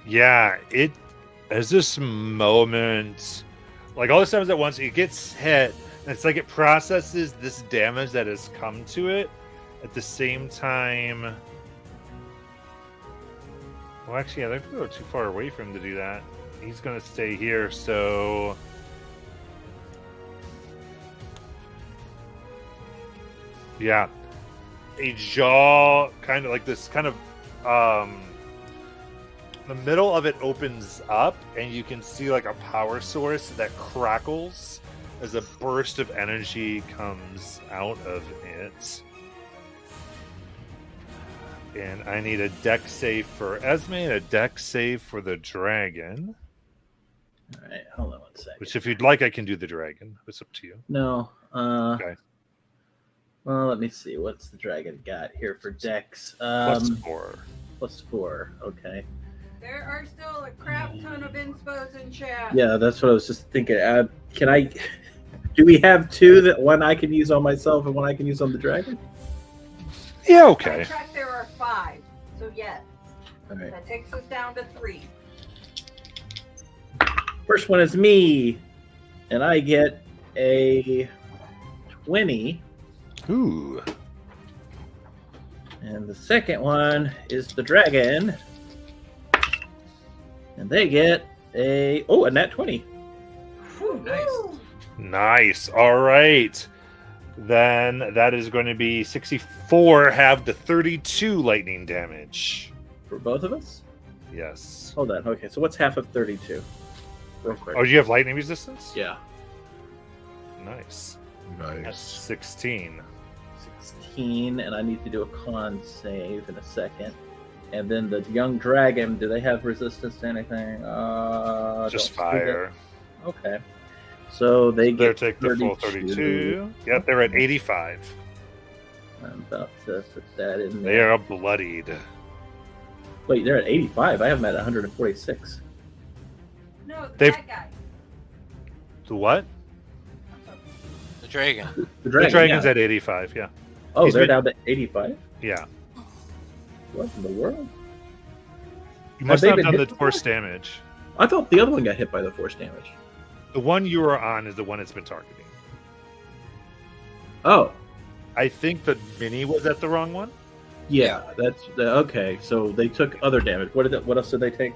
[SPEAKER 1] Yeah, it has this moment, like all this happens at once. It gets hit, and it's like it processes this damage that has come to it. At the same time, well, actually, yeah, they're too far away for him to do that. he's going to stay here. So yeah, a jaw kind of like this kind of the middle of it opens up, and you can see like a power source that crackles as a burst of energy comes out of it. And I need a deck save for Esme and a deck save for the dragon.
[SPEAKER 6] All right, hold on one second.
[SPEAKER 1] Which, if you'd like, I can do the dragon. It's up to you.
[SPEAKER 6] No.
[SPEAKER 1] Okay.
[SPEAKER 6] Well, let me see. What's the dragon got here for Dex?
[SPEAKER 1] +4.
[SPEAKER 6] +4. Okay.
[SPEAKER 10] There are still a crap ton of inspos in chat.
[SPEAKER 6] Yeah, that's what I was just thinking. Can I? Do we have two that one I can use on myself and one I can use on the dragon?
[SPEAKER 1] Yeah. Okay.
[SPEAKER 10] I track there are 5. So yes.
[SPEAKER 6] All right.
[SPEAKER 10] That takes us down to 3.
[SPEAKER 6] First one is me, and I get a 20.
[SPEAKER 1] Ooh.
[SPEAKER 6] And the second one is the dragon, and they get a nat 20.
[SPEAKER 5] Nice.
[SPEAKER 1] Nice. All right. Then that is going to be 64. Have the 32 lightning damage.
[SPEAKER 6] For both of us?
[SPEAKER 1] Yes.
[SPEAKER 6] Hold on. Okay, so what's half of 32? Real quick.
[SPEAKER 1] Oh, you have lightning resistance?
[SPEAKER 6] Yeah.
[SPEAKER 1] Nice.
[SPEAKER 2] Nice.
[SPEAKER 1] That's 16.
[SPEAKER 6] 16, and I need to do a con save in a second. And then the young dragon, do they have resistance to anything?
[SPEAKER 1] Just
[SPEAKER 6] don't see
[SPEAKER 1] fire.
[SPEAKER 6] that. Okay. So they
[SPEAKER 1] They'll
[SPEAKER 6] get
[SPEAKER 1] take the full 32. Yep, they're at 85.
[SPEAKER 6] I'm about to put that in
[SPEAKER 1] They
[SPEAKER 6] there.
[SPEAKER 1] are bloodied.
[SPEAKER 6] Wait, they're at 85. I have them at 146.
[SPEAKER 10] No,
[SPEAKER 1] They've-
[SPEAKER 10] that guy.
[SPEAKER 1] The what?
[SPEAKER 3] The dragon.
[SPEAKER 6] The
[SPEAKER 1] The dragon's
[SPEAKER 6] yeah.
[SPEAKER 1] at 85, yeah.
[SPEAKER 6] Oh,
[SPEAKER 1] he's
[SPEAKER 6] they're
[SPEAKER 1] been-
[SPEAKER 6] down to 85?
[SPEAKER 1] Yeah.
[SPEAKER 6] What in the world?
[SPEAKER 1] You must
[SPEAKER 6] they
[SPEAKER 1] not have
[SPEAKER 6] been
[SPEAKER 1] done
[SPEAKER 6] hit
[SPEAKER 1] the force damage.
[SPEAKER 6] I thought the other one got hit by the force damage.
[SPEAKER 1] The one you were on is the one it's been targeting.
[SPEAKER 6] Oh,
[SPEAKER 1] I think the mini was at the wrong one.
[SPEAKER 6] yeah. That's okay. So they took other damage. What else did they take?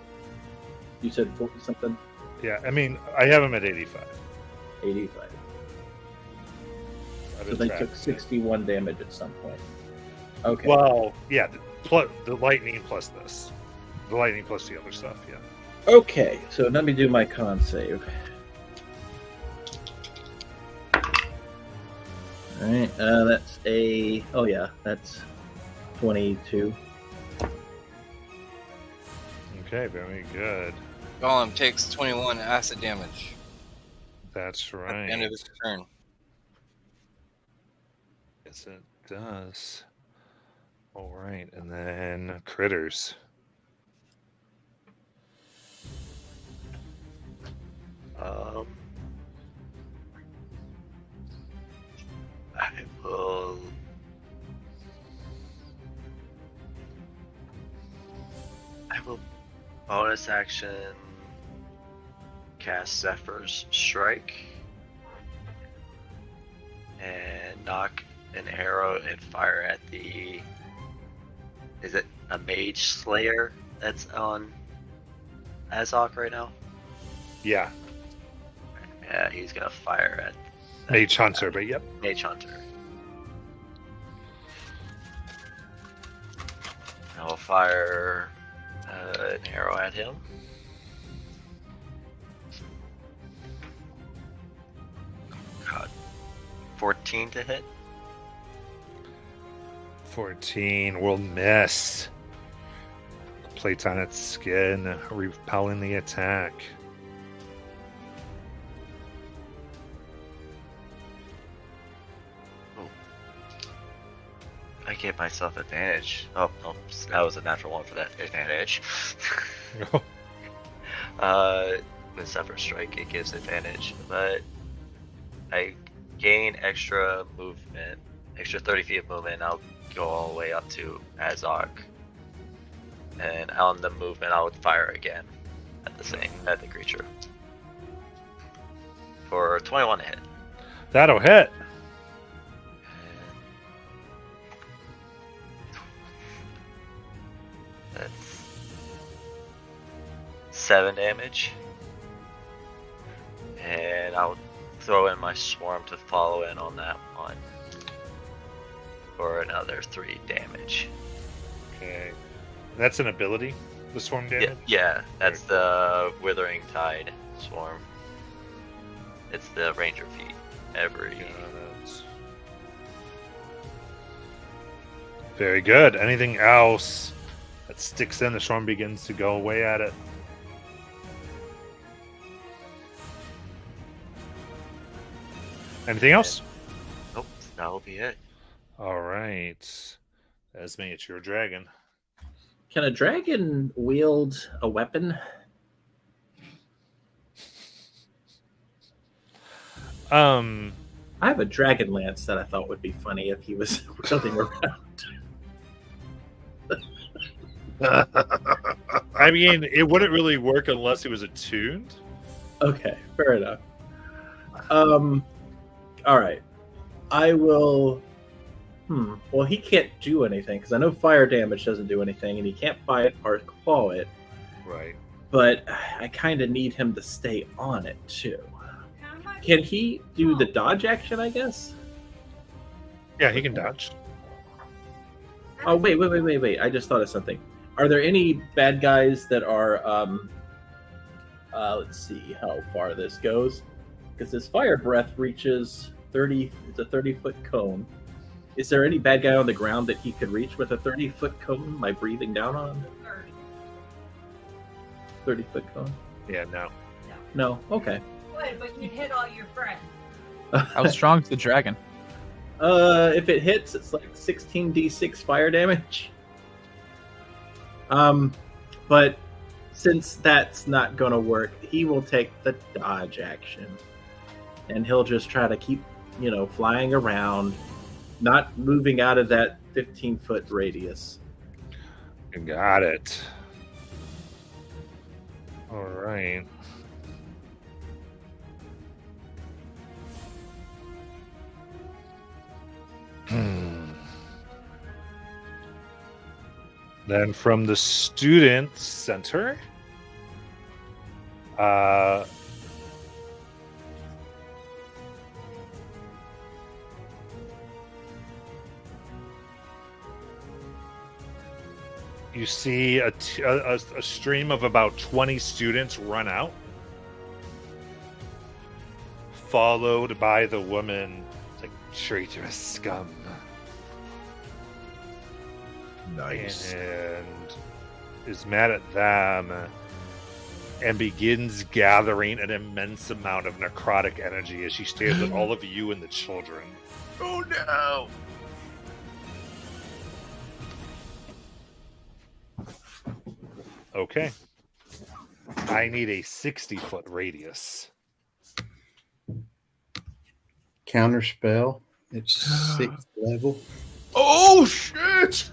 [SPEAKER 6] You said 40 something?
[SPEAKER 1] Yeah, I mean, I have him at 85.
[SPEAKER 6] 85.
[SPEAKER 1] I've
[SPEAKER 6] So
[SPEAKER 1] been
[SPEAKER 6] they
[SPEAKER 1] tracking
[SPEAKER 6] took
[SPEAKER 1] it.
[SPEAKER 6] 61 damage at some point. Okay.
[SPEAKER 1] Well, yeah, the lightning plus this. The lightning plus the other stuff, yeah.
[SPEAKER 6] Okay, so let me do my con save. Alright, that's that's 22.
[SPEAKER 1] Okay, very good.
[SPEAKER 3] Golem takes 21 acid damage
[SPEAKER 1] That's
[SPEAKER 3] at the end
[SPEAKER 1] right.
[SPEAKER 3] of his turn.
[SPEAKER 1] Yes, it does. All right, and then critters.
[SPEAKER 8] I will bonus action cast Zephyr's Strike and knock an arrow and fire at the. Is it a Mage Slayer that's on Azok right now?
[SPEAKER 1] Yeah,
[SPEAKER 8] Yeah, he's gonna fire at
[SPEAKER 1] Mage Hunter, but yep.
[SPEAKER 8] Mage Hunter. I will fire an arrow at him. God. 14 to hit.
[SPEAKER 1] 14 will miss. Plates on its skin, repelling the attack.
[SPEAKER 8] I gave myself advantage. Oh, no, that was a natural one for that advantage. With Zephyr Strike, it gives advantage, but I gain extra movement, extra 30 feet of movement. I'll go all the way up to Azog, and on the movement, I would fire again at the creature for 21 to hit.
[SPEAKER 1] That'll hit.
[SPEAKER 8] That's 7 damage. I'll throw in my swarm to follow in on that one for another 3 damage.
[SPEAKER 1] Okay. That's an ability, the swarm damage?
[SPEAKER 8] Yeah, that's the Withering Tide swarm. It's the ranger feat. Every
[SPEAKER 1] Very good. Anything else that sticks in, the swarm begins to go away at it. Anything else?
[SPEAKER 8] Nope, that'll be it.
[SPEAKER 1] All right. Esme, it's your dragon.
[SPEAKER 6] Can a dragon wield a weapon? I have a dragon lance that I thought would be funny if he was wielding around.
[SPEAKER 1] I mean, it wouldn't really work unless it was attuned.
[SPEAKER 6] Okay, fair enough. All right. I will. Well, he can't do anything because I know fire damage doesn't do anything, and he can't bite or claw it.
[SPEAKER 1] Right.
[SPEAKER 6] But I kind of need him to stay on it too. Can he do the dodge action? I guess.
[SPEAKER 1] Yeah, he can dodge.
[SPEAKER 6] Oh wait! I just thought of something. Are there any bad guys that are? Let's see how far this goes, because his fire breath reaches 30. It's a 30-foot cone. Is there any bad guy on the ground that he could reach with a 30-foot cone? Am I breathing down on him? 30-foot cone?
[SPEAKER 1] Yeah, no.
[SPEAKER 6] No. Okay.
[SPEAKER 10] Good, but you hit all your friends.
[SPEAKER 5] How strong's the dragon?
[SPEAKER 6] If it hits, it's like 16d6 fire damage. But since that's not gonna work, he will take the dodge action, and he'll just try to keep, flying around, not moving out of that 15-foot radius.
[SPEAKER 1] Got it. All right. Then from the student center, you see a stream of about 20 students run out, followed by the woman, like traitorous scum.
[SPEAKER 2] Nice.
[SPEAKER 1] And is mad at them and begins gathering an immense amount of necrotic energy as she stares at all of you and the children.
[SPEAKER 11] Oh no!
[SPEAKER 1] Okay. I need a 60-foot radius.
[SPEAKER 9] Counter spell. It's 6th level.
[SPEAKER 11] Oh shit!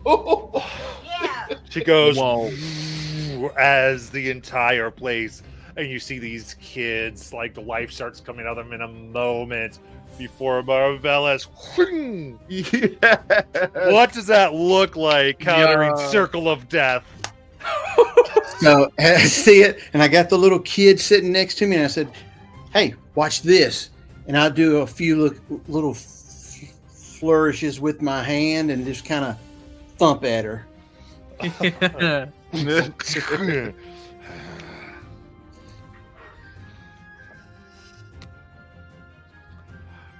[SPEAKER 11] Oh.
[SPEAKER 10] Yeah.
[SPEAKER 1] She goes
[SPEAKER 5] Whoa.
[SPEAKER 1] as the entire place, and you see these kids, like the life starts coming out of them in a moment before Marvelous.
[SPEAKER 11] Yeah.
[SPEAKER 1] What does that look like? Countering
[SPEAKER 5] Yeah.
[SPEAKER 1] Circle of Death.
[SPEAKER 9] So I see it, and I got the little kid sitting next to me, and I said, "Hey, watch this." And I do a few little flourishes with my hand and just kind of thump at her.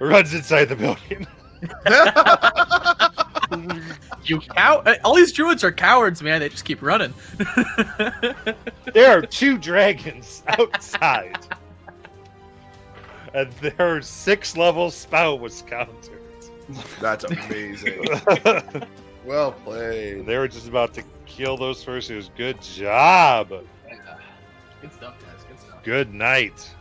[SPEAKER 1] Runs inside the building.
[SPEAKER 5] You all these druids are cowards, man. They just keep running.
[SPEAKER 1] There are 2 dragons outside. And their 6th-level spell was countered.
[SPEAKER 11] That's amazing. Well played.
[SPEAKER 1] They were just about to kill those fursuits. Good job.
[SPEAKER 5] Good stuff, guys. Good stuff.
[SPEAKER 1] Good night.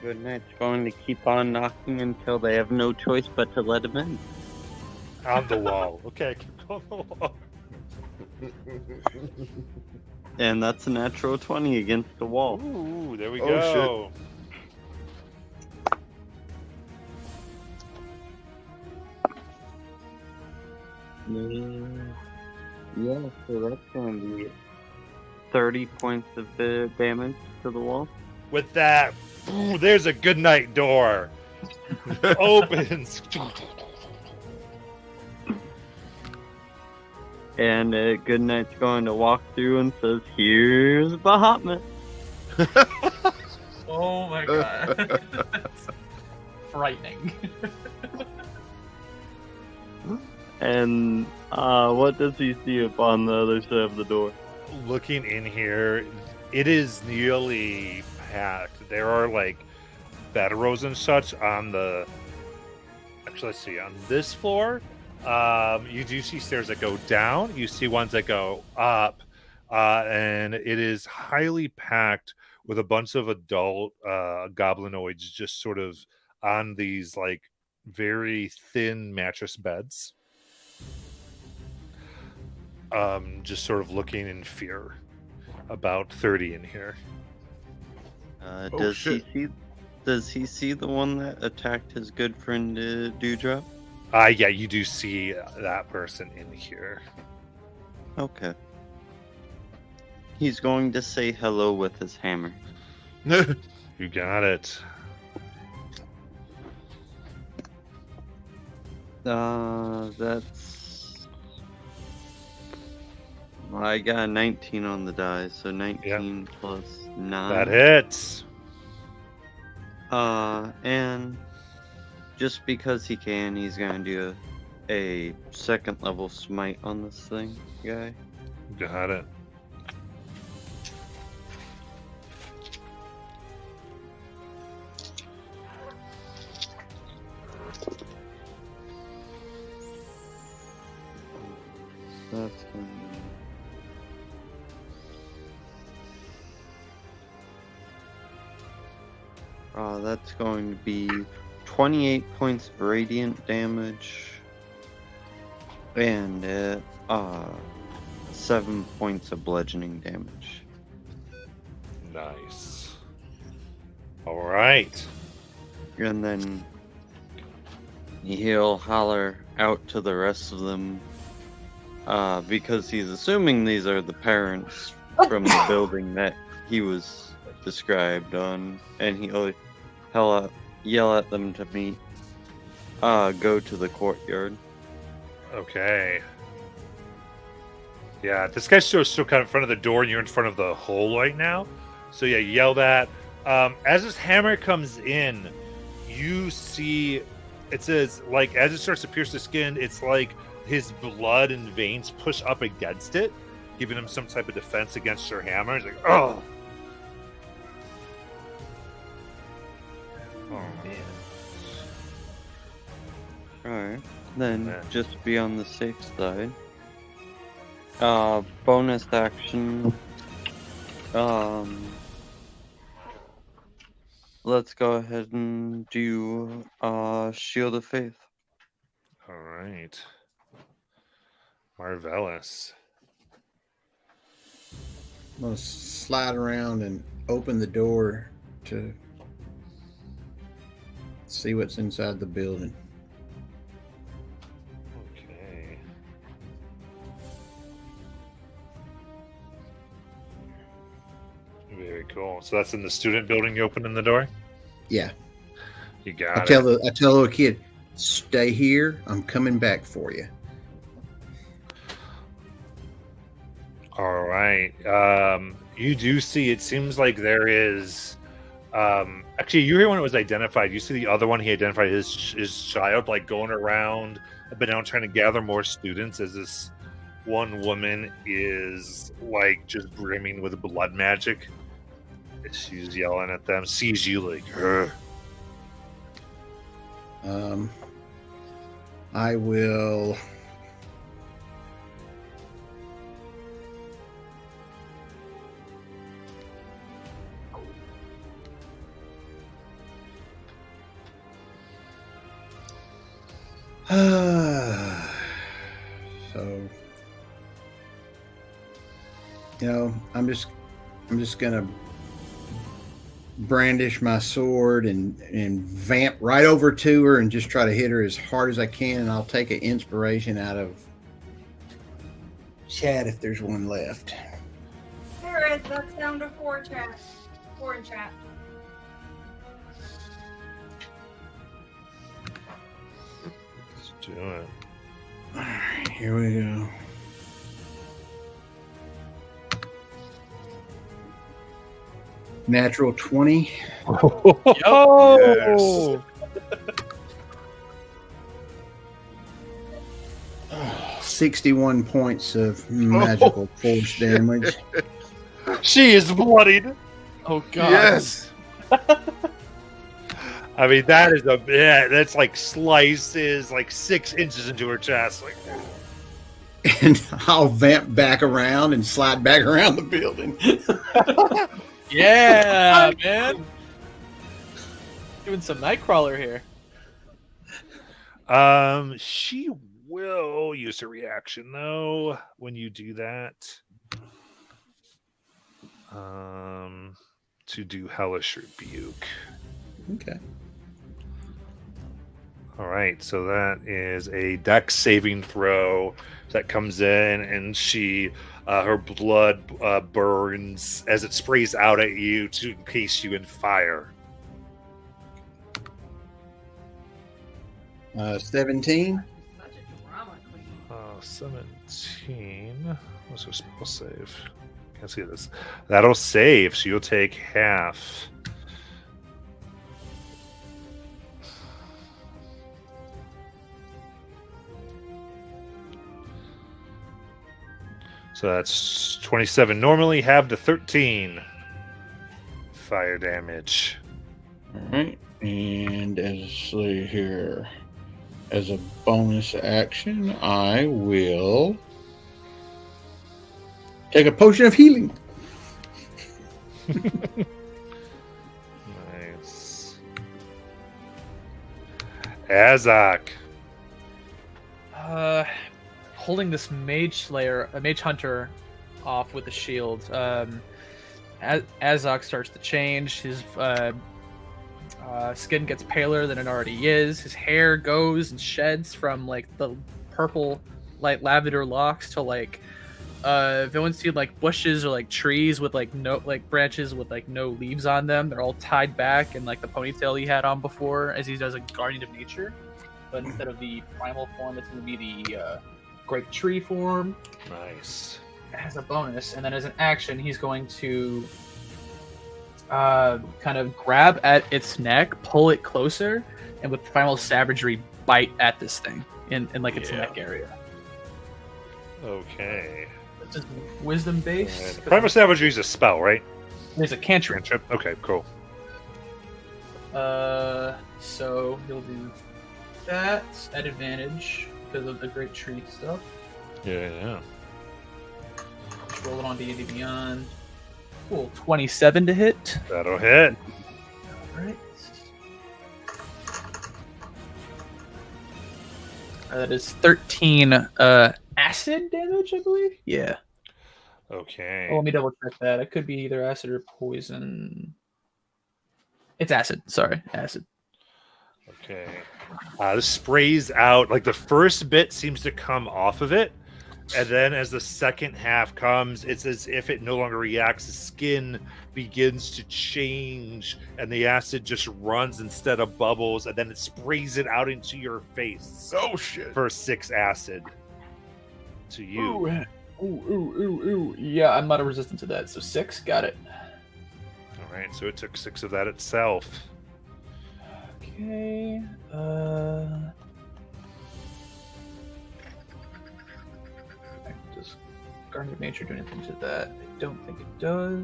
[SPEAKER 7] Good Knight's going to keep on knocking until they have no choice but to let him in.
[SPEAKER 1] On the wall. Okay, keep going on the wall.
[SPEAKER 7] And that's a natural 20 against the wall.
[SPEAKER 1] Ooh, there we
[SPEAKER 11] Oh,
[SPEAKER 1] go.
[SPEAKER 7] Yeah, so that's going to be 30 points of the damage to the wall.
[SPEAKER 1] With that, ooh, there's a good night door. Opens.
[SPEAKER 7] And Goodnight's going to walk through and says, "Here's Bahamut."
[SPEAKER 5] Oh my god. That's frightening.
[SPEAKER 7] And what does he see up on the other side of the door?
[SPEAKER 1] Looking in here, it is nearly packed. There are like bed rows and such on the. Actually, let's see. On this floor, you do see stairs that go down. You see ones that go up, and it is highly packed with a bunch of adult goblinoids just sort of on these like very thin mattress beds. Just sort of looking in fear. About 30 in here.
[SPEAKER 7] Does he see the one that attacked his good friend Dewdrop?
[SPEAKER 1] Yeah, you do see that person in here.
[SPEAKER 7] Okay. He's going to say hello with his hammer.
[SPEAKER 1] You got it.
[SPEAKER 7] That's... I got a 19 on the die, so 19 plus 9.
[SPEAKER 1] That hits.
[SPEAKER 7] And just because he can, he's gonna do a second level smite on this thing, guy.
[SPEAKER 1] Got it.
[SPEAKER 7] That's gonna that's going to be 28 points of radiant damage and 7 points of bludgeoning damage.
[SPEAKER 1] Nice. All right.
[SPEAKER 7] And then he'll holler out to the rest of them because he's assuming these are the parents from the building that he was described on, and he'll yell at them to meet. Go to the courtyard.
[SPEAKER 1] Okay. Yeah, this guy's still kind of in front of the door, and you're in front of the hole right now. So yeah, yell that. As this hammer comes in, you see it says, like, as it starts to pierce the skin, it's like his blood and veins push up against it, giving him some type of defense against your hammer. He's like, oh. Oh man.
[SPEAKER 7] Alright, then
[SPEAKER 1] Man.
[SPEAKER 7] just be on the safe side. Bonus action. Let's go ahead and do Shield of Faith.
[SPEAKER 1] All right. Marvelous.
[SPEAKER 9] I'm going to slide around and open the door to see what's inside the building.
[SPEAKER 1] Okay. Very cool. So that's in the student building. You opening the door?
[SPEAKER 9] Yeah.
[SPEAKER 1] You got
[SPEAKER 9] I
[SPEAKER 1] it.
[SPEAKER 9] tell the little kid, stay here. I'm coming back for you.
[SPEAKER 1] All right. You do see, it seems like there is, actually, you hear when it was identified, you see the other one, he identified his child, like going around, but now trying to gather more students as this one woman is like just brimming with blood magic. She's yelling at them, sees you like, "Ugh."
[SPEAKER 9] I will. So, I'm just gonna brandish my sword and vamp right over to her and just try to hit her as hard as I can, and I'll take an inspiration out of Chad if there's one left.
[SPEAKER 10] There guys, that's down to 4 chat. 4 in chat.
[SPEAKER 1] Let's do it.
[SPEAKER 9] All right, here we go. Natural 20.
[SPEAKER 5] Yo!
[SPEAKER 9] 61 points of magical force damage.
[SPEAKER 1] She is bloodied.
[SPEAKER 5] Oh god.
[SPEAKER 11] Yes.
[SPEAKER 1] I mean, that is a yeah, that's like slices like 6 inches into her chest. Like,
[SPEAKER 9] And I'll vamp back around and slide back around the building.
[SPEAKER 5] Yeah, man. Doing some Nightcrawler here.
[SPEAKER 1] she will use a reaction though when you do that. To do Hellish Rebuke.
[SPEAKER 9] Okay.
[SPEAKER 1] All right, so that is a Dex saving throw that comes in, and she, her blood burns as it sprays out at you to encase you in fire.
[SPEAKER 9] 17.
[SPEAKER 10] Such a drama queen.
[SPEAKER 1] 17. What's her spell save? Can't see this. That'll save, so you'll take half. So that's 27. Normally have the 13 fire damage.
[SPEAKER 9] All right. And let's see here. As a bonus action, I will take a potion of healing.
[SPEAKER 1] Nice. Azak.
[SPEAKER 5] Holding this mage hunter off with the shield. Azok starts to change. His skin gets paler than it already is. His hair goes and sheds from like the purple, like lavender locks to like if anyone's seen like bushes or like trees with like no like branches with like no leaves on them. They're all tied back in like the ponytail he had on before, as he does a guardian of nature. But instead of the primal form, it's going to be the great tree form.
[SPEAKER 1] Nice.
[SPEAKER 5] As a bonus, and then as an action, he's going to kind of grab at its neck, pull it closer, and with primal savagery bite at this thing in like its neck area.
[SPEAKER 1] Okay.
[SPEAKER 5] It's just wisdom based.
[SPEAKER 1] Primal Savagery is a spell, right?
[SPEAKER 5] There's a cantrip.
[SPEAKER 1] Okay, cool.
[SPEAKER 5] So he'll do that at advantage because of the great tree stuff.
[SPEAKER 1] Yeah.
[SPEAKER 5] Just roll it on D&D Beyond. Cool. 27 to hit.
[SPEAKER 1] That'll hit.
[SPEAKER 5] Alright. That is 13 acid damage, I believe? Yeah.
[SPEAKER 1] Okay.
[SPEAKER 5] Oh, let me double check that. It could be either acid or poison. It's acid. Sorry, acid.
[SPEAKER 1] Okay. This sprays out, like the first bit seems to come off of it, and then as the second half comes, it's as if it no longer reacts. The skin begins to change, and the acid just runs instead of bubbles, and then it sprays it out into your face.
[SPEAKER 11] Oh shit!
[SPEAKER 1] For 6 acid to you.
[SPEAKER 5] Ooh. Yeah, I'm not resistant to that. So 6, got it.
[SPEAKER 1] All right, so it took 6 of that itself.
[SPEAKER 5] Okay. Does Guardian of Nature do anything to that? I don't think it does.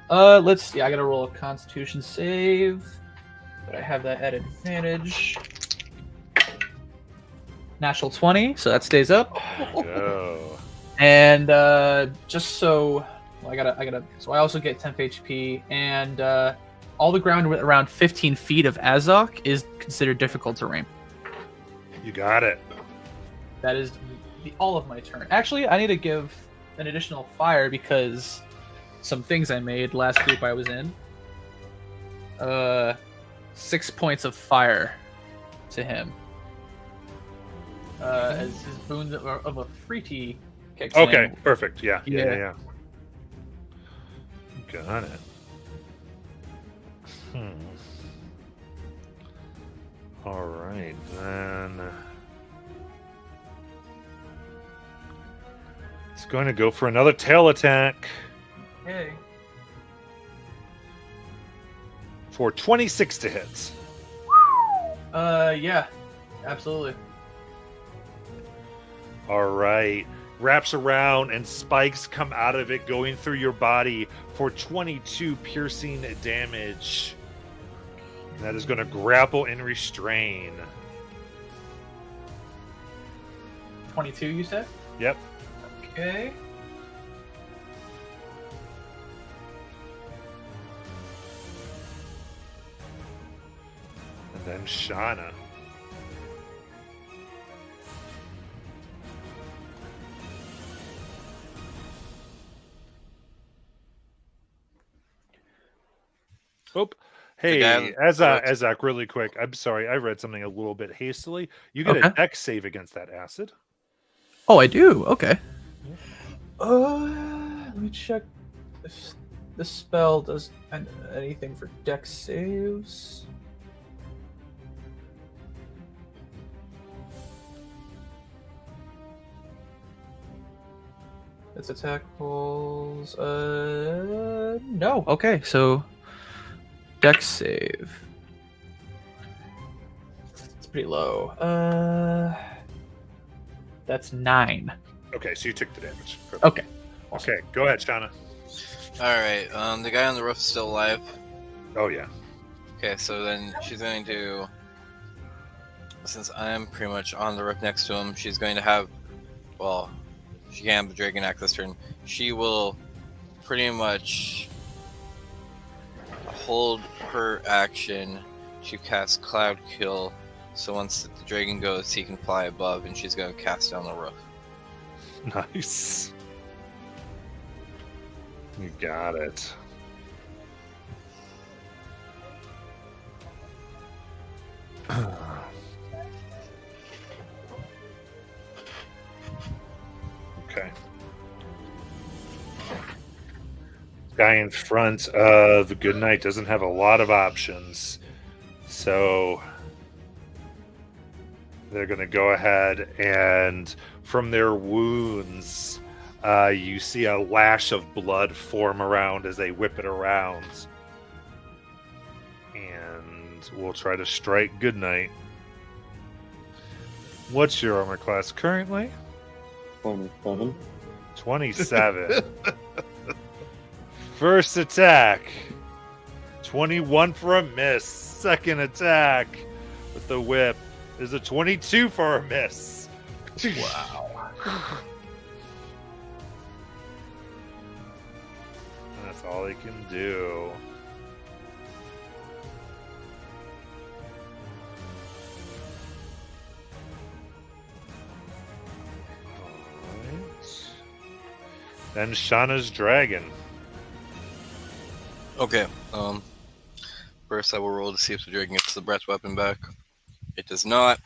[SPEAKER 5] Let's see. I gotta roll a Constitution save, but I have that at advantage. Natural 20, so that stays up.
[SPEAKER 1] Go.
[SPEAKER 5] And just so I gotta. So I also get 10 HP, and all the ground around 15 feet of Azok is considered difficult terrain.
[SPEAKER 1] You got it.
[SPEAKER 5] That is all of my turn. Actually, I need to give an additional fire because some things I made last group I was in. 6 points of fire to him. As his boon of a Freety kicks in.
[SPEAKER 1] Okay, perfect. Yeah. Got it. All right, then. It's going to go for another tail attack
[SPEAKER 5] Hey.
[SPEAKER 1] for 26 to hit.
[SPEAKER 5] Yeah, absolutely.
[SPEAKER 1] All right. Wraps around and spikes come out of it, going through your body for 22 piercing damage. That is going to grapple and restrain.
[SPEAKER 5] 22, you said?
[SPEAKER 1] Yep.
[SPEAKER 5] Okay.
[SPEAKER 1] And then Shauna. Oh, hey,
[SPEAKER 3] guy-
[SPEAKER 1] Azak, really quick. I'm sorry, I read something a little bit hastily. You get a
[SPEAKER 5] Okay.
[SPEAKER 1] dex save against that acid.
[SPEAKER 5] Oh, I do. Okay. Let me check if this spell does anything for dex saves. Its attack rolls. No. Okay, so dex save. It's pretty low. That's 9.
[SPEAKER 1] Okay, so you took the damage. Perfect.
[SPEAKER 5] Okay.
[SPEAKER 1] Okay, go ahead, Shauna.
[SPEAKER 3] All right. The guy on the roof is still alive.
[SPEAKER 1] Oh, yeah.
[SPEAKER 3] Okay, so then she's going to, since I'm pretty much on the roof next to him, she's going to have, well, she can't have the Dragon Act this turn. She will pretty much hold her action to cast Cloud Kill. So once the dragon goes, he can fly above, and she's going to cast down the roof.
[SPEAKER 1] Nice. You got it. Okay. Guy in front of Goodnight doesn't have a lot of options. So they're going to go ahead and from their wounds, you see a lash of blood form around as they whip it around. And we'll try to strike Goodnight. What's your armor class currently?
[SPEAKER 7] 27.
[SPEAKER 1] 27. First attack. 21 for a miss. Second attack with the whip is a 22 for a miss. Wow. That's all he can do. Alright. Then Shauna's dragon.
[SPEAKER 3] Okay. First I will roll to see if the dragon gets the breath weapon back. It does not.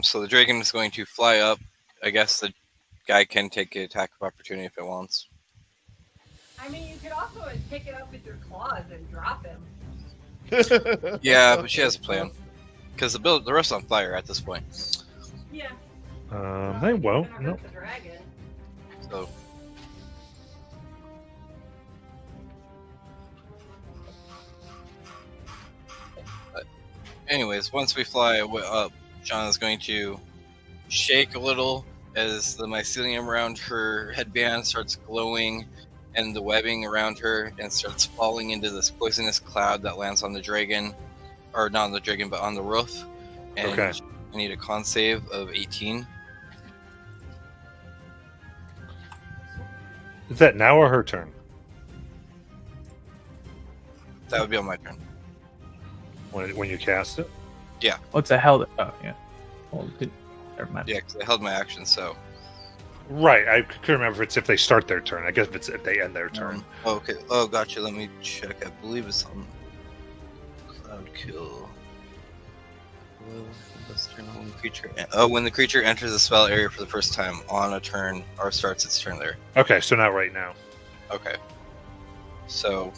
[SPEAKER 3] So the dragon is going to fly up. I guess the guy can take an attack of opportunity if it wants.
[SPEAKER 10] I mean, you could also pick it up with your claws and drop him.
[SPEAKER 3] Yeah, but she has a plan. Because the rest on fire at this point.
[SPEAKER 10] Yeah.
[SPEAKER 1] They won't.
[SPEAKER 10] Gonna
[SPEAKER 1] Nope.
[SPEAKER 10] hurt the dragon.
[SPEAKER 3] So anyways, once we fly up, John is going to shake a little as the mycelium around her headband starts glowing and the webbing around her and starts falling into this poisonous cloud that lands on the dragon. Or not on the dragon, but on the roof. And
[SPEAKER 1] Okay.
[SPEAKER 3] I need a con save of 18.
[SPEAKER 1] Is that now or her turn?
[SPEAKER 3] That would be on my turn.
[SPEAKER 1] When you cast it?
[SPEAKER 5] What's the hell? Oh, yeah. Well, never mind.
[SPEAKER 3] Yeah, because I held my action, so.
[SPEAKER 1] Right. I couldn't remember if it's if they start their turn. I guess if they end their turn.
[SPEAKER 3] Okay. Oh, gotcha. Let me check. I believe it's on Cloud Kill. When the creature enters the spell area for the first time on a turn or starts its turn there.
[SPEAKER 1] Okay, so not right now.
[SPEAKER 3] Okay. So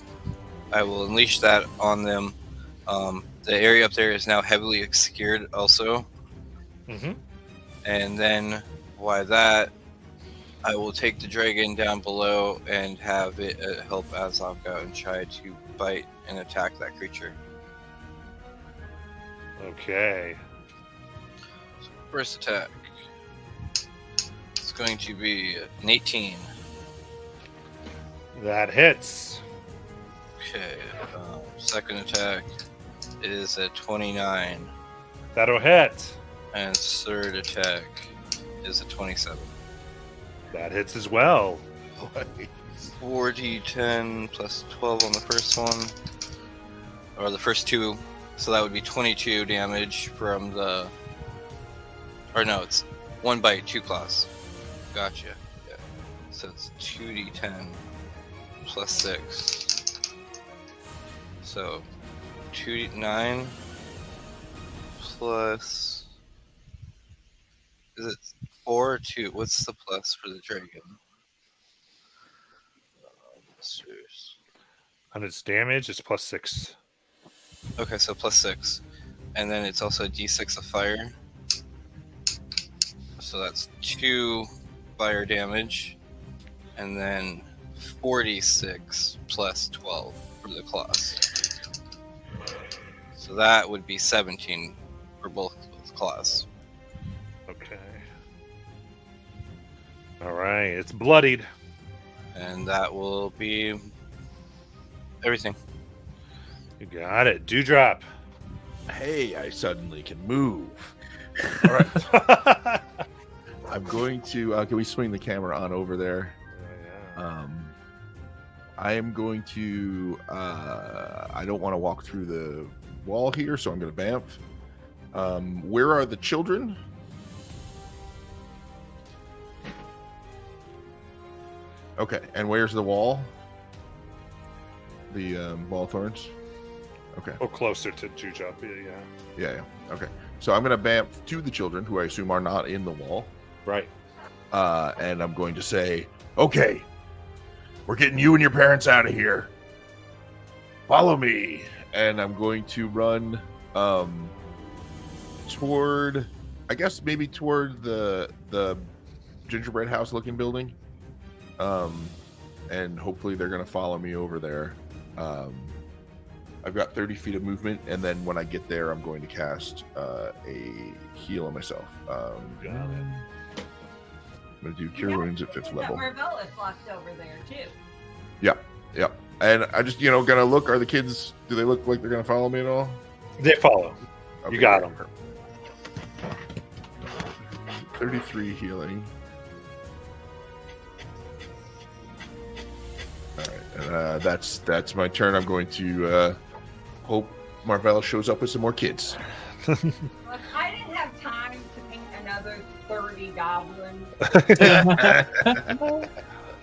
[SPEAKER 3] I will unleash that on them. The area up there is now heavily obscured also.
[SPEAKER 1] Mm-hmm.
[SPEAKER 3] And then while that, I will take the dragon down below and have it help Azok out and try to bite and attack that creature.
[SPEAKER 1] Okay.
[SPEAKER 3] So first attack. It's going to be an 18.
[SPEAKER 1] That hits.
[SPEAKER 3] Okay. Second attack is a 29.
[SPEAKER 1] That'll hit.
[SPEAKER 3] And third attack is a 27.
[SPEAKER 1] That hits as well.
[SPEAKER 3] 4d10 plus 12 on the first one. Or the first two. So that would be 22 damage from the... Or no, it's 1 bite, 2 claws. Gotcha. Yeah. So it's 2d10 plus 6. So 2d9 plus... Is it 4 or 2? What's the plus for the dragon?
[SPEAKER 1] On its damage, it's plus 6.
[SPEAKER 3] Okay, so plus 6. And then it's also a d6 of fire. So that's 2 fire damage. And then 46 plus 12 for the claws. So that would be 17 for both claws.
[SPEAKER 1] Okay. All right, it's bloodied.
[SPEAKER 3] And that will be everything.
[SPEAKER 1] You got it. Dewdrop.
[SPEAKER 11] Hey, I suddenly can move. All right. I'm going to. Can we swing the camera on over there? I am going to. I don't want to walk through the wall here, so I'm going to bamf. Where are the children? Okay, and where's the wall? The wall of thorns. Okay.
[SPEAKER 1] Or closer to Dewdrop. Yeah.
[SPEAKER 11] Okay. So I'm going to bamf to the children, who I assume are not in the wall.
[SPEAKER 1] Right.
[SPEAKER 11] And I'm going to say, okay, we're getting you and your parents out of here. Follow me. And I'm going to run toward, I guess maybe toward the gingerbread house looking building. And hopefully they're going to follow me over there. I've got 30 feet of movement, and then when I get there, I'm going to cast a heal on myself.
[SPEAKER 1] Got it.
[SPEAKER 11] I'm going to do Cure Wounds at 5th level.
[SPEAKER 10] Marvella's locked over there too.
[SPEAKER 11] Yeah. And I just, going to look. Are the kids, do they look like they're going to follow me at all?
[SPEAKER 1] They follow.
[SPEAKER 11] Okay.
[SPEAKER 1] You got them.
[SPEAKER 11] 33 healing. All right. That's my turn. I'm going to hope Marvella shows up with some more kids.
[SPEAKER 10] Look, I didn't have time to paint another 30 goblins.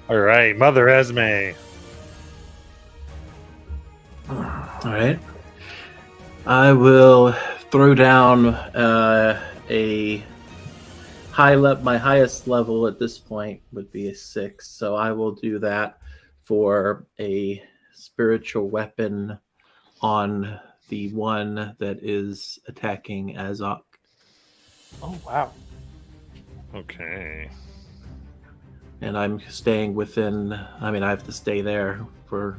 [SPEAKER 1] All right, Mother Esme.
[SPEAKER 6] All right. I will throw down a my highest level at this point would be a 6, so I will do that for a spiritual weapon on the one that is attacking Azok.
[SPEAKER 5] Oh, wow.
[SPEAKER 1] Okay.
[SPEAKER 6] And I'm staying within, I have to stay there for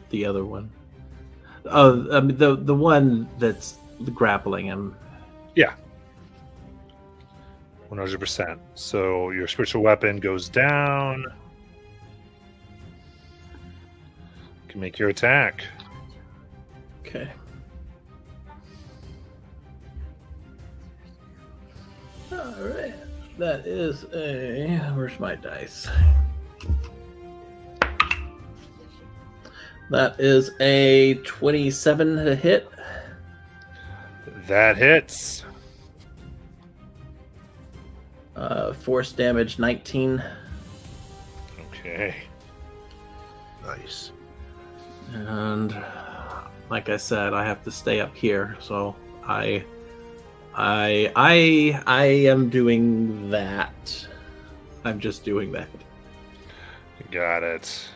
[SPEAKER 6] the other one. The one that's grappling him.
[SPEAKER 1] Yeah. 100%. So your spiritual weapon goes down. You can make your attack.
[SPEAKER 6] Okay. All right. That is where's my dice? That is a 27 to hit.
[SPEAKER 1] That hits.
[SPEAKER 6] Force damage 19.
[SPEAKER 1] Okay.
[SPEAKER 11] Nice.
[SPEAKER 6] And like I said, I have to stay up here, so I am doing that. I'm just doing that.
[SPEAKER 1] You got it.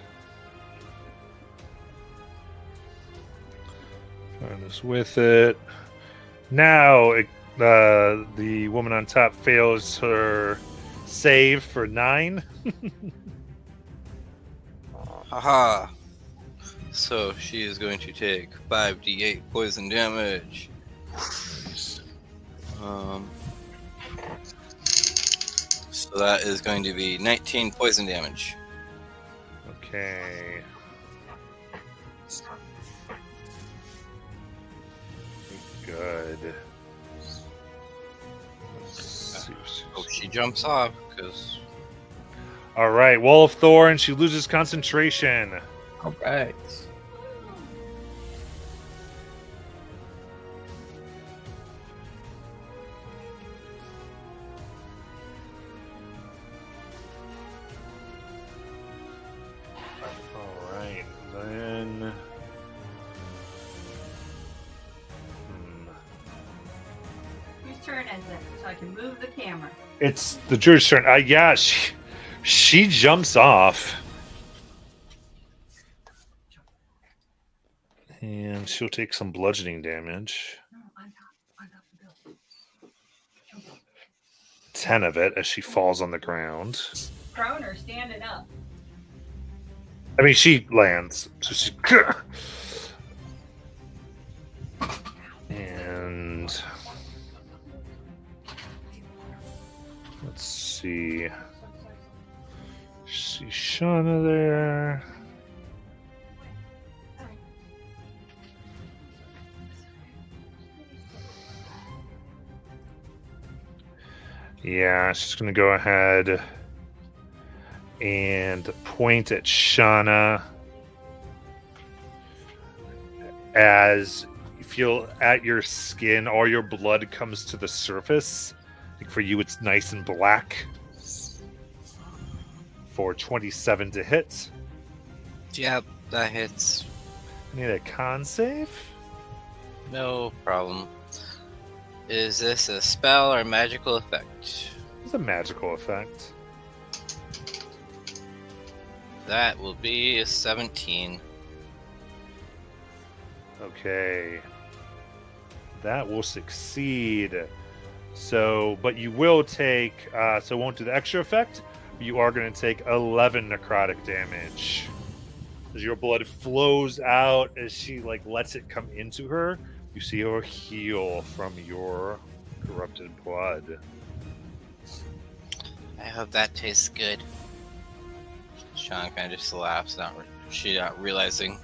[SPEAKER 1] Harness with it. Now, the woman on top fails her save for 9.
[SPEAKER 3] Haha. So she is going to take 5d8 poison damage. So that is going to be 19 poison damage.
[SPEAKER 1] Okay. Good. Let's see.
[SPEAKER 3] Hope she jumps off, because
[SPEAKER 1] All right, Wall of Thorn. She loses concentration.
[SPEAKER 5] All right.
[SPEAKER 1] All right, then.
[SPEAKER 10] Whose turn is it? So I can move the camera.
[SPEAKER 1] It's the Druid's turn. Yeah, she jumps off. And she'll take some bludgeoning damage.
[SPEAKER 10] No, on top the building.
[SPEAKER 1] 10 of it as she falls on the ground.
[SPEAKER 10] Prone or standing up?
[SPEAKER 1] I mean, she lands. So she. And. Let's see. See Shauna there. Yeah, she's going to go ahead and point at Shauna as you feel at your skin, all your blood comes to the surface. I think for you, it's nice and black. For 27 to hit.
[SPEAKER 3] yep, that hits.
[SPEAKER 1] Need a con save?
[SPEAKER 3] No problem. Is this a spell or magical effect?
[SPEAKER 1] It's a magical effect.
[SPEAKER 3] That will be a 17.
[SPEAKER 1] Okay. That will succeed. So, but you will take, so it won't do the extra effect. You are going to take 11 necrotic damage. As your blood flows out, as she lets it come into her, you see her heal from your corrupted blood.
[SPEAKER 3] I hope that tastes good. Sean kind of just laughs, she not realizing.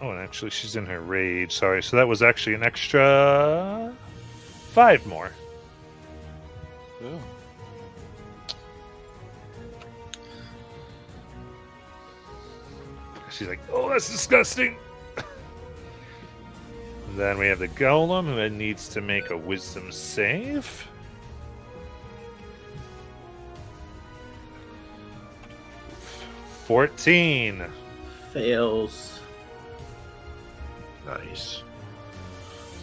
[SPEAKER 1] Oh, and actually, she's in her rage. Sorry, so that was actually an extra 5 more.
[SPEAKER 3] Ooh.
[SPEAKER 1] She's like, oh, that's disgusting. Then we have the golem who needs to make a wisdom save. $14.
[SPEAKER 6] Fails.
[SPEAKER 11] Nice.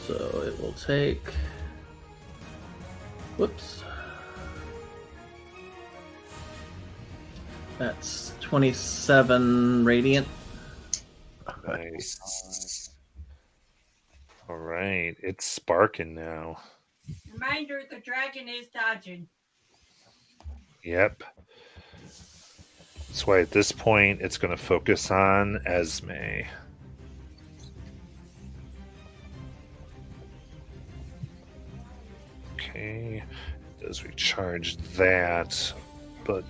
[SPEAKER 6] So it will take. Whoops. That's 27 radiant.
[SPEAKER 1] Nice. All right, it's sparking now.
[SPEAKER 10] Reminder: the dragon is dodging.
[SPEAKER 1] Yep. That's why at this point it's going to focus on Esme. Okay, it does recharge that, but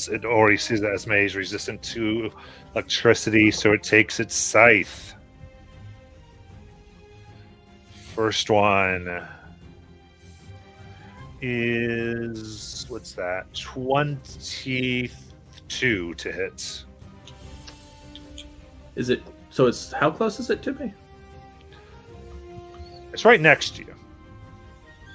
[SPEAKER 1] it already sees that Esme is resistant to electricity, so it takes its scythe. First one is, what's that? 22 to hit.
[SPEAKER 6] Is it? So it's how close is it to me?
[SPEAKER 1] It's right next to you.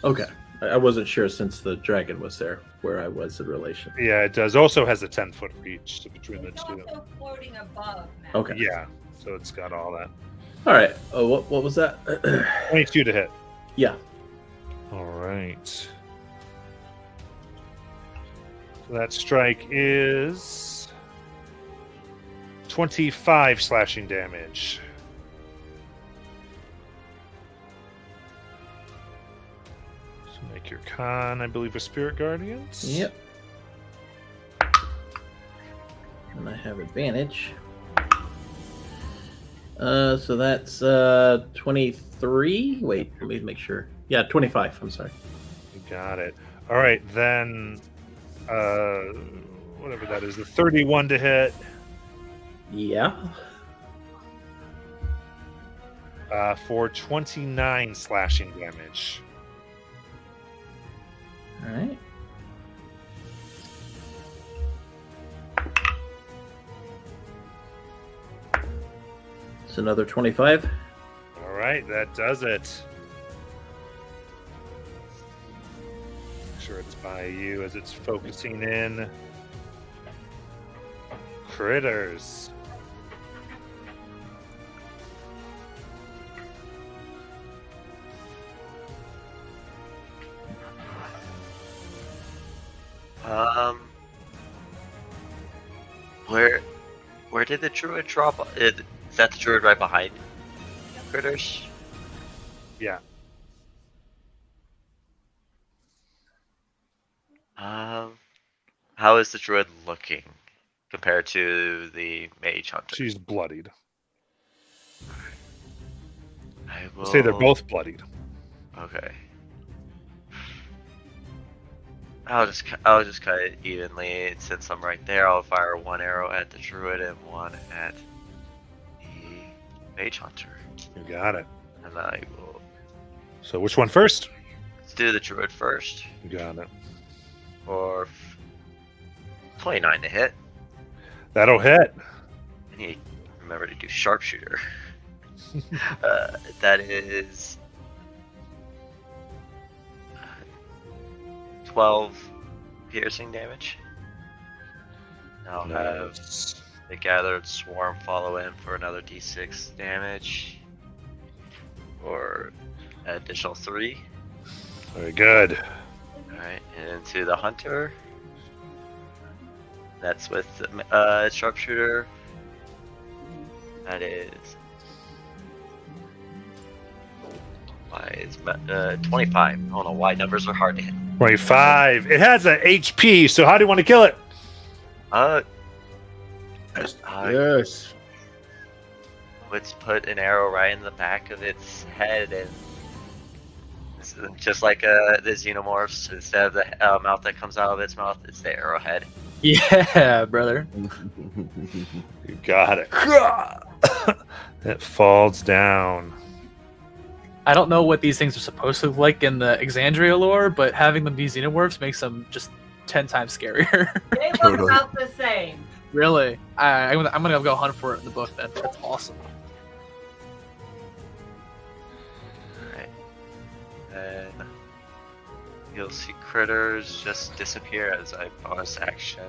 [SPEAKER 6] Okay, I wasn't sure since the dragon was there where I was in relation.
[SPEAKER 1] Yeah, it does. Also has a 10-foot reach between the
[SPEAKER 10] It's
[SPEAKER 1] two.
[SPEAKER 10] also floating above. Matt.
[SPEAKER 6] Okay.
[SPEAKER 1] Yeah, so it's got all that.
[SPEAKER 6] All right. Oh, what was that?
[SPEAKER 1] 22 to hit.
[SPEAKER 6] Yeah.
[SPEAKER 1] All right. So that strike is 25 slashing damage. So make your con, I believe, a Spirit Guardians.
[SPEAKER 6] Yep. And I have advantage. So that's 23. Wait, let me make sure. Yeah, 25. I'm sorry.
[SPEAKER 1] You got it. All right, then, whatever that is, the 31 to hit.
[SPEAKER 6] Yeah.
[SPEAKER 1] For 29 slashing damage.
[SPEAKER 6] All right. It's another 25.
[SPEAKER 1] All right, that does it. Make sure it's by you as it's focusing in. Critters.
[SPEAKER 8] Where did the druid drop? Is that the druid right behind critters?
[SPEAKER 1] Yeah.
[SPEAKER 8] How is the druid looking compared to the mage hunter?
[SPEAKER 1] She's bloodied.
[SPEAKER 8] I will
[SPEAKER 1] Say they're both bloodied.
[SPEAKER 8] Okay. I'll just cut it evenly. Since I'm right there, I'll fire one arrow at the druid and one at the mage hunter.
[SPEAKER 1] You got it.
[SPEAKER 8] And I will.
[SPEAKER 1] So which one first?
[SPEAKER 8] Let's do the druid first.
[SPEAKER 1] You got it.
[SPEAKER 8] Or 29 to hit.
[SPEAKER 1] That'll hit.
[SPEAKER 8] I need to remember to do sharpshooter. That is 12 piercing damage. I'll have the gathered swarm follow in for another d6 damage, or an additional 3.
[SPEAKER 1] Very good.
[SPEAKER 8] Alright, and to the hunter. That's with sharpshooter. That is 25. I don't know why numbers are hard to hit.
[SPEAKER 1] 25. It has a HP, so how do you want to kill it?
[SPEAKER 11] Yes.
[SPEAKER 8] Let's put an arrow right in the back of its head, and this is just like the xenomorphs. Instead of the mouth that comes out of its mouth, it's the arrowhead.
[SPEAKER 5] Yeah, brother.
[SPEAKER 1] You got it. It falls down.
[SPEAKER 5] I don't know what these things are supposed to look like in the Exandria lore, but having them be xenomorphs makes them just 10 times scarier.
[SPEAKER 10] They look about the same.
[SPEAKER 5] Really? I'm gonna go hunt for it in the book then. That's awesome.
[SPEAKER 8] Alright. And you'll see critters just disappear as I bonus action.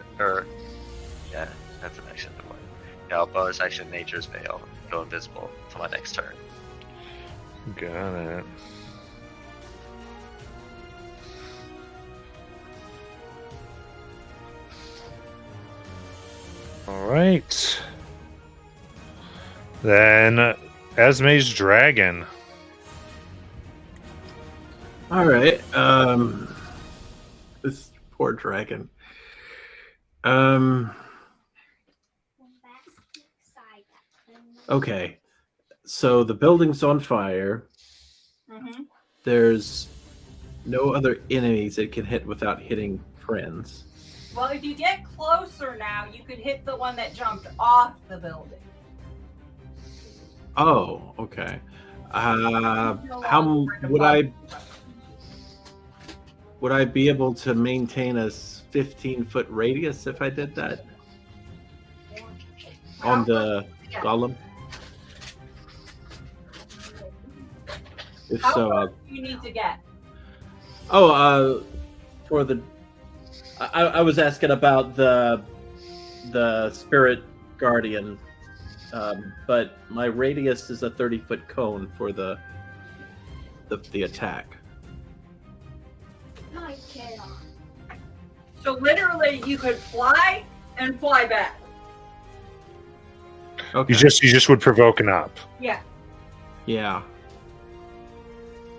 [SPEAKER 8] Yeah, that's an action. Yeah, I'll bonus action Nature's Veil. Go invisible till my next turn.
[SPEAKER 1] Got it. All right. Then Esme's dragon.
[SPEAKER 6] All right. This poor dragon. Okay. So the building's on fire.
[SPEAKER 10] Mm-hmm.
[SPEAKER 6] There's no other enemies it can hit without hitting friends.
[SPEAKER 10] Well, if you get closer now, you could hit the one that jumped off the building.
[SPEAKER 6] Oh, okay. How would I be able to maintain a 15-foot radius if I did that on the golem? If
[SPEAKER 10] How
[SPEAKER 6] so,
[SPEAKER 10] close do you need to get?
[SPEAKER 6] for the, I was asking about the spirit guardian, but my radius is a 30-foot cone for the attack.
[SPEAKER 10] So literally, you could fly and fly back.
[SPEAKER 6] Okay.
[SPEAKER 1] You just would provoke an up.
[SPEAKER 10] Yeah.
[SPEAKER 6] Yeah.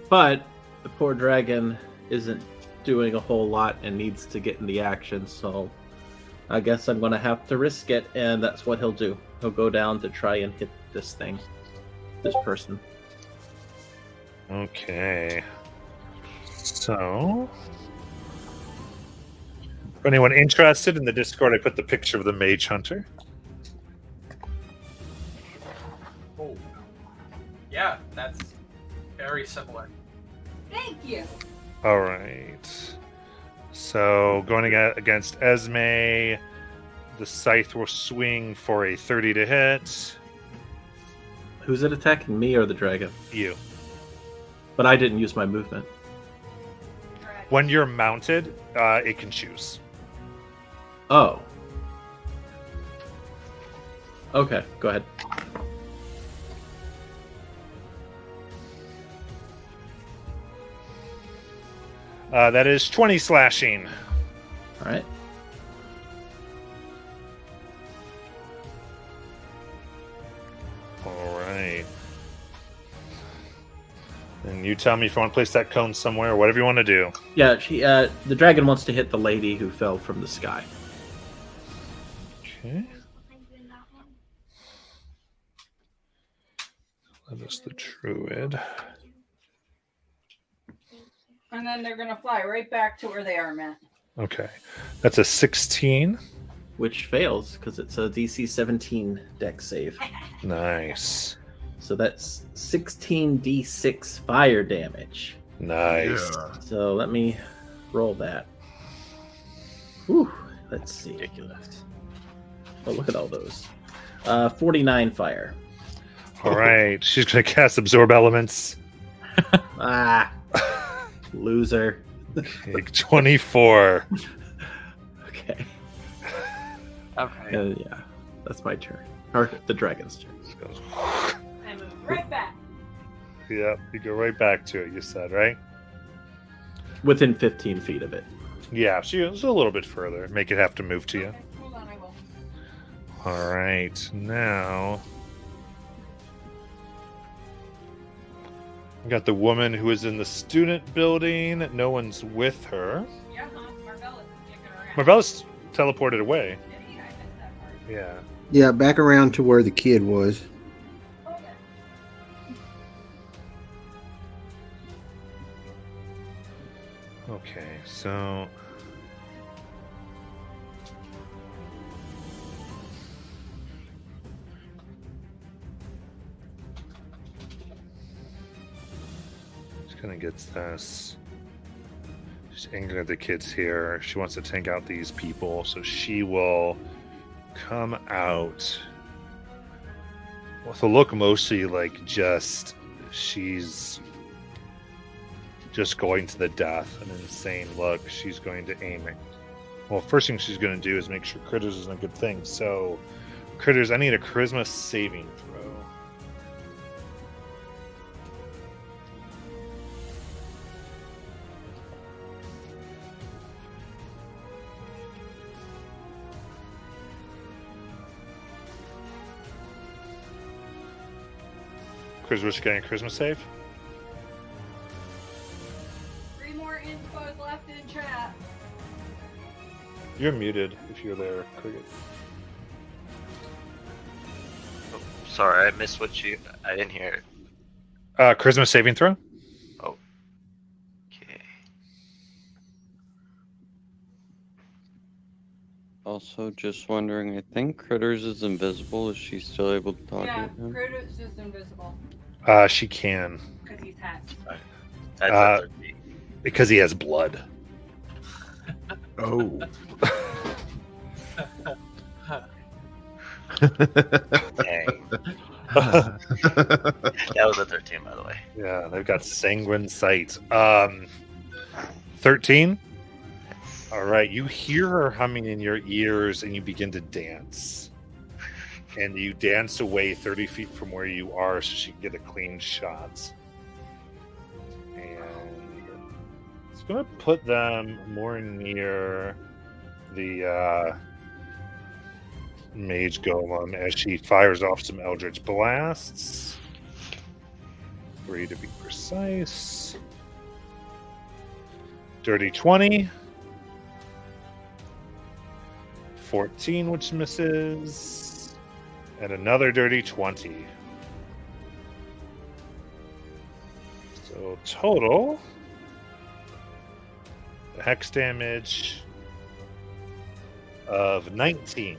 [SPEAKER 6] But the poor dragon isn't doing a whole lot and needs to get in the action, so I guess I'm going to have to risk it, and that's what he'll do. He'll go down to try and hit this thing. This person.
[SPEAKER 1] Okay. So, for anyone interested in the Discord, I put the picture of the Mage Hunter.
[SPEAKER 5] Oh. Yeah, that's very similar.
[SPEAKER 10] Thank you.
[SPEAKER 1] All right. So, going against Esme, the scythe will swing for a 30 to hit.
[SPEAKER 6] Who's it attacking, me or the dragon?
[SPEAKER 1] You.
[SPEAKER 6] But I didn't use my movement.
[SPEAKER 1] When you're mounted, it can choose.
[SPEAKER 6] Oh. Okay, go ahead.
[SPEAKER 1] That is 20 slashing.
[SPEAKER 6] All right.
[SPEAKER 1] All right. And you tell me if you want to place that cone somewhere or whatever you want to do.
[SPEAKER 6] Yeah, the dragon wants to hit the lady who fell from the sky.
[SPEAKER 1] Okay. That is the druid.
[SPEAKER 10] And then they're gonna fly right back to where they are, Matt.
[SPEAKER 1] Okay. That's a 16.
[SPEAKER 6] Which fails because it's a DC 17 dex save.
[SPEAKER 1] Nice.
[SPEAKER 6] So that's 16d6 fire damage.
[SPEAKER 1] Nice.
[SPEAKER 11] Yeah.
[SPEAKER 6] So let me roll that. Whew, let's see.
[SPEAKER 8] Ridiculous.
[SPEAKER 6] Oh, look at all those. 49 fire.
[SPEAKER 1] All right. She's going to cast Absorb Elements.
[SPEAKER 6] Ah, loser.
[SPEAKER 1] Okay, 24.
[SPEAKER 6] Okay.
[SPEAKER 5] Okay.
[SPEAKER 6] Yeah, that's my turn. Or the dragon's turn.
[SPEAKER 10] I move right back.
[SPEAKER 1] Yep, you go right back to it, you said, right?
[SPEAKER 6] Within 15 feet of it.
[SPEAKER 1] Yeah, she was a little bit further. Make it have to move to you.
[SPEAKER 10] Okay, hold on, I will.
[SPEAKER 1] All right, now we got the woman who is in the student building. No one's with her.
[SPEAKER 10] Yeah, huh? Marvella's kicking around.
[SPEAKER 1] Marvella's teleported away.
[SPEAKER 10] Did he? I missed that part.
[SPEAKER 1] Yeah.
[SPEAKER 9] Yeah, back around to where the kid was.
[SPEAKER 10] Okay.
[SPEAKER 1] Okay, so she's gonna get this. She's angry at the kids here. She wants to tank out these people, so she will come out with a look mostly like just she's just going to the death, an insane look. She's going to aim it. Well, first thing she's going to do is make sure Critters isn't a good thing. So, Critters, I need a charisma saving throw. Critters, what's getting a charisma save?
[SPEAKER 10] 3 more inspos left in chat.
[SPEAKER 1] You're muted if you're there, Cricket.
[SPEAKER 8] Oh, sorry, I missed what you. I didn't hear it.
[SPEAKER 1] Charisma saving throw?
[SPEAKER 8] Okay.
[SPEAKER 7] Also, just wondering, I think Critters is invisible. Is she still able to talk
[SPEAKER 10] Yeah,
[SPEAKER 7] to him?
[SPEAKER 10] Critters just invisible
[SPEAKER 1] She can.
[SPEAKER 10] because he's hacked.
[SPEAKER 8] That's
[SPEAKER 1] Uh,
[SPEAKER 8] a 13.
[SPEAKER 1] Because he has blood.
[SPEAKER 11] Oh.
[SPEAKER 8] Dang. That was a 13, by the way.
[SPEAKER 1] Yeah, they've got sanguine sight. 13? All right, you hear her humming in your ears and you begin to dance. And you dance away 30 feet from where you are so she can get a clean shot. And it's going to put them more near the Mage Golem as she fires off some Eldritch Blasts. 3 to be precise. Dirty 20. 14, which misses. And another dirty 20. So total, the hex damage of 19.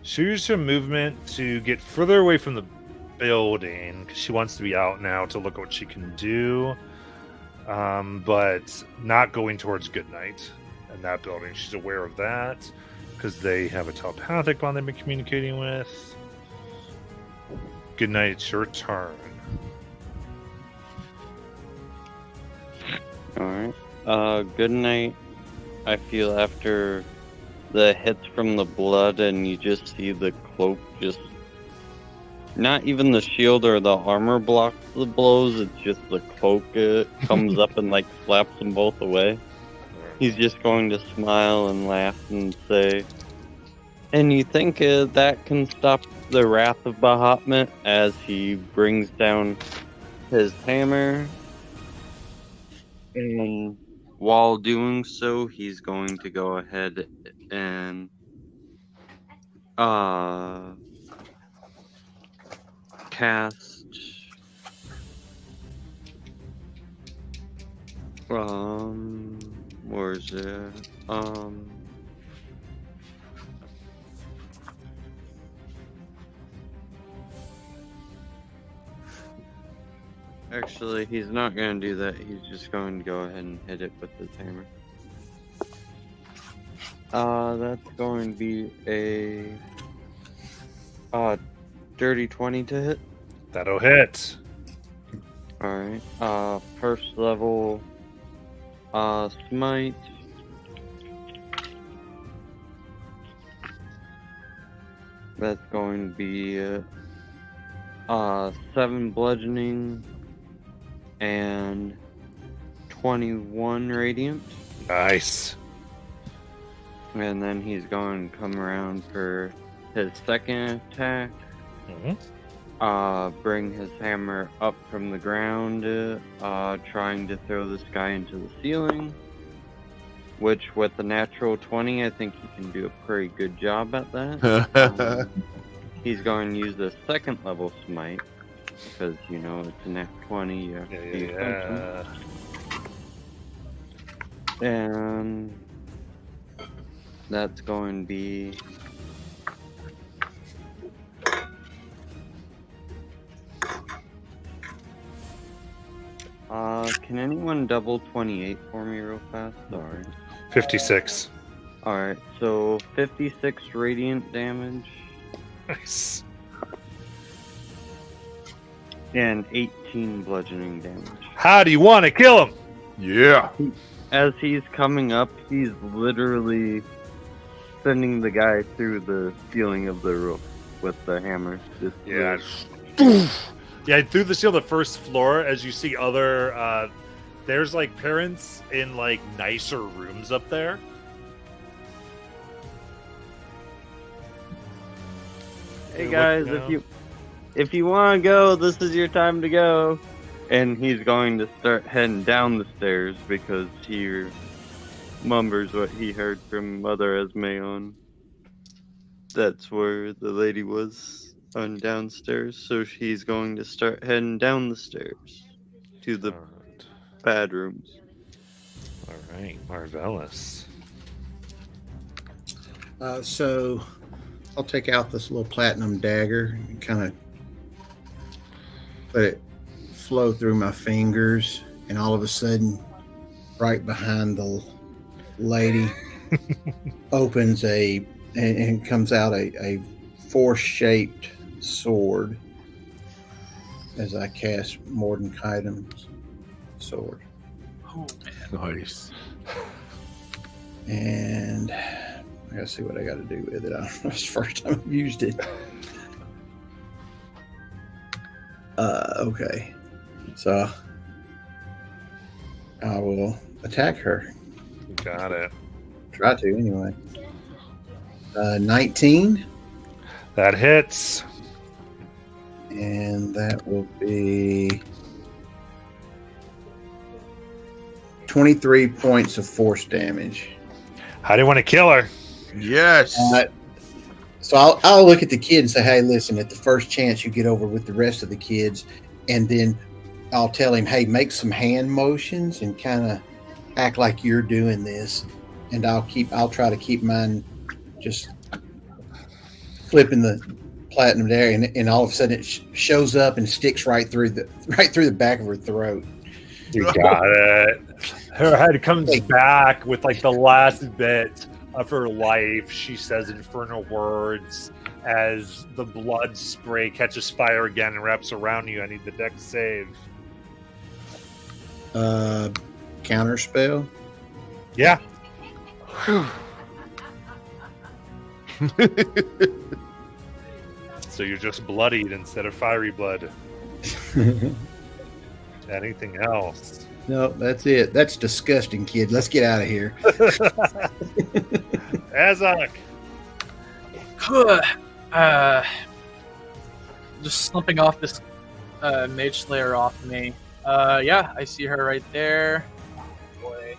[SPEAKER 1] She used her movement to get further away from the building because she wants to be out now to look at what she can do, but not going towards Goodnight in that building. She's aware of that because they have a telepathic bond they've been communicating with. Goodnight, it's your turn.
[SPEAKER 7] Alright. Good night. I feel after the hits from the blood and you just see the cloak just... Not even the shield or the armor blocks the blows, it's just the cloak comes up and like slaps them both away. He's just going to smile and laugh and say, "And you think that can stop the wrath of Bahamut?" as he brings down his hammer. And while doing so, he's going to go ahead and cast where is it? Actually, he's not going to do that. He's just going to go ahead and hit it with his hammer. That's going to be a dirty 20 to hit.
[SPEAKER 1] That'll hit.
[SPEAKER 7] Alright. First level smite. That's going to be 7 bludgeoning and 21 radiant.
[SPEAKER 1] Nice.
[SPEAKER 7] And then he's going to come around for his second attack. Bring his hammer up from the ground, trying to throw this guy into the ceiling. Which, with a natural 20, I think he can do a pretty good job at that. He's going to use the second level smite. Because, you know, it's a nat 20, you have to be attention. And that's going to be can anyone double 28 for me real fast? Sorry.
[SPEAKER 1] 56.
[SPEAKER 7] Alright, so 56 radiant damage.
[SPEAKER 1] Nice.
[SPEAKER 7] And 18 bludgeoning damage.
[SPEAKER 1] How do you want to kill him?
[SPEAKER 11] Yeah.
[SPEAKER 7] As he's coming up, he's literally sending the guy through the ceiling of the roof with the hammer. Just
[SPEAKER 1] Yeah, through the seal of the first floor, as you see other, there's like parents in like nicer rooms up there.
[SPEAKER 7] Hey guys, if you want to go, this is your time to go. And he's going to start heading down the stairs because he remembers what he heard from Mother Esmeon. That's where the lady was on downstairs, so he's going to start heading down the stairs to the bad rooms.
[SPEAKER 1] All right, Marvelous.
[SPEAKER 9] So I'll take out this little platinum dagger and kind of let it flow through my fingers, and all of a sudden, right behind the lady, opens and comes out a force-shaped sword as I cast Mordenkainen's sword.
[SPEAKER 11] Nice.
[SPEAKER 9] And I gotta see what I gotta do with it. I don't know. It's the first time I've used it. Okay. So I will attack her.
[SPEAKER 1] Got it.
[SPEAKER 9] Try to anyway. 19.
[SPEAKER 1] That hits.
[SPEAKER 9] And that will be 23 points of force damage.
[SPEAKER 1] How do you want to kill her?
[SPEAKER 11] Yes.
[SPEAKER 9] So I'll look at the kid and say, hey, listen, at the first chance you get over with the rest of the kids, and then I'll tell him, hey, make some hand motions and kind of act like you're doing this. And I'll try to keep mine just flipping the platinum there, and all of a sudden it shows up and sticks right through the back of her throat.
[SPEAKER 1] You got it. Her head comes back with like the last bit of her life. She says infernal words as the blood spray catches fire again and wraps around you. I need the dex save.
[SPEAKER 9] Counter spell.
[SPEAKER 1] Yeah. So you're just bloodied instead of fiery blood. Anything else?
[SPEAKER 9] No, that's it. That's disgusting, kid. Let's get out of here.
[SPEAKER 1] Azak.
[SPEAKER 5] Just slumping off this Mage Slayer off me. Yeah, I see her right there. Boy.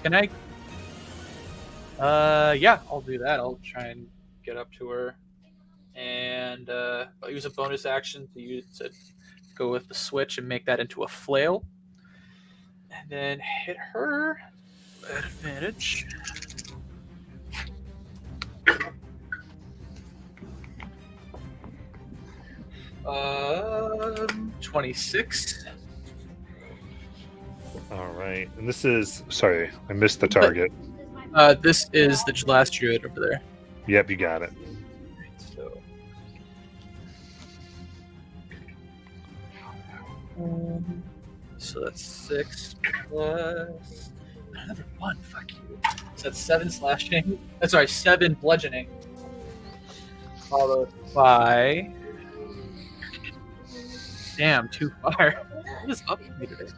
[SPEAKER 5] Can I? Yeah, I'll do that. I'll try and get up to her, and I'll use a bonus action to go with the switch and make that into a flail, and then hit her at advantage. 26.
[SPEAKER 1] All right. And this is, sorry, I missed the target.
[SPEAKER 5] This is the last druid over there.
[SPEAKER 1] Yep, you got it.
[SPEAKER 5] So that's 6 plus another 1. Fuck you. So that's 7 slashing. Sorry, 7 bludgeoning. Followed by. Damn, 2 fire. What is up with me today?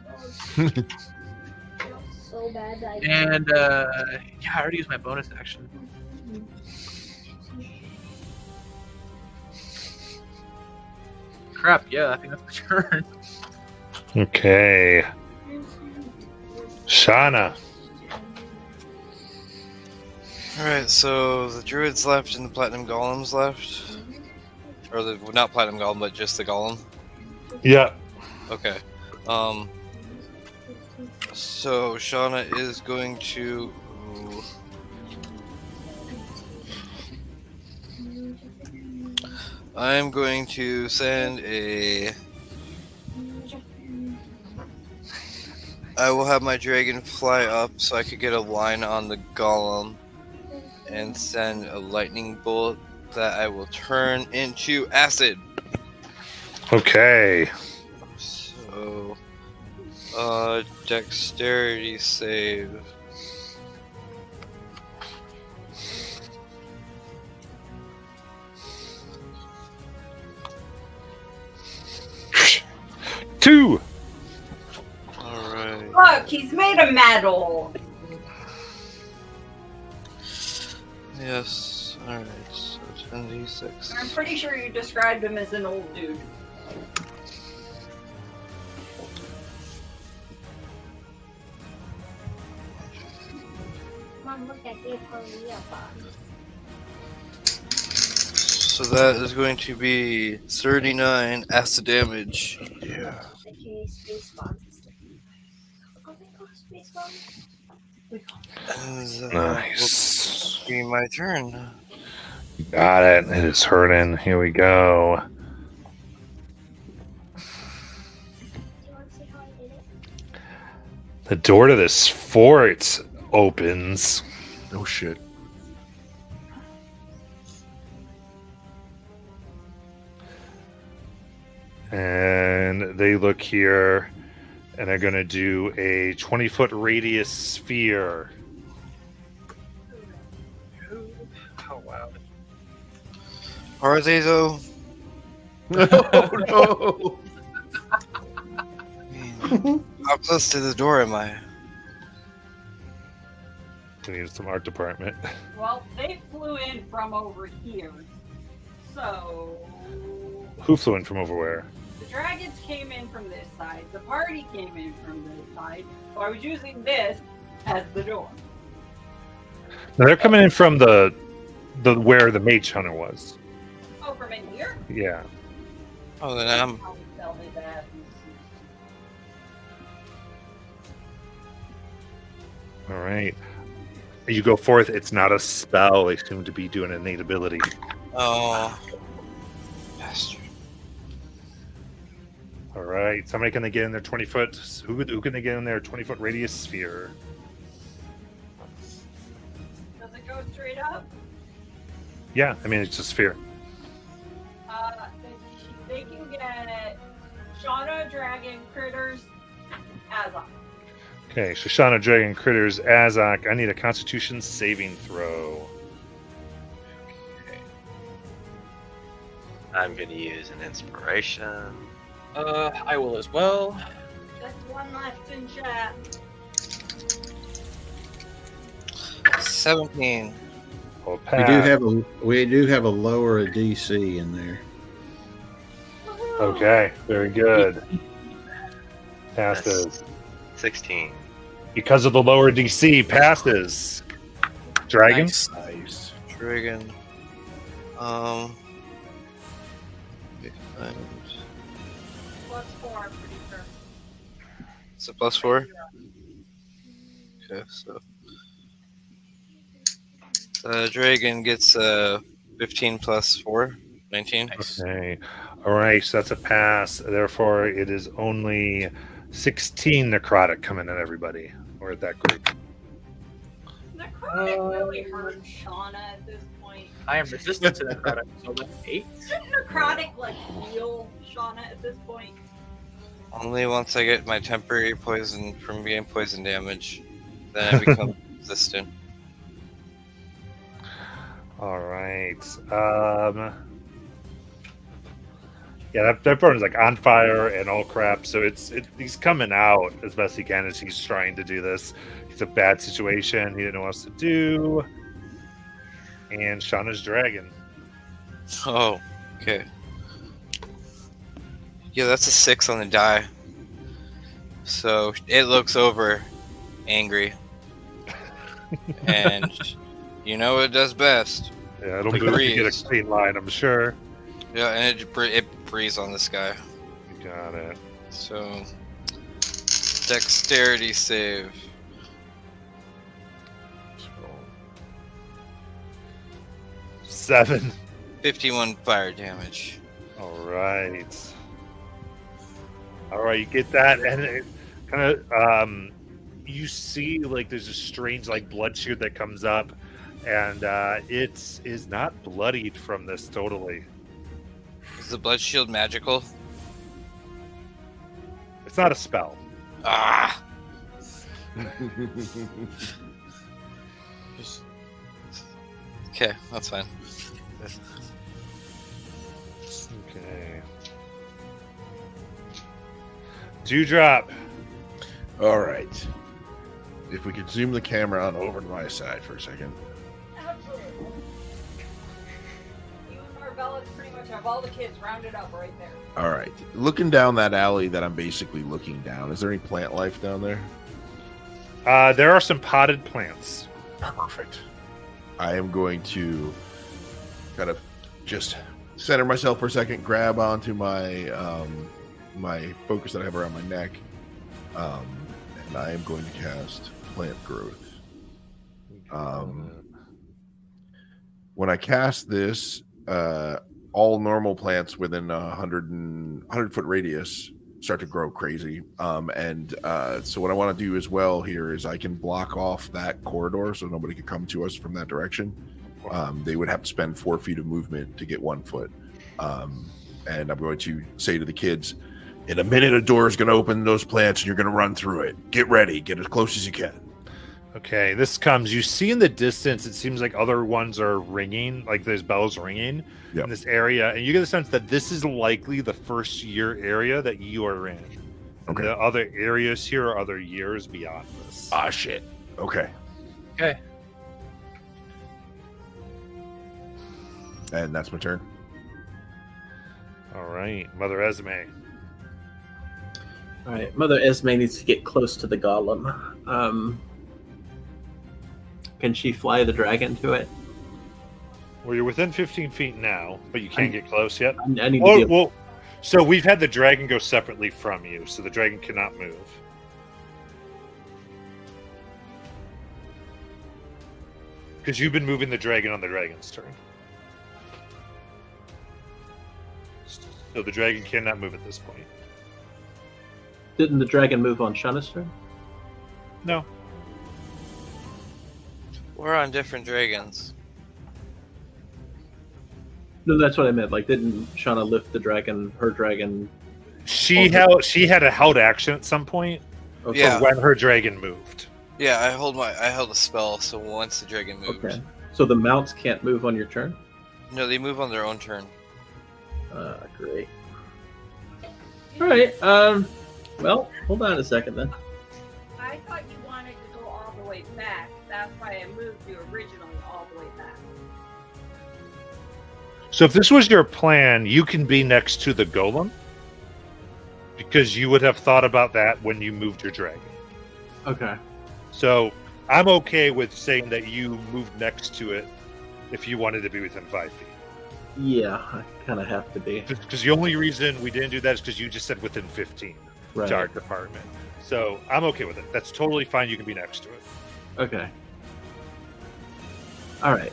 [SPEAKER 12] So bad that
[SPEAKER 5] And yeah, I already used my bonus action. Crap, yeah, I think that's my turn.
[SPEAKER 1] Okay. Shauna.
[SPEAKER 3] Alright, so the druids left and the platinum golems left. Or the not platinum golem, but just the golem.
[SPEAKER 1] Yeah.
[SPEAKER 3] Okay. So Shauna is going to I'm going to send a I will have my dragon fly up so I could get a line on the golem and send a lightning bolt that I will turn into acid.
[SPEAKER 1] Okay.
[SPEAKER 3] So, dexterity save.
[SPEAKER 1] Two.
[SPEAKER 3] Alright.
[SPEAKER 10] Look, he's made of metal.
[SPEAKER 3] Yes. Alright. So 10d6.
[SPEAKER 10] I'm pretty sure you described him as an old dude.
[SPEAKER 12] Mom, look at this for me.
[SPEAKER 3] So that is going to be 39 acid damage.
[SPEAKER 11] Yeah.
[SPEAKER 12] Okay, space bomb. Oh my god, space bomb.
[SPEAKER 3] And that
[SPEAKER 1] Nice.
[SPEAKER 3] will be my turn.
[SPEAKER 1] Got it. It is hurting. Here we go.
[SPEAKER 12] Do you want to see how I did it?
[SPEAKER 1] The door to this fort opens.
[SPEAKER 11] No shit.
[SPEAKER 1] And they look here and they're going to do a 20-foot radius sphere.
[SPEAKER 5] Oh wow.
[SPEAKER 3] Are they though?
[SPEAKER 11] No.
[SPEAKER 3] How close to the door am I?
[SPEAKER 1] We need some art department.
[SPEAKER 10] Well, they flew in from over here. So
[SPEAKER 1] Who flew in from over where?
[SPEAKER 10] the dragons came in from this side. The party came in from this side. So I was using this as the door.
[SPEAKER 1] Now they're coming in from the where the mage hunter was.
[SPEAKER 10] Oh, from in here?
[SPEAKER 1] Yeah.
[SPEAKER 3] Oh, then I'm.
[SPEAKER 10] I'll tell me that.
[SPEAKER 1] All right. You go forth. It's not a spell. They seem to be doing an innate ability.
[SPEAKER 3] Oh. Bastard.
[SPEAKER 1] All right. Somebody can they get in their 20-foot? Who can they get in their 20-foot radius sphere?
[SPEAKER 10] Does it go straight up?
[SPEAKER 1] Yeah. I mean, it's a sphere.
[SPEAKER 10] They can get Shauna, Dragon, Critters, Azok.
[SPEAKER 1] Okay. Shoshana, Dragon, Critters, Azak. I need a Constitution saving throw.
[SPEAKER 8] I'm gonna use an inspiration.
[SPEAKER 5] I will as well.
[SPEAKER 10] Just one left in chat.
[SPEAKER 3] 17.
[SPEAKER 1] Oh,
[SPEAKER 9] We do have a lower DC in there.
[SPEAKER 1] Okay. Very good. Passes.
[SPEAKER 8] 16.
[SPEAKER 1] Because of the lower DC, passes. Dragon?
[SPEAKER 5] Nice.
[SPEAKER 11] Nice.
[SPEAKER 3] Dragon. And
[SPEAKER 10] +4, I'm pretty sure.
[SPEAKER 3] it's a +4? Okay, so. Dragon gets 15 plus 4, 19.
[SPEAKER 1] Okay. All right. So that's a pass. Therefore, it is only 16 necrotic coming at everybody or at that group.
[SPEAKER 10] Necrotic really hurt Shauna at this point.
[SPEAKER 5] I am resistant to that product, so that's 8.
[SPEAKER 10] Shouldn't Necrotic like heal Shauna at this point?
[SPEAKER 3] Only once I get my temporary poison from getting poison damage, then I become resistant.
[SPEAKER 1] All right. Yeah, that burn is like on fire and all crap. So he's coming out as best he can as he's trying to do this. It's a bad situation. He didn't know what else to do. And Shauna's dragon.
[SPEAKER 3] Oh, okay. Yeah, that's a 6 on the die. So it looks over angry. And you know what it does best.
[SPEAKER 1] Yeah, it'll move to get a clean line, I'm sure.
[SPEAKER 3] Yeah, and it breathes on this guy.
[SPEAKER 1] You got it.
[SPEAKER 3] So, dexterity save.
[SPEAKER 1] So, 7.
[SPEAKER 3] 51 fire damage.
[SPEAKER 1] All right. All right, you get that, and it kind of you see like there's a strange like blood shoot that comes up, and it is not bloodied from this totally.
[SPEAKER 3] Is the blood shield magical?
[SPEAKER 1] It's not a spell.
[SPEAKER 3] Ah! Okay, that's fine.
[SPEAKER 1] Okay. Dewdrop.
[SPEAKER 11] All right. If we could zoom the camera on over to my side for a second.
[SPEAKER 10] Absolutely. You and Marvella's pretty much have all the kids rounded up right there.
[SPEAKER 11] All right. Looking down that alley that I'm basically looking down, is there any plant life down there?
[SPEAKER 1] There are some potted plants.
[SPEAKER 11] Perfect. I am going to kind of just center myself for a second, grab onto my my focus that I have around my neck, and I am going to cast Plant Growth. When I cast this, all normal plants within 100 foot radius start to grow crazy. So what I want to do as well here is I can block off that corridor so nobody can come to us from that direction. They would have to spend 4 feet of movement to get 1 foot. And I'm going to say to the kids, In a minute, a door is going to open those plants, and you're going to run through it. Get ready. Get as close as you can.
[SPEAKER 1] Okay, this comes. You see in the distance, it seems like other ones are ringing, like there's bells ringing
[SPEAKER 11] Yep.
[SPEAKER 1] in this area, and you get the sense that this is likely the first year area that you are in. And
[SPEAKER 11] Okay.
[SPEAKER 1] the other areas here are other years beyond this.
[SPEAKER 11] Ah, shit. Okay.
[SPEAKER 5] Okay.
[SPEAKER 11] And that's my turn.
[SPEAKER 1] All right, Mother Esme.
[SPEAKER 6] All right, Mother Esme needs to get close to the golem. Can she fly the dragon to it?
[SPEAKER 1] Well, you're within 15 feet now, but you can't get close yet.
[SPEAKER 6] I need to
[SPEAKER 1] Oh,
[SPEAKER 6] be.
[SPEAKER 1] well, so we've had the dragon go separately from you, so the dragon cannot move. Because you've been moving the dragon on the dragon's turn. So the dragon cannot move at this point.
[SPEAKER 6] Didn't the dragon move on Shauna's turn?
[SPEAKER 1] No.
[SPEAKER 3] We're on different dragons.
[SPEAKER 6] No, that's what I meant. Like, didn't Shauna lift the dragon, her dragon?
[SPEAKER 1] She had a held action at some point
[SPEAKER 6] Okay.
[SPEAKER 3] Yeah.
[SPEAKER 1] when her dragon moved.
[SPEAKER 3] Yeah, I held a spell, so once the dragon moved.
[SPEAKER 6] Okay. So the mounts can't move on your turn?
[SPEAKER 3] No, they move on their own turn.
[SPEAKER 6] Great. All right. Well, hold on a second then.
[SPEAKER 10] I thought you wanted to go all the way back. That's why I moved you originally all the way back.
[SPEAKER 1] So if this was your plan, you can be next to the golem. Because you would have thought about that when you moved your dragon.
[SPEAKER 6] Okay.
[SPEAKER 1] So I'm okay with saying that you moved next to it if you wanted to be within 5 feet.
[SPEAKER 6] Yeah, I kind of have to be.
[SPEAKER 1] Because the only reason we didn't do that is because you just said within 15
[SPEAKER 6] Right.
[SPEAKER 1] to our department. So I'm okay with it. That's totally fine. You can be next to it.
[SPEAKER 6] Okay. All right.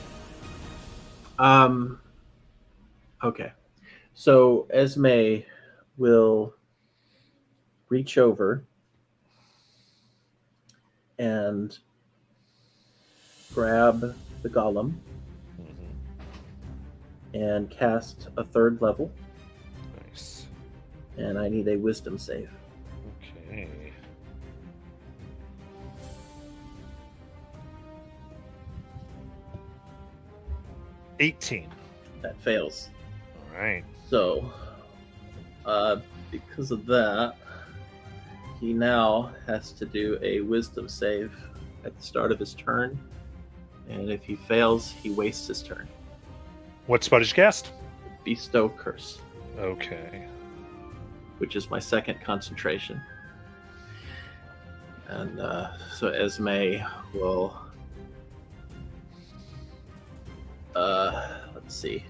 [SPEAKER 6] Okay. So Esme will reach over and grab the golem and cast a 3rd level.
[SPEAKER 1] Nice.
[SPEAKER 6] And I need a wisdom save.
[SPEAKER 1] Okay. $18.
[SPEAKER 6] That fails.
[SPEAKER 1] All right.
[SPEAKER 6] So, because of that, he now has to do a wisdom save at the start of his turn. And if he fails, he wastes his turn.
[SPEAKER 1] What spell did you cast?
[SPEAKER 6] Bestow Curse,
[SPEAKER 1] Okay.
[SPEAKER 6] which is my 2nd concentration. And so Esme will. Let's see.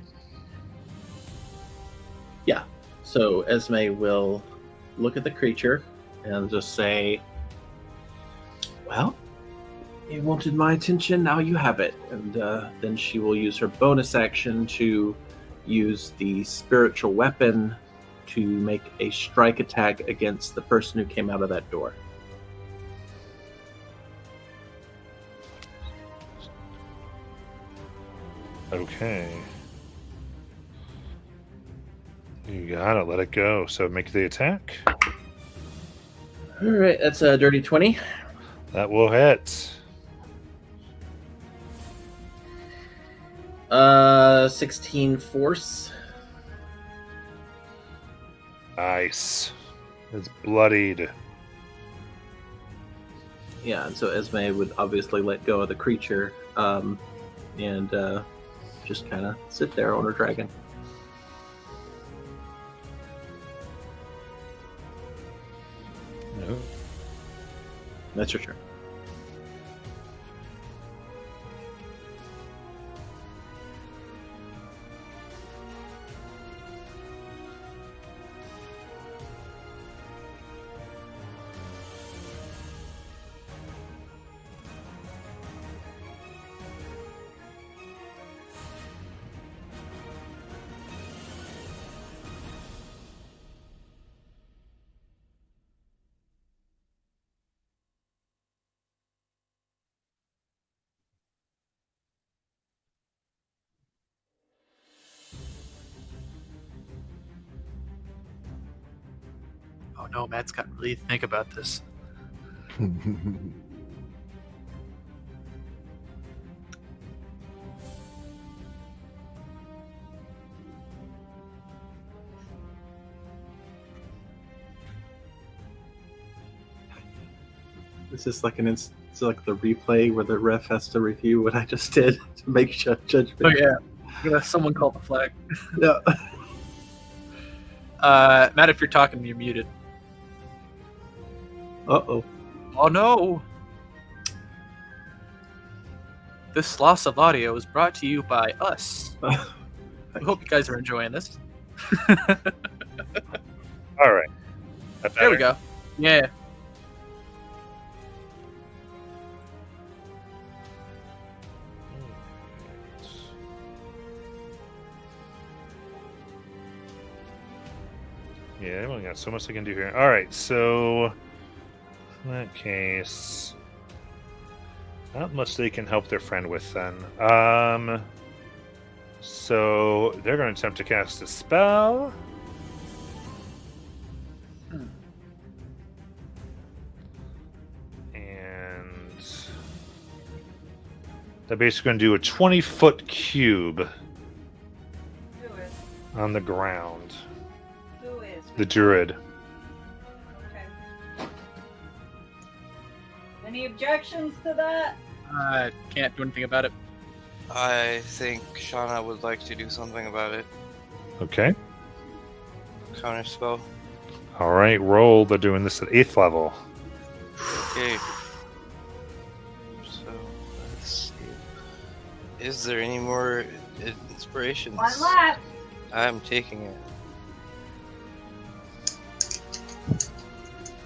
[SPEAKER 6] Yeah. So Esme will look at the creature and just say, "Well, you wanted my attention, now you have it." And then she will use her bonus action to use the spiritual weapon to make a strike attack against the person who came out of that door.
[SPEAKER 1] Okay. You got it. Let it go. So make the attack.
[SPEAKER 6] All right, that's a dirty 20.
[SPEAKER 1] That will hit.
[SPEAKER 6] 16 force.
[SPEAKER 1] Nice. It's bloodied.
[SPEAKER 6] Yeah, and so Esme would obviously let go of the creature and just kind of sit there on her dragon.
[SPEAKER 1] No.
[SPEAKER 6] That's your turn.
[SPEAKER 5] no, Matt's got to really think about this.
[SPEAKER 6] This is like it's like the replay where the ref has to review what I just did to make judgment.
[SPEAKER 5] Oh yeah, someone called the flag.
[SPEAKER 6] Yeah.
[SPEAKER 5] Matt, if you're talking, you're muted.
[SPEAKER 6] Uh-oh.
[SPEAKER 5] Oh no! This loss of audio is brought to you by us. I hope you guys are enjoying this.
[SPEAKER 1] All right.
[SPEAKER 5] There we go. Yeah.
[SPEAKER 1] Yeah, I've only got so much I can do here. All right, so in that case, not much they can help their friend with then. So they're going to attempt to cast a spell. And they're basically going to do a 20-foot cube
[SPEAKER 10] Do it.
[SPEAKER 1] on the ground.
[SPEAKER 10] Who is?
[SPEAKER 1] The druid.
[SPEAKER 10] Okay. Any objections to that?
[SPEAKER 5] I can't do anything about it.
[SPEAKER 3] I think Shauna would like to do something about it.
[SPEAKER 1] Okay.
[SPEAKER 3] Counter spell.
[SPEAKER 1] All right, roll. They're doing this at 8th level.
[SPEAKER 3] Okay. So let's see. Is there any more inspirations?
[SPEAKER 10] One left.
[SPEAKER 3] I'm taking it.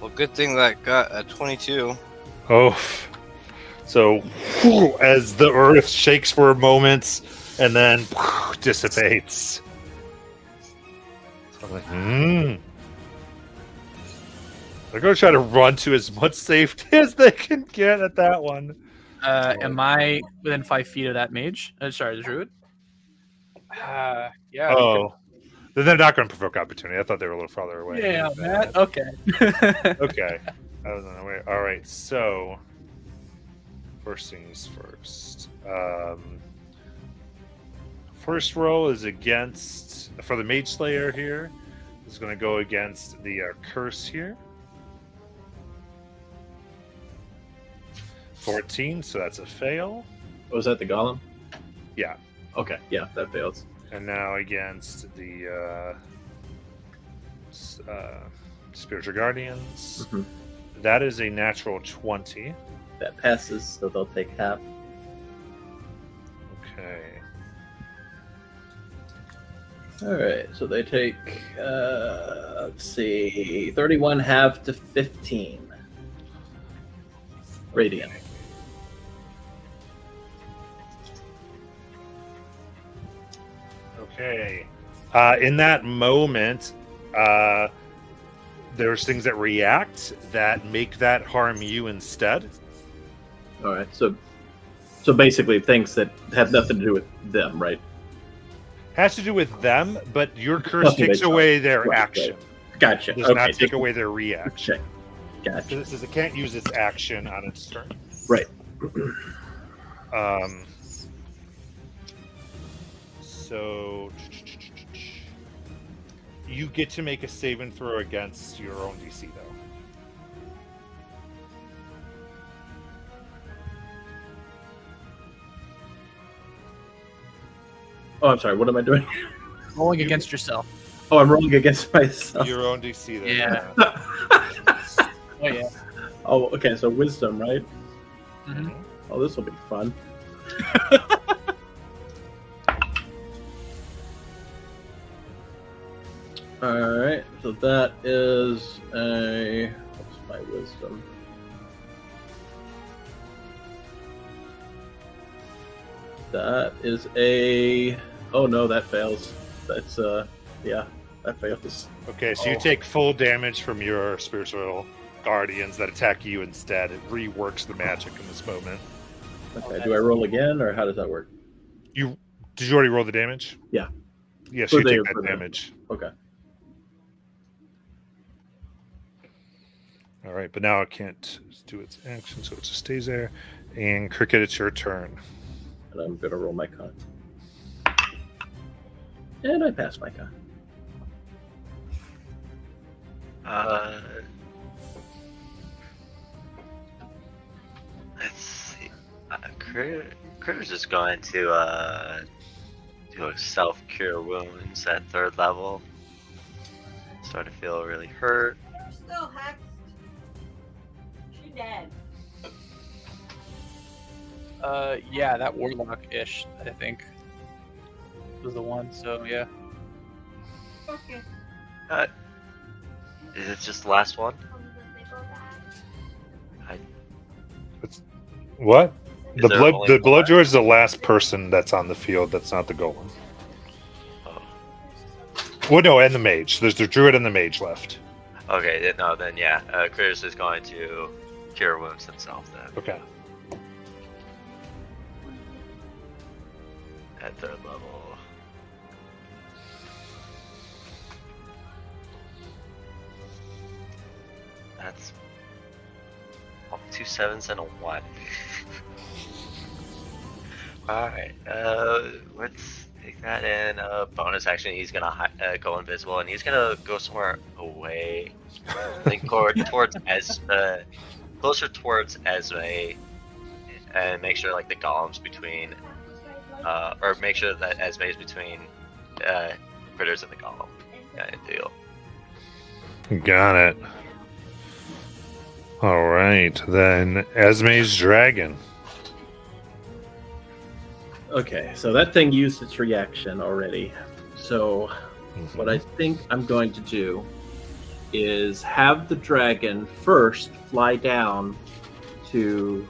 [SPEAKER 3] Well, good thing that got a 22.
[SPEAKER 1] Oh, so as the earth shakes for a moment and then dissipates. So I'm like, They're going to try to run to as much safety as they can get at that one.
[SPEAKER 5] Am I within 5 feet of that mage? Sorry, the druid. Yeah.
[SPEAKER 1] Oh, then they're not going to provoke opportunity. I thought they were a little farther away.
[SPEAKER 5] Yeah, Matt. Okay.
[SPEAKER 1] Okay. I was on the way. All right. So, first things first. First roll is against for the Mage Slayer here. Is going to go against the curse here. 14. So that's a fail.
[SPEAKER 6] Was that the golem?
[SPEAKER 1] Yeah.
[SPEAKER 6] Okay. Yeah, that fails.
[SPEAKER 1] And now against the Spiritual Guardians.
[SPEAKER 6] Mhm.
[SPEAKER 1] That is a natural 20.
[SPEAKER 6] That passes, so they'll take half.
[SPEAKER 1] Okay.
[SPEAKER 6] All right, so they take, let's see, 31 half to 15 radiant.
[SPEAKER 1] Okay. In that moment, there's things that react that make that harm you instead.
[SPEAKER 6] All right, so basically things that have nothing to do with them, right?
[SPEAKER 1] Has to do with them, but your curse
[SPEAKER 6] Okay,
[SPEAKER 1] takes
[SPEAKER 6] that's
[SPEAKER 1] away
[SPEAKER 6] fine.
[SPEAKER 1] their
[SPEAKER 6] Right,
[SPEAKER 1] action.
[SPEAKER 6] Gotcha.
[SPEAKER 1] It does
[SPEAKER 6] Okay,
[SPEAKER 1] not take
[SPEAKER 6] just-
[SPEAKER 1] away their reaction.
[SPEAKER 6] Okay. Gotcha.
[SPEAKER 1] So this is it can't use its action on its turn.
[SPEAKER 6] Right.
[SPEAKER 1] So you get to make a save and throw against your own DC though.
[SPEAKER 6] Oh, I'm sorry. What am I doing?
[SPEAKER 5] Rolling against yourself.
[SPEAKER 6] Oh, I'm rolling against myself.
[SPEAKER 1] Your own DC though.
[SPEAKER 5] Yeah. Oh yeah.
[SPEAKER 6] Oh, okay. So wisdom, right?
[SPEAKER 5] Mhm.
[SPEAKER 6] Oh, this will be fun. All right. So that is a. What's my wisdom? That is a. Oh no, that fails. That's yeah, that fails.
[SPEAKER 1] Okay, so you
[SPEAKER 6] Oh.
[SPEAKER 1] take full damage from your spiritual guardians that attack you instead. It reworks the magic in this moment.
[SPEAKER 6] Okay. Do I roll again, or how does that work?
[SPEAKER 1] Did you already roll the damage?
[SPEAKER 6] Yeah.
[SPEAKER 1] Yes,
[SPEAKER 6] For
[SPEAKER 1] you take
[SPEAKER 6] the-
[SPEAKER 1] that
[SPEAKER 6] for the-
[SPEAKER 1] damage.
[SPEAKER 6] Okay.
[SPEAKER 1] All right, but now it can't do its action, so it just stays there. And Cricket, it's your turn.
[SPEAKER 6] And I'm going to roll my con. And I pass my con.
[SPEAKER 8] Let's see. Critter's just going to do a self-cure wounds at 3rd level. Start to feel really hurt.
[SPEAKER 10] You're still hexed. She dead.
[SPEAKER 5] Yeah, that warlock-ish, I think, was the one. So yeah.
[SPEAKER 10] Okay.
[SPEAKER 8] Is it just the last one?
[SPEAKER 1] What?
[SPEAKER 8] Is
[SPEAKER 1] The
[SPEAKER 8] there
[SPEAKER 1] blood
[SPEAKER 8] only
[SPEAKER 1] the blood
[SPEAKER 8] one?
[SPEAKER 1] druid is the last person that's on the field. That's not the golem.
[SPEAKER 8] Oh.
[SPEAKER 1] Well, no, and the mage. There's the druid and the mage left.
[SPEAKER 8] Okay, no, then yeah. Critter's is going to cure wounds himself then.
[SPEAKER 1] Okay.
[SPEAKER 8] At 3rd level. That's 2 7s and a 1. Alright, let's take that in. Bonus action, he's gonna go invisible, and he's gonna go somewhere away. Like towards closer towards Esme, and make sure like the golem's between, or make sure that Esme is between Critters and the golem. Kind of deal.
[SPEAKER 1] Got it. All right, then Esme's dragon.
[SPEAKER 6] Okay, so that thing used its reaction already. So what I think I'm going to do is have the dragon first fly down to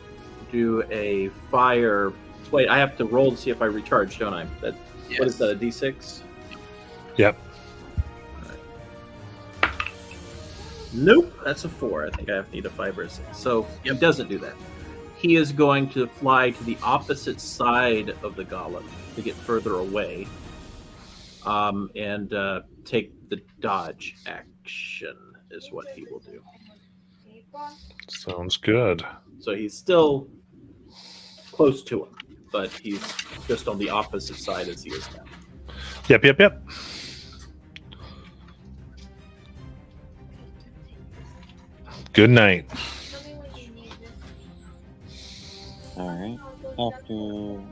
[SPEAKER 6] do a fire. Wait, I have to roll to see if I recharge, don't I? That What is that, a D6?
[SPEAKER 1] Yep.
[SPEAKER 6] Nope, that's a 4. I think I need a 5 or a 6. So he doesn't do that. He is going to fly to the opposite side of the golem to get further away, and take the dodge action is what he will do.
[SPEAKER 1] Sounds good.
[SPEAKER 6] So he's still close to him, but he's just on the opposite side as he is now.
[SPEAKER 1] Yep. Good night.
[SPEAKER 7] Alright. After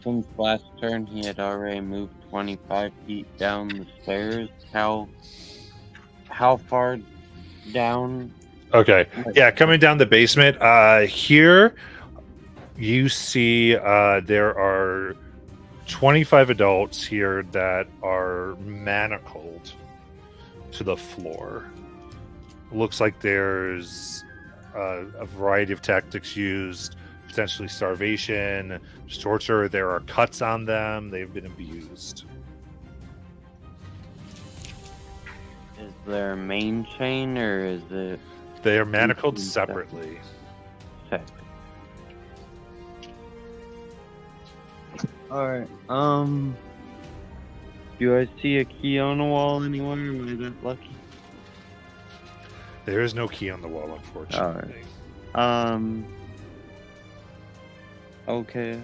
[SPEAKER 7] since last turn he had already moved 25 feet down the stairs. How far down?
[SPEAKER 1] Okay. Yeah, coming down the basement. Here you see there are 25 adults here that are manacled to the floor. Looks like there's a variety of tactics used, potentially starvation, torture. There are cuts on them. They've been abused.
[SPEAKER 7] Is there a main chain or is it?
[SPEAKER 1] They are manacled separately.
[SPEAKER 7] Alright, do I see a key on the wall anywhere? Am I that lucky?
[SPEAKER 1] There is no key on the wall, unfortunately.
[SPEAKER 7] Okay.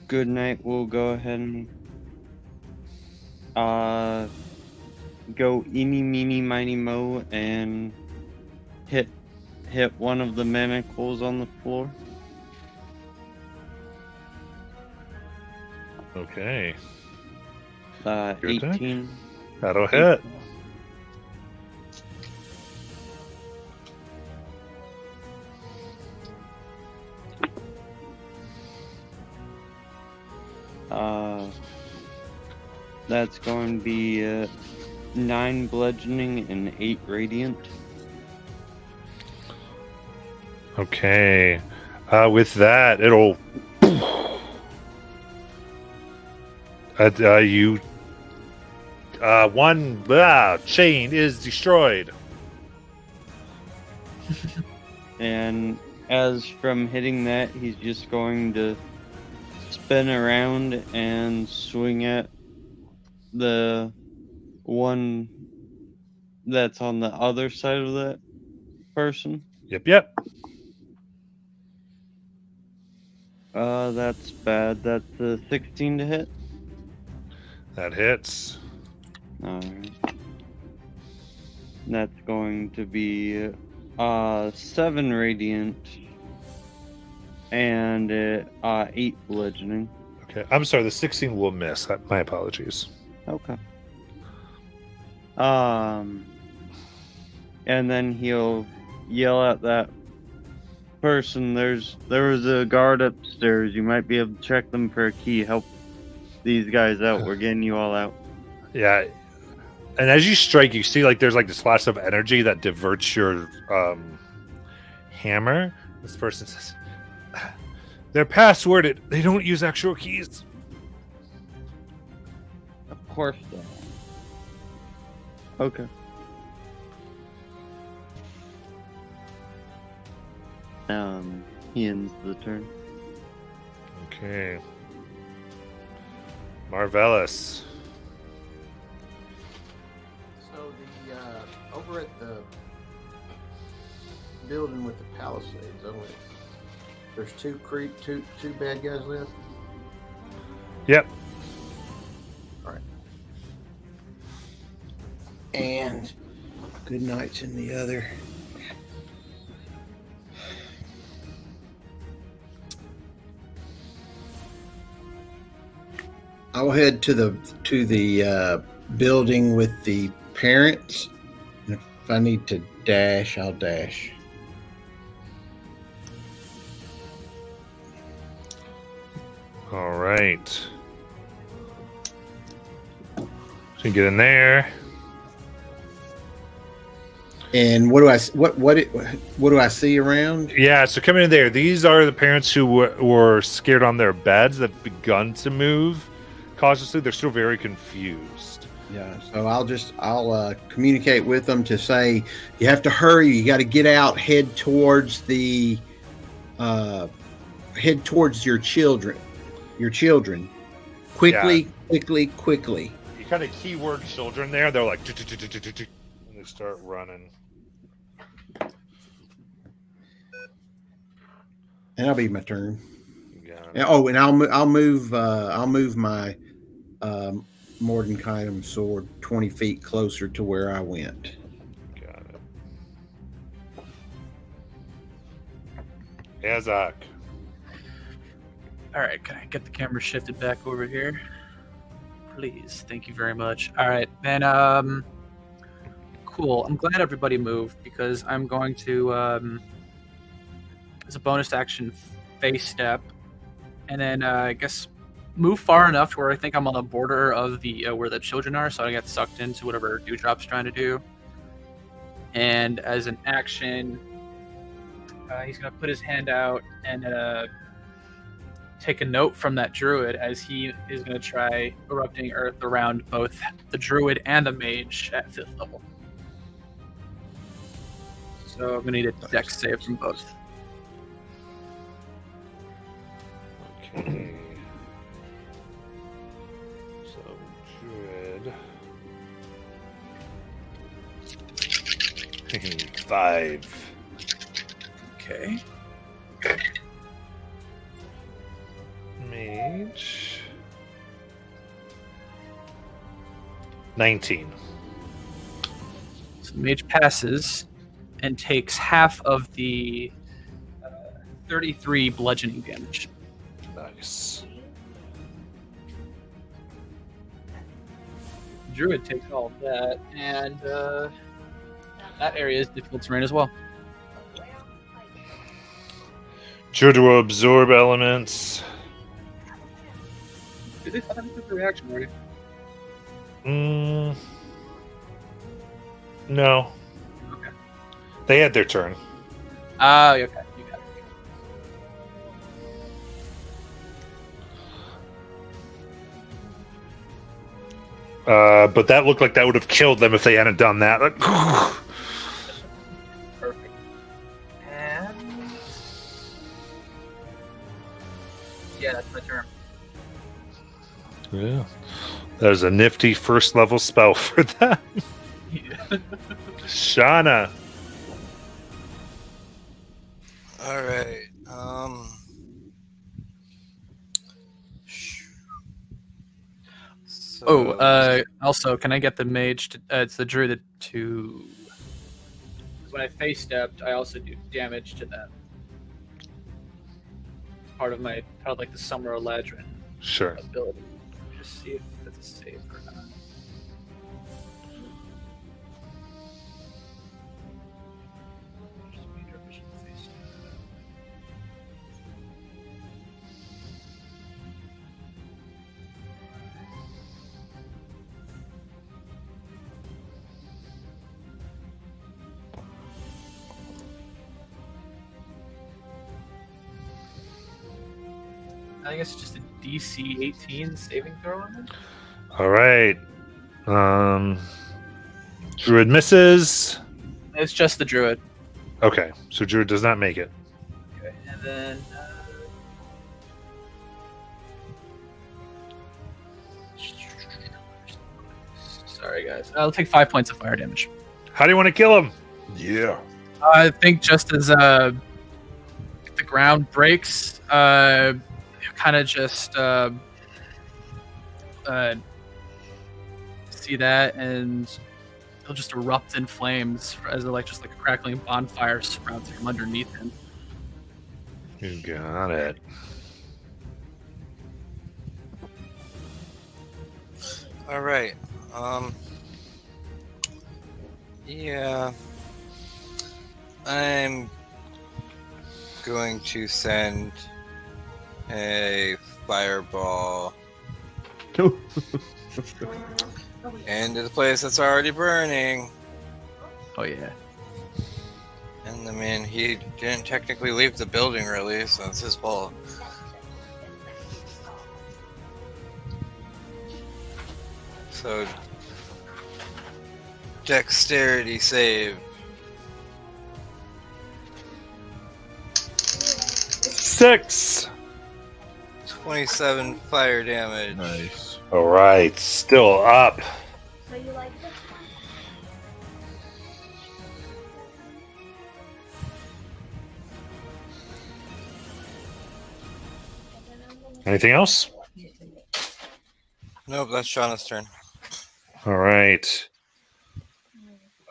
[SPEAKER 7] Good night. We'll go ahead and go eeny, meeny, miny, mo, and hit one of the manacles on the floor.
[SPEAKER 1] Okay. Your attack?
[SPEAKER 7] 18.
[SPEAKER 1] That'll hit.
[SPEAKER 7] That's going to be 9 bludgeoning and 8 radiant.
[SPEAKER 1] Okay. With that, it'll. One chain is destroyed.
[SPEAKER 7] And as from hitting that, he's just going to spin around and swing at the one that's on the other side of that person?
[SPEAKER 1] Yep.
[SPEAKER 7] That's bad. That's a 16 to hit.
[SPEAKER 1] That hits.
[SPEAKER 7] Alright. That's going to be 7 radiant and 8 bludgeoning.
[SPEAKER 1] Okay. I'm sorry, the 16 will miss. My apologies.
[SPEAKER 7] Okay. And then he'll yell at that person. There was a guard upstairs. You might be able to check them for a key. Help these guys out. We're getting you all out.
[SPEAKER 1] Yeah. And as you strike, you see like there's like this flash of energy that diverts your hammer. This person says, "They're passworded. They don't use actual keys."
[SPEAKER 7] Of course though. Okay. He ends the turn.
[SPEAKER 1] Okay. Marvelous.
[SPEAKER 4] So the over at the building with the palisades, there's two bad guys left.
[SPEAKER 1] Yep.
[SPEAKER 4] All right. And good night's in the other. I'll head to the building with the parents. And if I need to dash, I'll dash.
[SPEAKER 1] All right. So you get in there.
[SPEAKER 9] And what do I see around?
[SPEAKER 1] Yeah, so coming in there, these are the parents who were scared on their beds that have begun to move cautiously. They're still very confused.
[SPEAKER 9] Yeah, so I'll communicate with them to say you have to hurry. You got to get out. Head towards your children. Quickly.
[SPEAKER 1] You kind of keyword children there. They're like, and they start running.
[SPEAKER 9] And that'll be my turn.
[SPEAKER 1] Yeah.
[SPEAKER 9] Oh, and I'll move my Mordenkainen sword 20 feet closer to where I went.
[SPEAKER 1] Got it. Azak.
[SPEAKER 5] All right, can I get the camera shifted back over here? Please, thank you very much. All right, then, cool. I'm glad everybody moved because I'm going to, as a bonus action, face step, and then I guess move far enough to where I think I'm on the border of the where the children are, so I get sucked into whatever Dewdrop's trying to do. And as an action, he's gonna put his hand out and take a note from that druid as he is gonna try erupting earth around both the druid and the mage at 5th level. So I'm gonna need a dex save from both.
[SPEAKER 1] Okay. So, Druid. 5.
[SPEAKER 5] Okay.
[SPEAKER 1] Mage. 19.
[SPEAKER 5] So mage passes and takes half of the 33 bludgeoning damage.
[SPEAKER 1] Nice.
[SPEAKER 5] Druid takes all of that, and that area is difficult terrain as well.
[SPEAKER 1] Druid will absorb elements.
[SPEAKER 5] Did they have a quick reaction already?
[SPEAKER 1] No.
[SPEAKER 5] Okay.
[SPEAKER 1] They had their turn.
[SPEAKER 5] Ah, okay. You got it.
[SPEAKER 1] But that looked like that would have killed them if they hadn't done that.
[SPEAKER 5] Perfect. And yeah, that's my turn.
[SPEAKER 1] Yeah. There's a nifty first level spell for that.
[SPEAKER 5] Yeah.
[SPEAKER 1] Shauna.
[SPEAKER 3] All right.
[SPEAKER 5] Also, can I get the mage to? It's the druid to. When I face stepped, I also do damage to them. Part of like the Summer Eladrin
[SPEAKER 1] Sure.
[SPEAKER 5] ability. Just see if that's a save or not. I think it's just a DC 18 saving throw on it.
[SPEAKER 1] All right. Druid misses.
[SPEAKER 5] It's just the druid.
[SPEAKER 1] Okay, so Druid does not make it.
[SPEAKER 5] Okay, and then sorry guys, I'll take 5 points of fire damage.
[SPEAKER 1] How do you want to kill him?
[SPEAKER 11] Yeah.
[SPEAKER 5] I think just as the ground breaks, kind of just see that, and he'll just erupt in flames as just like a crackling bonfire sprouts from underneath him.
[SPEAKER 1] You got it.
[SPEAKER 3] All right. Yeah. I'm going to send a fireball into the place that's already burning.
[SPEAKER 5] Oh yeah.
[SPEAKER 3] And I mean, he didn't technically leave the building really, so it's his fault. So, dexterity save.
[SPEAKER 1] 6.
[SPEAKER 3] 27 fire damage.
[SPEAKER 11] Nice.
[SPEAKER 1] All right, still up.
[SPEAKER 12] So you like this
[SPEAKER 1] Anything else?
[SPEAKER 3] Nope, that's Shauna's turn.
[SPEAKER 1] All right.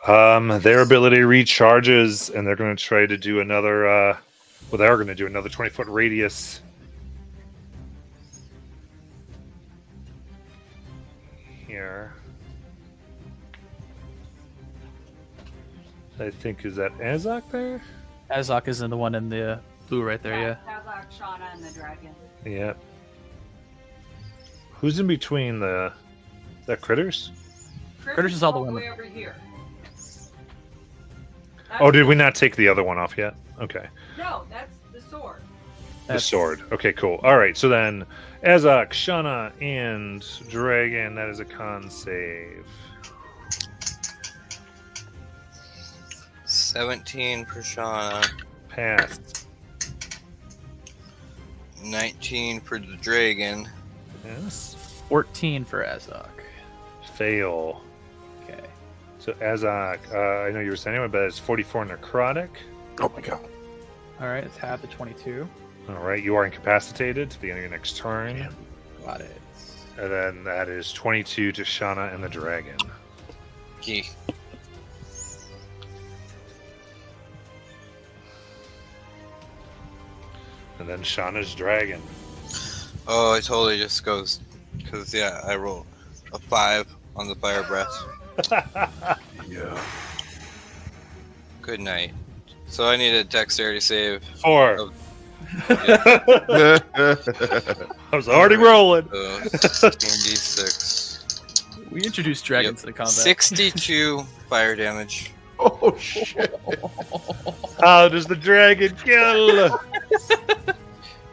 [SPEAKER 1] Their ability recharges, and they're going to try to do another. Well, they are going to do another 20-foot radius. Here. I think, is that Azok there?
[SPEAKER 5] Azok is in the one in the blue right there, yeah.
[SPEAKER 10] Kazakh, Shauna, and the dragon.
[SPEAKER 1] Yep. Who's in between the critters?
[SPEAKER 5] Critters is all the
[SPEAKER 10] way
[SPEAKER 5] women.
[SPEAKER 10] over here.
[SPEAKER 1] Oh, did we not take the other one off yet? Okay.
[SPEAKER 10] No, that's the sword.
[SPEAKER 1] The sword. Okay, cool. All right, so then Azok, Shauna, and Dragon, that is a con save.
[SPEAKER 3] 17 for Shauna.
[SPEAKER 1] Pass.
[SPEAKER 3] 19 for the dragon.
[SPEAKER 1] Yes.
[SPEAKER 5] 14 for Azok.
[SPEAKER 1] Fail.
[SPEAKER 5] Okay.
[SPEAKER 1] So Azok, I know you were saying anyway, but it's 44 necrotic.
[SPEAKER 11] Oh my god.
[SPEAKER 5] All right, it's half the 22.
[SPEAKER 1] All right, you are incapacitated to the end of your next turn.
[SPEAKER 5] Got it.
[SPEAKER 1] And then that is 22 to Shauna and the dragon.
[SPEAKER 3] Key.
[SPEAKER 1] And then Shauna's dragon.
[SPEAKER 3] Oh, it totally just goes. Because, yeah, I roll a 5 on the fire breath.
[SPEAKER 11] Yeah.
[SPEAKER 3] Good night. So I need a dexterity save.
[SPEAKER 1] 4.
[SPEAKER 3] Of,
[SPEAKER 1] I was already rolling.
[SPEAKER 3] 1d6.
[SPEAKER 5] We introduced dragons to the combat.
[SPEAKER 3] 62 fire damage.
[SPEAKER 11] Oh shit.
[SPEAKER 1] How does the dragon kill?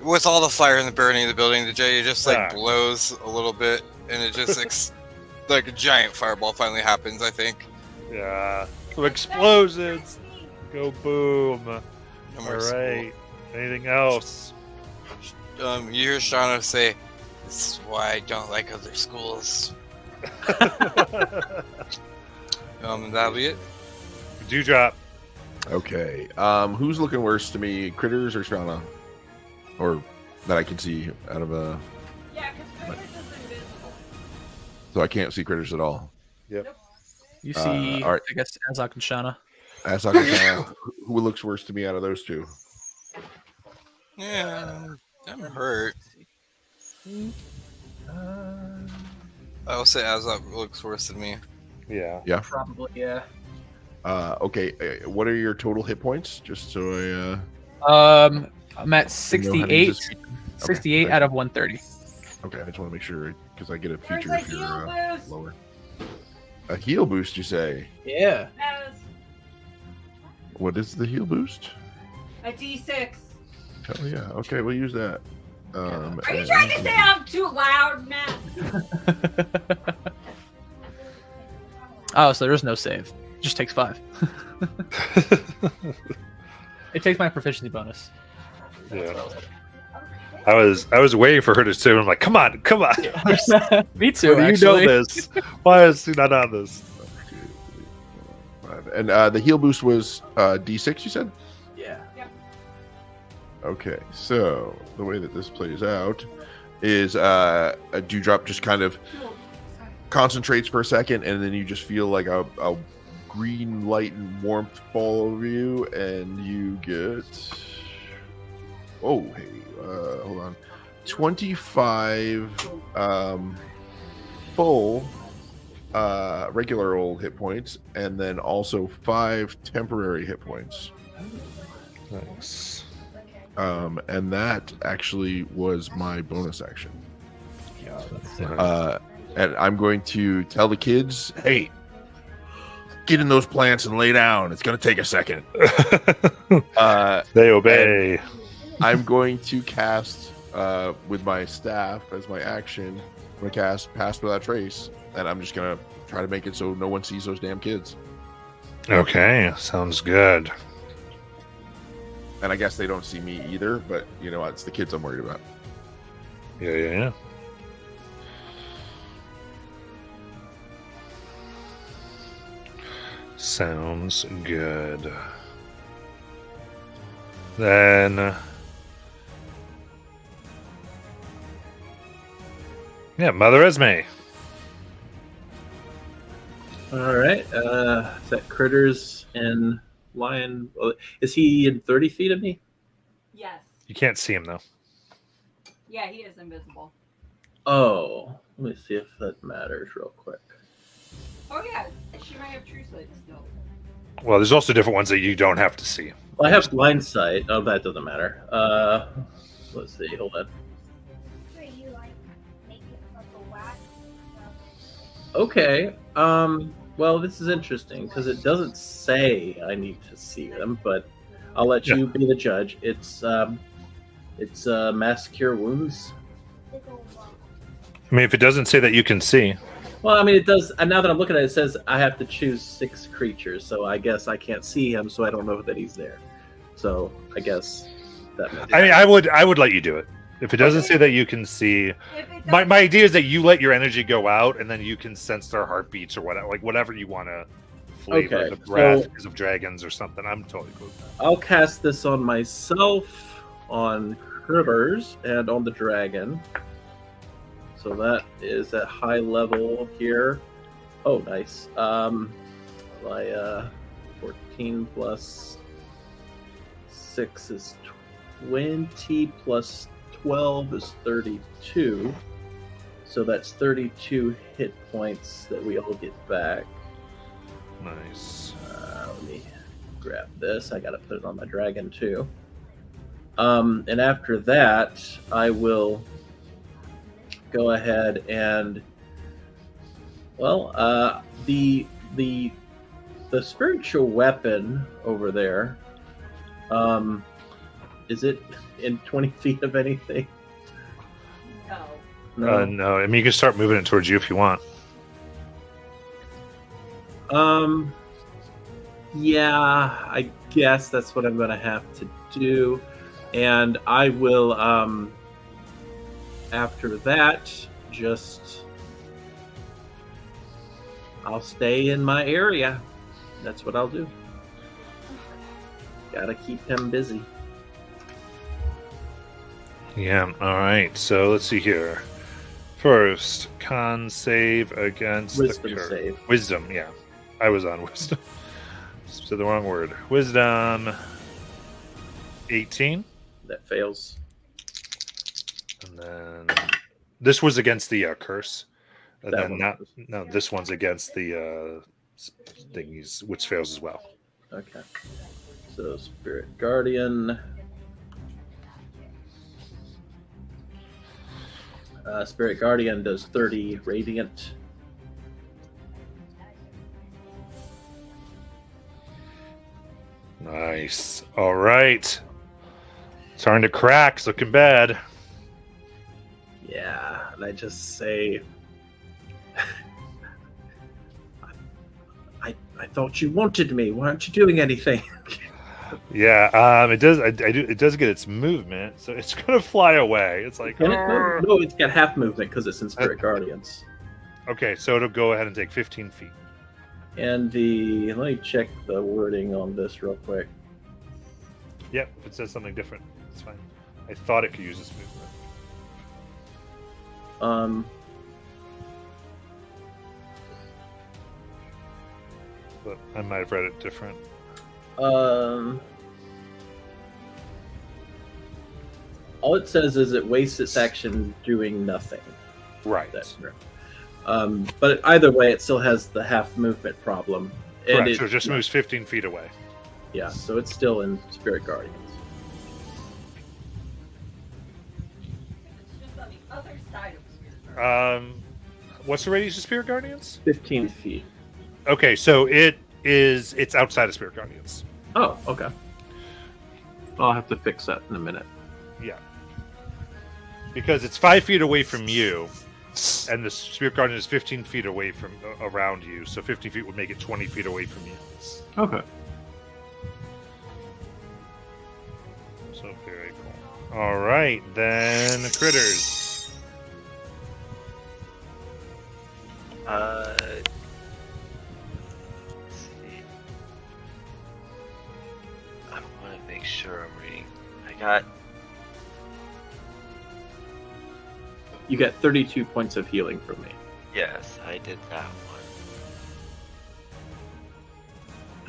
[SPEAKER 3] With all the fire and the burning of the building, the J just
[SPEAKER 1] Ah.
[SPEAKER 3] blows a little bit, and it just like a giant fireball finally happens. I think.
[SPEAKER 1] Yeah. Some explosions. Go boom.
[SPEAKER 3] No
[SPEAKER 1] All
[SPEAKER 3] more
[SPEAKER 1] right. Anything else?
[SPEAKER 3] You hear Shauna say, "This is why I don't like other schools." That'll be it.
[SPEAKER 1] Dewdrop.
[SPEAKER 11] Okay. Who's looking worse to me, Critters or Shauna? Or that I can see out of a.
[SPEAKER 10] Yeah, because Critters is invisible.
[SPEAKER 11] So I can't see Critters at all.
[SPEAKER 1] Yep.
[SPEAKER 5] You see,
[SPEAKER 11] all right.
[SPEAKER 5] I guess, Azok and Shauna.
[SPEAKER 11] Azok and Shauna, who looks worse to me out of those two?
[SPEAKER 3] Yeah, I'm hurt. I will say Azok looks worse than me.
[SPEAKER 1] Yeah.
[SPEAKER 11] Yeah.
[SPEAKER 5] Probably, yeah.
[SPEAKER 11] Okay. What are your total hit points? Just so
[SPEAKER 5] I'm at
[SPEAKER 11] to
[SPEAKER 5] 68.
[SPEAKER 11] speak.
[SPEAKER 5] 68
[SPEAKER 11] Okay.
[SPEAKER 5] out of 130.
[SPEAKER 11] Okay, I just want to make sure because I get a
[SPEAKER 10] There's
[SPEAKER 11] feature
[SPEAKER 10] a
[SPEAKER 11] if you're
[SPEAKER 10] heal boost.
[SPEAKER 11] lower. A heal boost, you say?
[SPEAKER 5] Yeah.
[SPEAKER 10] As
[SPEAKER 11] What is the heal boost?
[SPEAKER 10] a D6.
[SPEAKER 11] Hell yeah. Okay, we'll use that.
[SPEAKER 10] Are you trying to say I'm too loud, Matt?
[SPEAKER 5] Oh, so there is no save. It just takes 5. It takes my proficiency bonus.
[SPEAKER 1] Yeah. I was waiting for her to say, I'm like, come on.
[SPEAKER 5] Me too,
[SPEAKER 1] Whether
[SPEAKER 5] actually.
[SPEAKER 1] you know this. Why is he not on this?
[SPEAKER 11] And the heal boost was D6, you said?
[SPEAKER 5] Yeah.
[SPEAKER 11] Okay, so the way that this plays out is a Dewdrop just kind of concentrates for a second, and then you just feel like a green light and warmth fall over you, and you get hold on, 25 full regular old hit points, and then also 5 temporary hit points.
[SPEAKER 1] Nice.
[SPEAKER 11] And that actually was my bonus action.
[SPEAKER 1] Nice.
[SPEAKER 11] And I'm going to tell the kids, hey, get in those plants and lay down. It's going to take a second.
[SPEAKER 1] They obey.
[SPEAKER 11] I'm going to cast with my staff as my action. I'm going to cast Pass Without Trace, and I'm just going to try to make it so no one sees those damn kids.
[SPEAKER 1] Okay, sounds good.
[SPEAKER 11] And I guess they don't see me either, but you know, it's the kids I'm worried about.
[SPEAKER 1] Yeah. Sounds good. Then, yeah, Mother Esme.
[SPEAKER 6] All right. Is that Critters and Lion? Is he in 30 feet of me?
[SPEAKER 10] Yes.
[SPEAKER 1] You can't see him though.
[SPEAKER 10] Yeah, he is invisible.
[SPEAKER 6] Oh, let me see if that matters real quick.
[SPEAKER 10] Oh yeah, she might have true sight still.
[SPEAKER 1] Well, there's also different ones that you don't have to see.
[SPEAKER 6] Well, I have blind sight. Oh, that doesn't matter. Let's see. Hold on. Okay. Well, this is interesting because it doesn't say I need to see them, but I'll let you be the judge. It's mass cure wounds.
[SPEAKER 1] I mean, if it doesn't say that you can see.
[SPEAKER 6] Well, I mean, it does. And now that I'm looking at it, it says I have to choose 6 creatures, so I guess I can't see him, so I don't know that he's there. So I guess that.
[SPEAKER 1] I mean, I would let you do it. If it doesn't say that you can see, my idea is that you let your energy go out, and then you can sense their heartbeats or whatever, like whatever you want to flavor
[SPEAKER 6] Okay,
[SPEAKER 1] the breath
[SPEAKER 6] so-
[SPEAKER 1] because of dragons or something. I'm totally cool with that.
[SPEAKER 6] I'll cast this on myself, on Critters, and on the dragon. So that is at high level here. Oh, nice. My 14 plus 6 is 20 plus 12 is 32. So that's 32 hit points that we all get back.
[SPEAKER 1] Nice.
[SPEAKER 6] Let me grab this. I gotta put it on my dragon too. And after that, I will go ahead and the spiritual weapon over there. Is it in 20 feet of anything?
[SPEAKER 10] No.
[SPEAKER 1] No, I mean you can start moving it towards you if you want.
[SPEAKER 6] Yeah, I guess that's what I'm going to have to do. And I will, after that, just I'll stay in my area. That's what I'll do. Gotta keep him busy.
[SPEAKER 1] Yeah, alright. So let's see here. First, con save against
[SPEAKER 6] Wisdom
[SPEAKER 1] the
[SPEAKER 6] save.
[SPEAKER 1] Wisdom, yeah. I was on wisdom. Said the wrong word. Wisdom 18.
[SPEAKER 6] That fails.
[SPEAKER 1] And then this was against the curse. And
[SPEAKER 6] That
[SPEAKER 1] then
[SPEAKER 6] one
[SPEAKER 1] this one's against the thingies, which fails as well.
[SPEAKER 6] Okay. So Spirit Guardian. Spirit Guardian does 30 radiant.
[SPEAKER 1] Nice. All right. Starting to crack. It's looking bad.
[SPEAKER 6] Yeah, and I just say, I thought you wanted me. Why aren't you doing anything?
[SPEAKER 1] Yeah. It does. It does get its movement, so it's gonna fly away. It's like
[SPEAKER 6] Can it go? No, it's got half movement because it's in Spirit Guardians.
[SPEAKER 1] okay, so it'll go ahead and take 15 feet.
[SPEAKER 6] And let me check the wording on this real quick.
[SPEAKER 1] Yep. If it says something different, it's fine. I thought it could use its movement. But I might have read it different.
[SPEAKER 6] All it says is it wastes its action doing nothing.
[SPEAKER 1] Right.
[SPEAKER 6] That's correct. But either way, it still has the half movement problem. And
[SPEAKER 1] Correct. So it just moves 15 feet away.
[SPEAKER 6] Yeah, so it's still in Spirit Guardians.
[SPEAKER 10] It's just on the other side of Spirit Guardians.
[SPEAKER 1] What's the radius of Spirit Guardians?
[SPEAKER 6] 15 feet.
[SPEAKER 1] Okay, so it's outside of Spirit Guardians.
[SPEAKER 6] Oh, okay. I'll have to fix that in a minute.
[SPEAKER 1] Yeah. Because it's 5 feet away from you, and the Spirit Guardian is 15 feet away from around you, so 15 feet would make it 20 feet away from you.
[SPEAKER 6] Okay.
[SPEAKER 1] So very cool. All right, then critters.
[SPEAKER 8] Let's see. I want to make sure I'm reading.
[SPEAKER 6] You got 32 points of healing from me.
[SPEAKER 8] Yes, I did that one.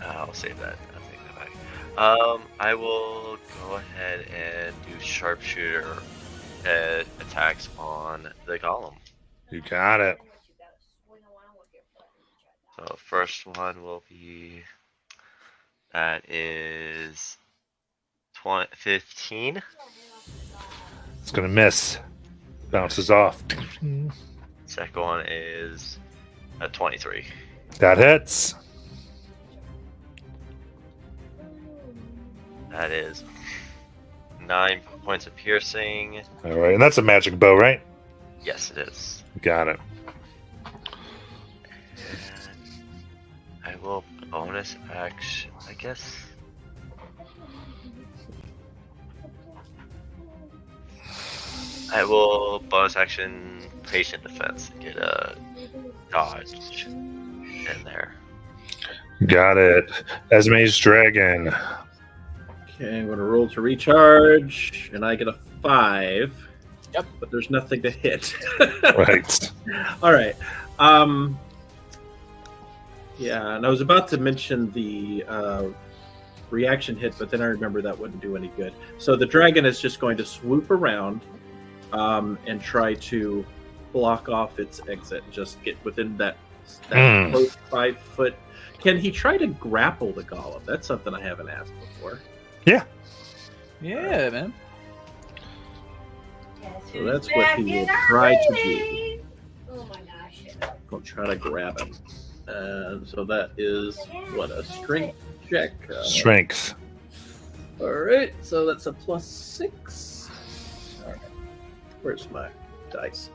[SPEAKER 8] I'll save that. I'll take that back. I will go ahead and do sharpshooter attacks on the golem.
[SPEAKER 1] You got it.
[SPEAKER 8] So first one will be, that is 15.
[SPEAKER 1] It's gonna miss. Bounces off.
[SPEAKER 8] Second one is a 23.
[SPEAKER 1] That hits.
[SPEAKER 8] That is 9 points of piercing.
[SPEAKER 1] All right, and that's a magic bow, right?
[SPEAKER 8] Yes, it is.
[SPEAKER 1] Got it.
[SPEAKER 8] I will bonus action, I guess. I will bonus action patient defense to get a dodge in there.
[SPEAKER 1] Got it. Esme's dragon.
[SPEAKER 6] Okay, I'm going to roll to recharge, and I get a 5.
[SPEAKER 5] Yep.
[SPEAKER 6] But there's nothing to hit.
[SPEAKER 1] Right.
[SPEAKER 6] All right. Yeah, and I was about to mention the reaction hit, but then I remember that wouldn't do any good. So the dragon is just going to swoop around and try to block off its exit, just get within that close 5 foot. Can he try to grapple the golem? That's something I haven't asked before.
[SPEAKER 1] Yeah.
[SPEAKER 5] Yeah, man.
[SPEAKER 6] So that's what he will try to do.
[SPEAKER 10] Oh my gosh.
[SPEAKER 6] I'll try to grab him. So that is, what, a strength check?
[SPEAKER 1] Strength.
[SPEAKER 6] All right, so that's a +6. All right, where's my dice?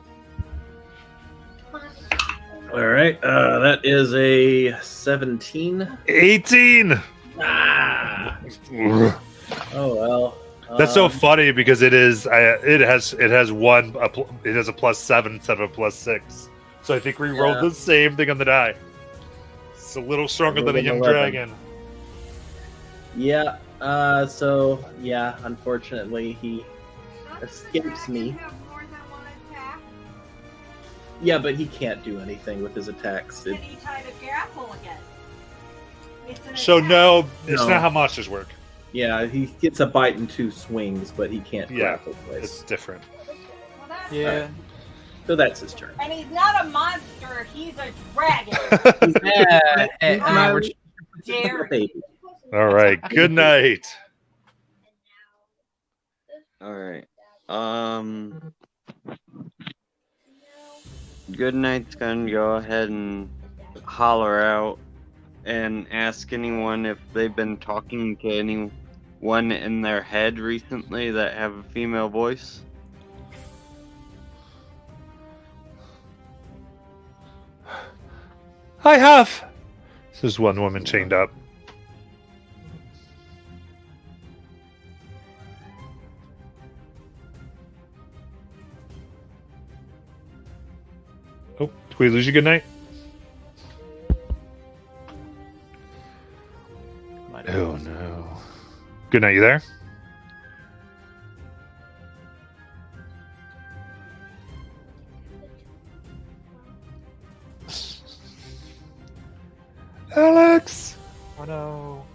[SPEAKER 6] All right, that is a 17.
[SPEAKER 1] 18.
[SPEAKER 6] Ah! Oh well.
[SPEAKER 1] That's so funny because it is. It has a +7 instead of a +6. So I think we rolled the same thing on the die. It's a little stronger than a
[SPEAKER 13] Rolled an
[SPEAKER 1] young
[SPEAKER 13] 11.
[SPEAKER 1] dragon.
[SPEAKER 13] Yeah. So yeah, unfortunately he escapes me. Yeah, but he can't do anything with his attacks.
[SPEAKER 10] Can he try to grapple again? It's an
[SPEAKER 1] So
[SPEAKER 10] attack.
[SPEAKER 1] no, it's
[SPEAKER 13] No.
[SPEAKER 1] not how monsters work.
[SPEAKER 13] Yeah, he gets a bite and 2 swings, but he can't
[SPEAKER 1] Yeah,
[SPEAKER 13] grapple twice.
[SPEAKER 1] it's different.
[SPEAKER 10] Well, that's
[SPEAKER 5] Yeah.
[SPEAKER 13] So that's his turn.
[SPEAKER 10] And he's not a monster, he's a dragon.
[SPEAKER 5] We're
[SPEAKER 10] Dare
[SPEAKER 13] Baby.
[SPEAKER 1] All right. Good night.
[SPEAKER 7] All right. Good Night's gonna go ahead and holler out and ask anyone if they've been talking to anyone in their head recently that have a female voice.
[SPEAKER 1] I have. This is one woman chained up. Oh, did we lose you? Good night. Oh no. Good night. You there? Alex.
[SPEAKER 5] Oh no.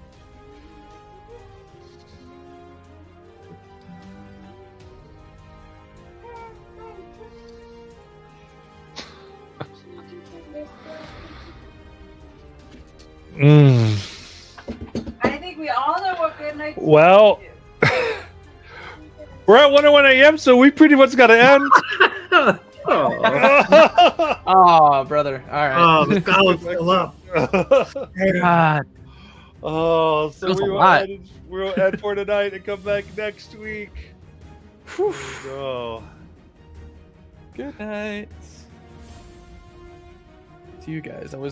[SPEAKER 10] I think we all know what good night
[SPEAKER 1] Well, we're at 1:01 a.m., so we pretty much got to end.
[SPEAKER 5] Oh, brother. All right.
[SPEAKER 9] Oh, the column's still up.
[SPEAKER 5] God.
[SPEAKER 1] Oh, so
[SPEAKER 5] That was a
[SPEAKER 1] we will,
[SPEAKER 5] lot.
[SPEAKER 1] we'll end for tonight and come back next week. Oh.
[SPEAKER 5] Good night. To you guys. That was